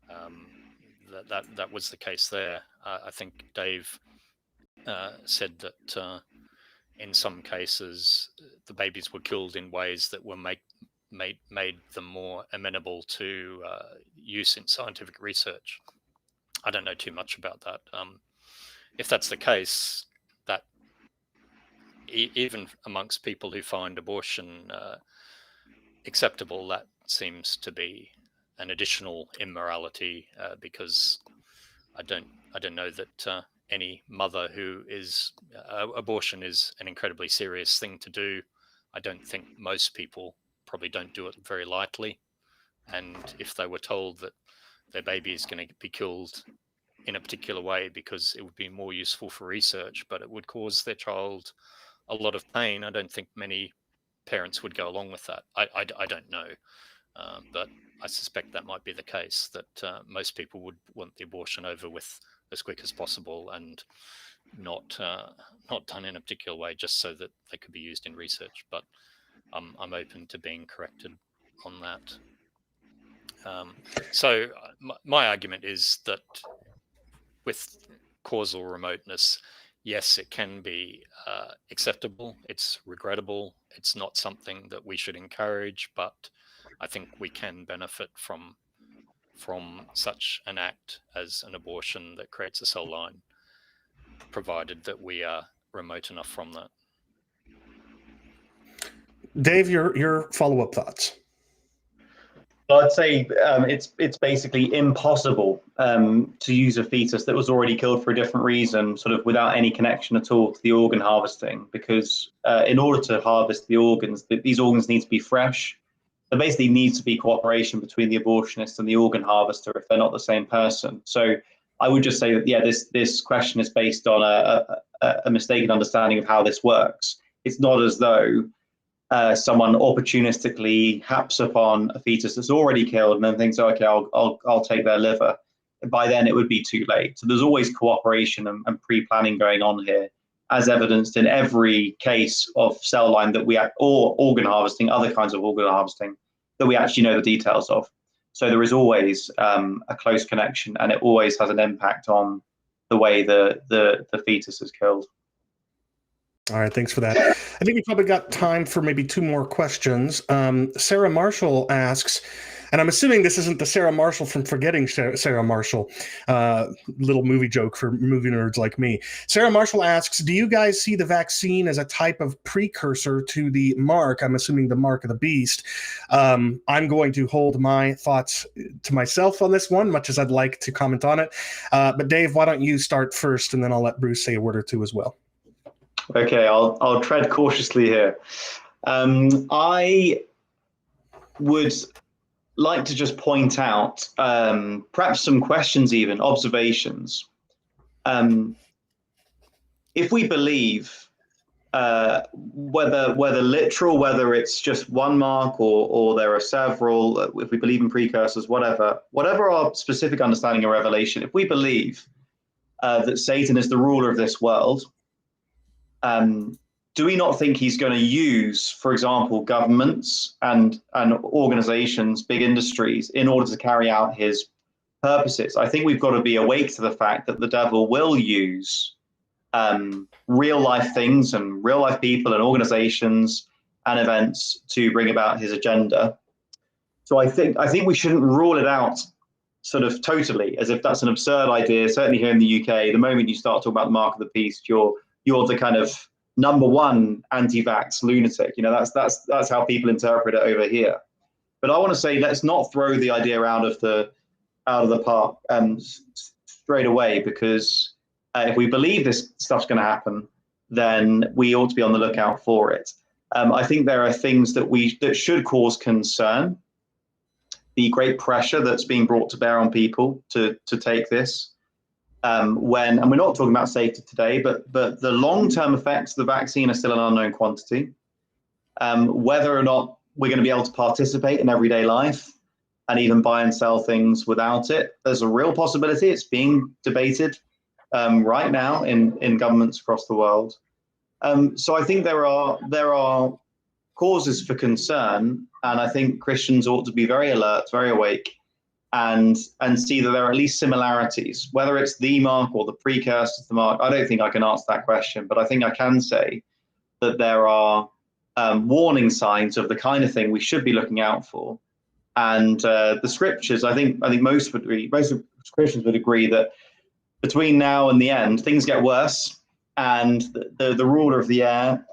D: that was the case there. I think Dave said that in some cases the babies were killed in ways that were made them more amenable to use in scientific research. I don't know too much about that. If that's the case, that even amongst people who find abortion acceptable, that seems to be an additional immorality, because I don't know that any mother who is abortion is an incredibly serious thing to do. I don't think most people probably don't do it very lightly, and if they were told that their baby is going to be killed in a particular way because it would be more useful for research, but it would cause their child a lot of pain, I don't think many parents would go along with that. I don't know, but I suspect that might be the case, that most people would want the abortion over with as quick as possible and not done in a particular way just so that they could be used in research. But I'm open to being corrected on that. So my argument is that with causal remoteness, yes, it can be acceptable. It's regrettable. It's not something that we should encourage, but I think we can benefit from such an act as an abortion that creates a cell line, provided that we are remote enough from that.
B: Dave, your follow-up thoughts.
C: I'd say it's basically impossible to use a fetus that was already killed for a different reason, sort of without any connection at all to the organ harvesting, because in order to harvest the organs, these organs need to be fresh. There basically needs to be cooperation between the abortionist and the organ harvester if they're not the same person. So I would just say that, yeah, this question is based on a mistaken understanding of how this works. It's not as though someone opportunistically haps upon a fetus that's already killed and then thinks, okay, I'll take their liver. By then it would be too late. So there's always cooperation and pre-planning going on here, as evidenced in every case of cell line that or organ harvesting, other kinds of organ harvesting that we actually know the details of. So there is always a close connection, and it always has an impact on the way the fetus is killed.
B: All right, thanks for that. I think we probably got time for maybe 2 more questions. Sarah Marshall asks, and I'm assuming this isn't the Sarah Marshall from Forgetting Sarah Marshall, little movie joke for movie nerds like me. Sarah Marshall asks, do you guys see the vaccine as a type of precursor to the mark? I'm assuming the mark of the beast. I'm going to hold my thoughts to myself on this one, much as I'd like to comment on it. But Dave, why don't you start first, and then I'll let Bruce say a word or two as well.
C: Okay, I'll tread cautiously here. I would like to just point out perhaps some questions, even observations. If we believe whether literal, whether it's just one mark or there are several, if we believe in precursors, whatever our specific understanding of Revelation, if we believe that Satan is the ruler of this world, do we not think he's going to use, for example, governments and organizations, big industries, in order to carry out his purposes? I think we've got to be awake to the fact that the devil will use real life things and real life people and organizations and events to bring about his agenda. So I think we shouldn't rule it out sort of totally, as if that's an absurd idea. Certainly here in the UK, the moment you start talking about the mark of the beast, you're the kind of #1 anti-vax lunatic. You know, that's how people interpret it over here. But I want to say, let's not throw the idea out of the park straight away, because if we believe this stuff's going to happen, then we ought to be on the lookout for it. I think there are things that should cause concern. The great pressure that's being brought to bear on people to take this. And we're not talking about safety today, but the long-term effects of the vaccine are still an unknown quantity. Whether or not we're going to be able to participate in everyday life and even buy and sell things without it, there's a real possibility. It's being debated right now in governments across the world. So I think there are causes for concern, and I think Christians ought to be very alert, very awake, and see that there are at least similarities. Whether it's the mark or the precursor to the mark, I don't think I can answer that question, but I think I can say that there are warning signs of the kind of thing we should be looking out for. And the scriptures, I think most Christians would agree that between now and the end, things get worse, and the ruler of the air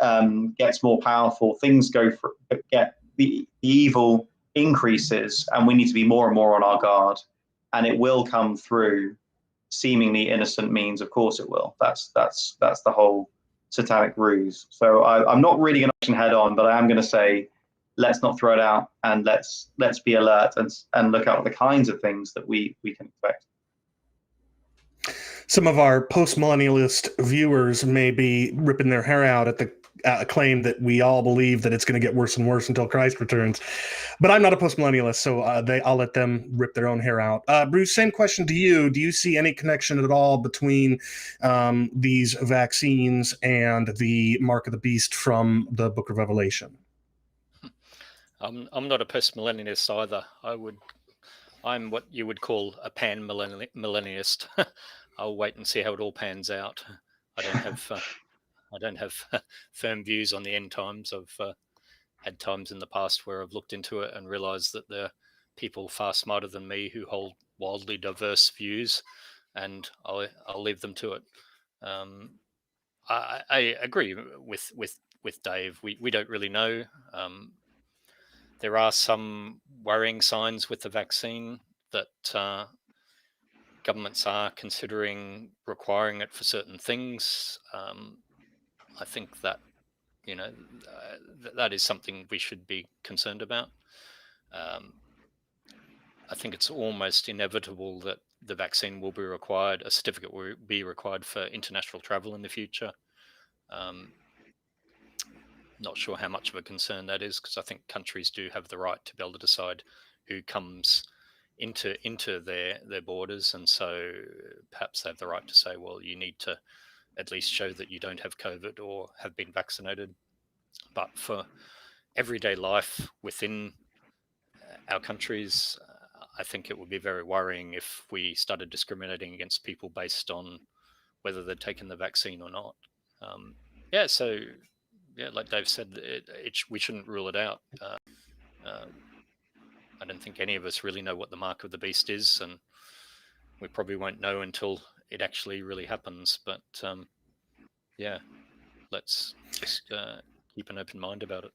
C: gets more powerful. Things get the evil increases, and we need to be more and more on our guard, and it will come through seemingly innocent means. Of course it will. That's the whole satanic ruse. So I'm not really going to head on, but I am going to say, let's not throw it out, and let's be alert and look out for the kinds of things that we can expect.
B: Some of our post-millennialist viewers may be ripping their hair out at the claim that we all believe that it's going to get worse and worse until Christ returns. But I'm not a post-millennialist, so I'll let them rip their own hair out. Bruce, same question to you. Do you see any connection at all between these vaccines and the mark of the beast from the book of Revelation?
D: I'm not a post-millennialist either. I'm what you would call a pan-millennialist. I'll wait and see how it all pans out. I don't have firm views on the end times. I've had times in the past where I've looked into it and realized that there are people far smarter than me who hold wildly diverse views, and I'll leave them to it. I agree with Dave. We don't really know. There are some worrying signs with the vaccine that governments are considering requiring it for certain things. I think that that is something we should be concerned about. I think it's almost inevitable that the vaccine will be required, a certificate will be required for international travel in the future. Not sure how much of a concern that is, because I think countries do have the right to be able to decide who comes into their borders, and so perhaps they have the right to say, well, you need to at least show that you don't have COVID or have been vaccinated. But for everyday life within our countries, I think it would be very worrying if we started discriminating against people based on whether they'd taken the vaccine or not. So like Dave said, we shouldn't rule it out. I don't think any of us really know what the mark of the beast is, and we probably won't know until it actually really happens. But let's just keep an open mind about it.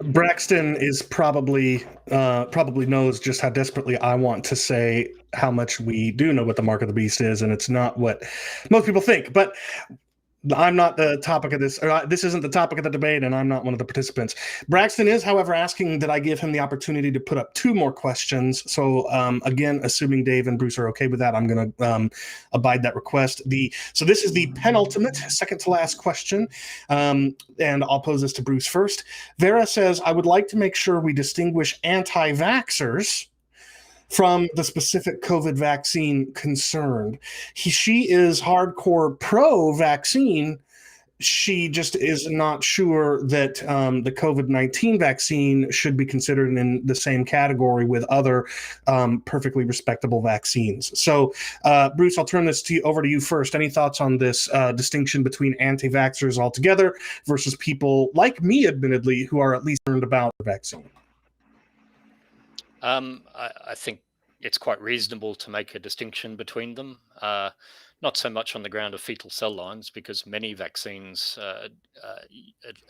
B: Braxton is probably knows just how desperately I want to say how much we do know what the mark of the beast is, and it's not what most people think. But I'm not the topic of this, or this isn't the topic of the debate, and I'm not one of the participants. Braxton is, however, asking that I give him the opportunity to put up 2 more questions. So again, assuming Dave and Bruce are okay with that, I'm going to abide that request. So this is the penultimate, second to last question, and I'll pose this to Bruce first. Vera says, I would like to make sure we distinguish anti-vaxxers from the specific COVID vaccine concerned. She is hardcore pro-vaccine. She just is not sure that the COVID-19 vaccine should be considered in the same category with other perfectly respectable vaccines. So, Bruce, I'll turn this over to you first. Any thoughts on this distinction between anti-vaxxers altogether versus people like me, admittedly, who are at least learned about the vaccine?
D: I think it's quite reasonable to make a distinction between them. Not so much on the ground of fetal cell lines, because many vaccines are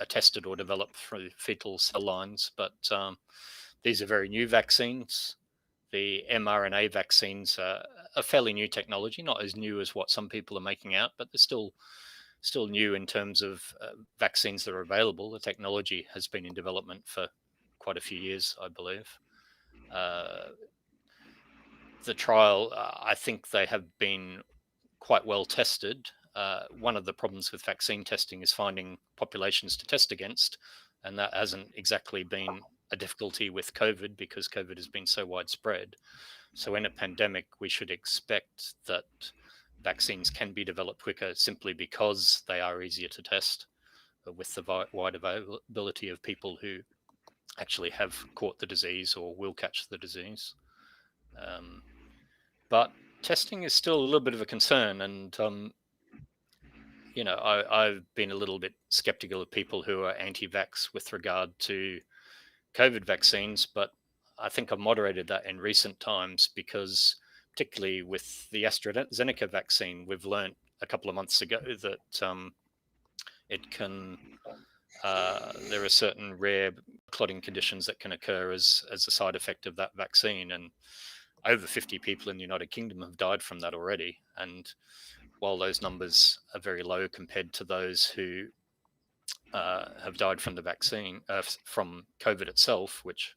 D: tested or developed through fetal cell lines, but these are very new vaccines. The mRNA vaccines are a fairly new technology, not as new as what some people are making out, but they're still new in terms of vaccines that are available. The technology has been in development for quite a few years, I believe. The trial, I think they have been quite well tested. One of the problems with vaccine testing is finding populations to test against, and that hasn't exactly been a difficulty with COVID because COVID has been so widespread. So in a pandemic, we should expect that vaccines can be developed quicker simply because they are easier to test with the wide availability of people who actually have caught the disease or will catch the disease. But testing is still a little bit of a concern, and I've been a little bit skeptical of people who are anti-vax with regard to COVID vaccines, but I think I've moderated that in recent times because, particularly with the AstraZeneca vaccine, we've learned a couple of months ago that it can. There are certain rare clotting conditions that can occur as a side effect of that vaccine, and over 50 people in the United Kingdom have died from that already. And while those numbers are very low compared to those who have died from the vaccine, from COVID itself, which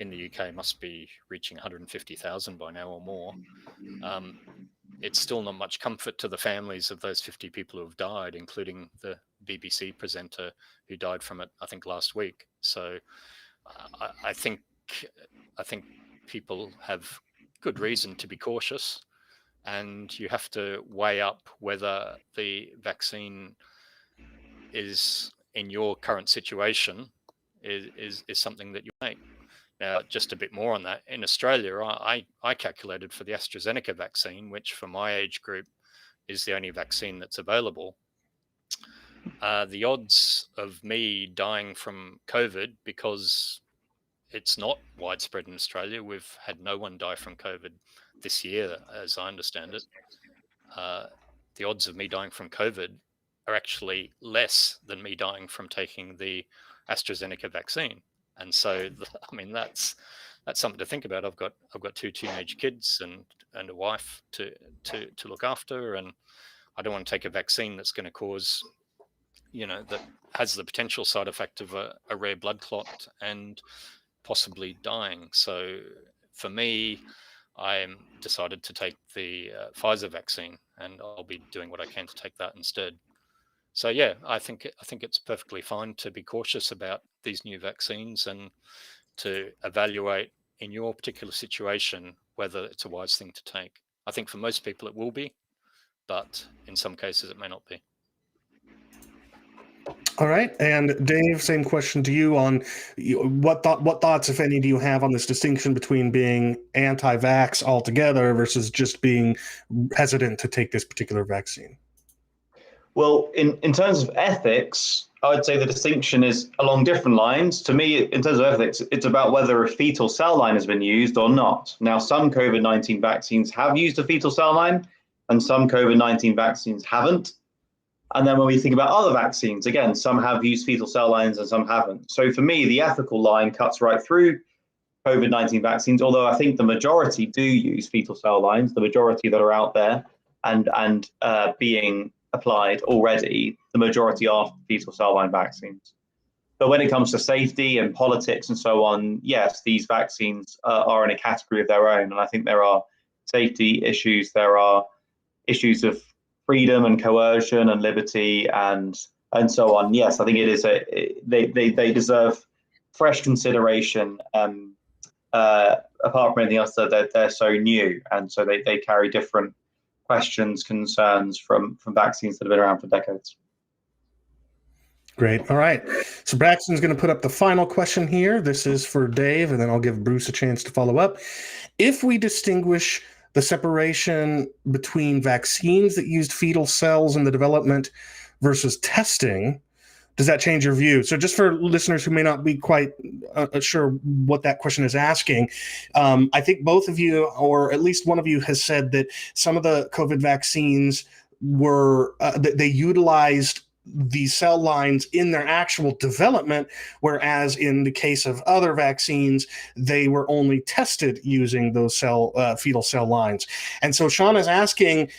D: in the UK must be reaching 150,000 by now or more, it's still not much comfort to the families of those 50 people who have died, including the BBC presenter who died from it, I think, last week. So I think people have good reason to be cautious, and you have to weigh up whether the vaccine is, in your current situation, is something that you make. Now, just a bit more on that. In Australia, I calculated for the AstraZeneca vaccine, which for my age group is the only vaccine that's available. The odds of me dying from COVID, because it's not widespread in Australia, we've had no one die from COVID this year, as I understand it. The odds of me dying from COVID are actually less than me dying from taking the AstraZeneca vaccine. And so, that's something to think about. I've got 2 teenage kids and a wife to look after, and I don't want to take a vaccine that's going to cause, that has the potential side effect of a rare blood clot and possibly dying. So for me, I decided to take the Pfizer vaccine, and I'll be doing what I can to take that instead. So yeah, I think it's perfectly fine to be cautious about these new vaccines and to evaluate in your particular situation whether it's a wise thing to take. I think for most people it will be, but in some cases it may not be.
B: All right, and Dave, same question to you on what thoughts, if any, do you have on this distinction between being anti-vax altogether versus just being hesitant to take this particular vaccine?
C: Well, in terms of ethics, I would say the distinction is along different lines. To me, in terms of ethics, it's about whether a fetal cell line has been used or not. Now, some COVID-19 vaccines have used a fetal cell line, and some COVID-19 vaccines haven't. And then when we think about other vaccines, again, some have used fetal cell lines and some haven't. So for me, the ethical line cuts right through COVID-19 vaccines, although I think the majority do use fetal cell lines, the majority that are out there and being applied already, the majority are fetal cell line vaccines. But when it comes to safety and politics and so on, yes, these vaccines are in a category of their own. And I think there are safety issues, there are issues of freedom and coercion and liberty and so on. Yes, I think it is they deserve fresh consideration. Apart from anything else, that they're so new, and so they carry different questions, concerns from vaccines that have been around for decades.
B: Great. All right. So Braxton's going to put up the final question here. This is for Dave, and then I'll give Bruce a chance to follow up. If we distinguish the separation between vaccines that used fetal cells in the development versus testing, does that change your view? So just for listeners who may not be quite sure what that question is asking, I think both of you, or at least one of you, has said that some of the COVID vaccines were, they utilized these cell lines in their actual development, whereas in the case of other vaccines, they were only tested using those fetal cell lines. And so Sean is asking,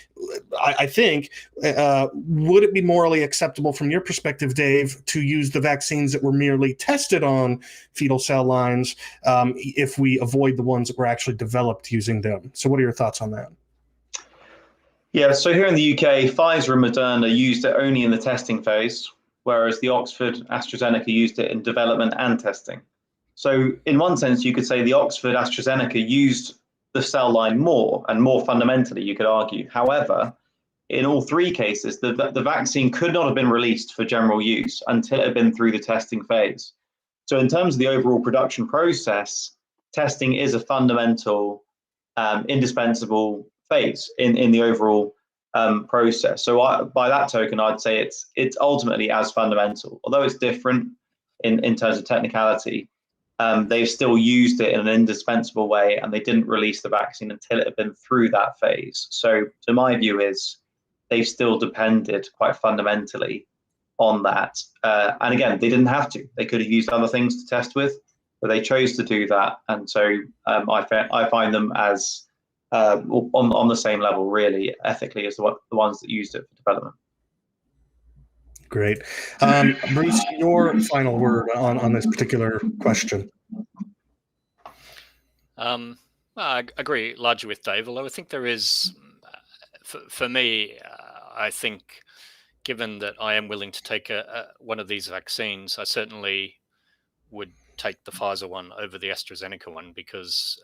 B: I think, would it be morally acceptable from your perspective, Dave, to use the vaccines that were merely tested on fetal cell lines if we avoid the ones that were actually developed using them? So what are your thoughts on that?
C: Yeah, so here in the UK, Pfizer and Moderna used it only in the testing phase, whereas the Oxford AstraZeneca used it in development and testing. So in one sense, you could say the Oxford AstraZeneca used the cell line more and more fundamentally, you could argue. However, in all three cases, the vaccine could not have been released for general use until it had been through the testing phase. So in terms of the overall production process, testing is a fundamental, indispensable phase in the overall process. So by that token, I'd say it's ultimately as fundamental, although it's different in terms of technicality. They've still used it in an indispensable way, and they didn't release the vaccine until it had been through that phase. So my view is they've still depended quite fundamentally on that. And again, they didn't have to. They could have used other things to test with, but they chose to do that. And so I find them as on the same level, really, ethically, as the ones that used it for development.
B: Great. Bruce, your final word on this particular question.
D: I agree largely with Dave, although I think there is, for me, I think given that I am willing to take one of these vaccines, I certainly would take the Pfizer one over the AstraZeneca one, because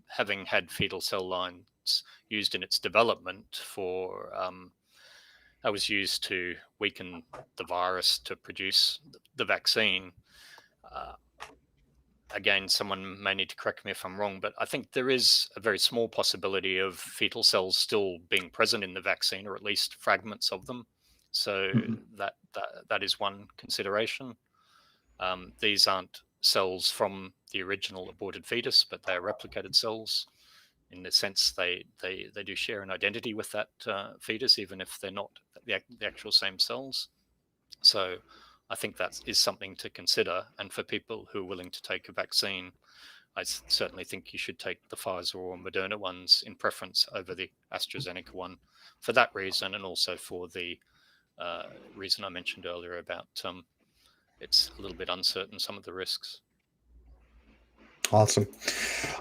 D: having had fetal cell lines used in its development for that was used to weaken the virus to produce the vaccine. Again, someone may need to correct me if I'm wrong, but I think there is a very small possibility of fetal cells still being present in the vaccine, or at least fragments of them. So that is one consideration. These aren't cells from the original aborted fetus, but they are replicated cells. In the sense, they do share an identity with that fetus, even if they're not the actual same cells. So I think that is something to consider. And for people who are willing to take a vaccine, I certainly think you should take the Pfizer or Moderna ones in preference over the AstraZeneca one for that reason, and also for the reason I mentioned earlier about it's a little bit uncertain, some of the risks.
B: Awesome.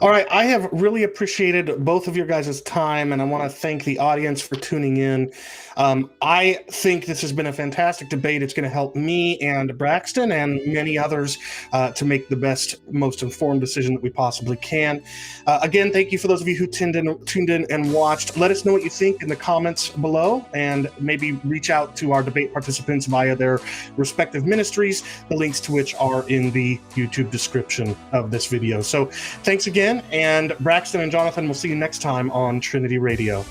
B: All right. I have really appreciated both of your guys' time, and I want to thank the audience for tuning in. I think this has been a fantastic debate. It's going to help me and Braxton and many others to make the best, most informed decision that we possibly can. Again, thank you for those of you who tuned in and watched. Let us know what you think in the comments below, and maybe reach out to our debate participants via their respective ministries, the links to which are in the YouTube description of this video. So thanks again, and Braxton and Jonathan, we'll see you next time on Trinity Radio.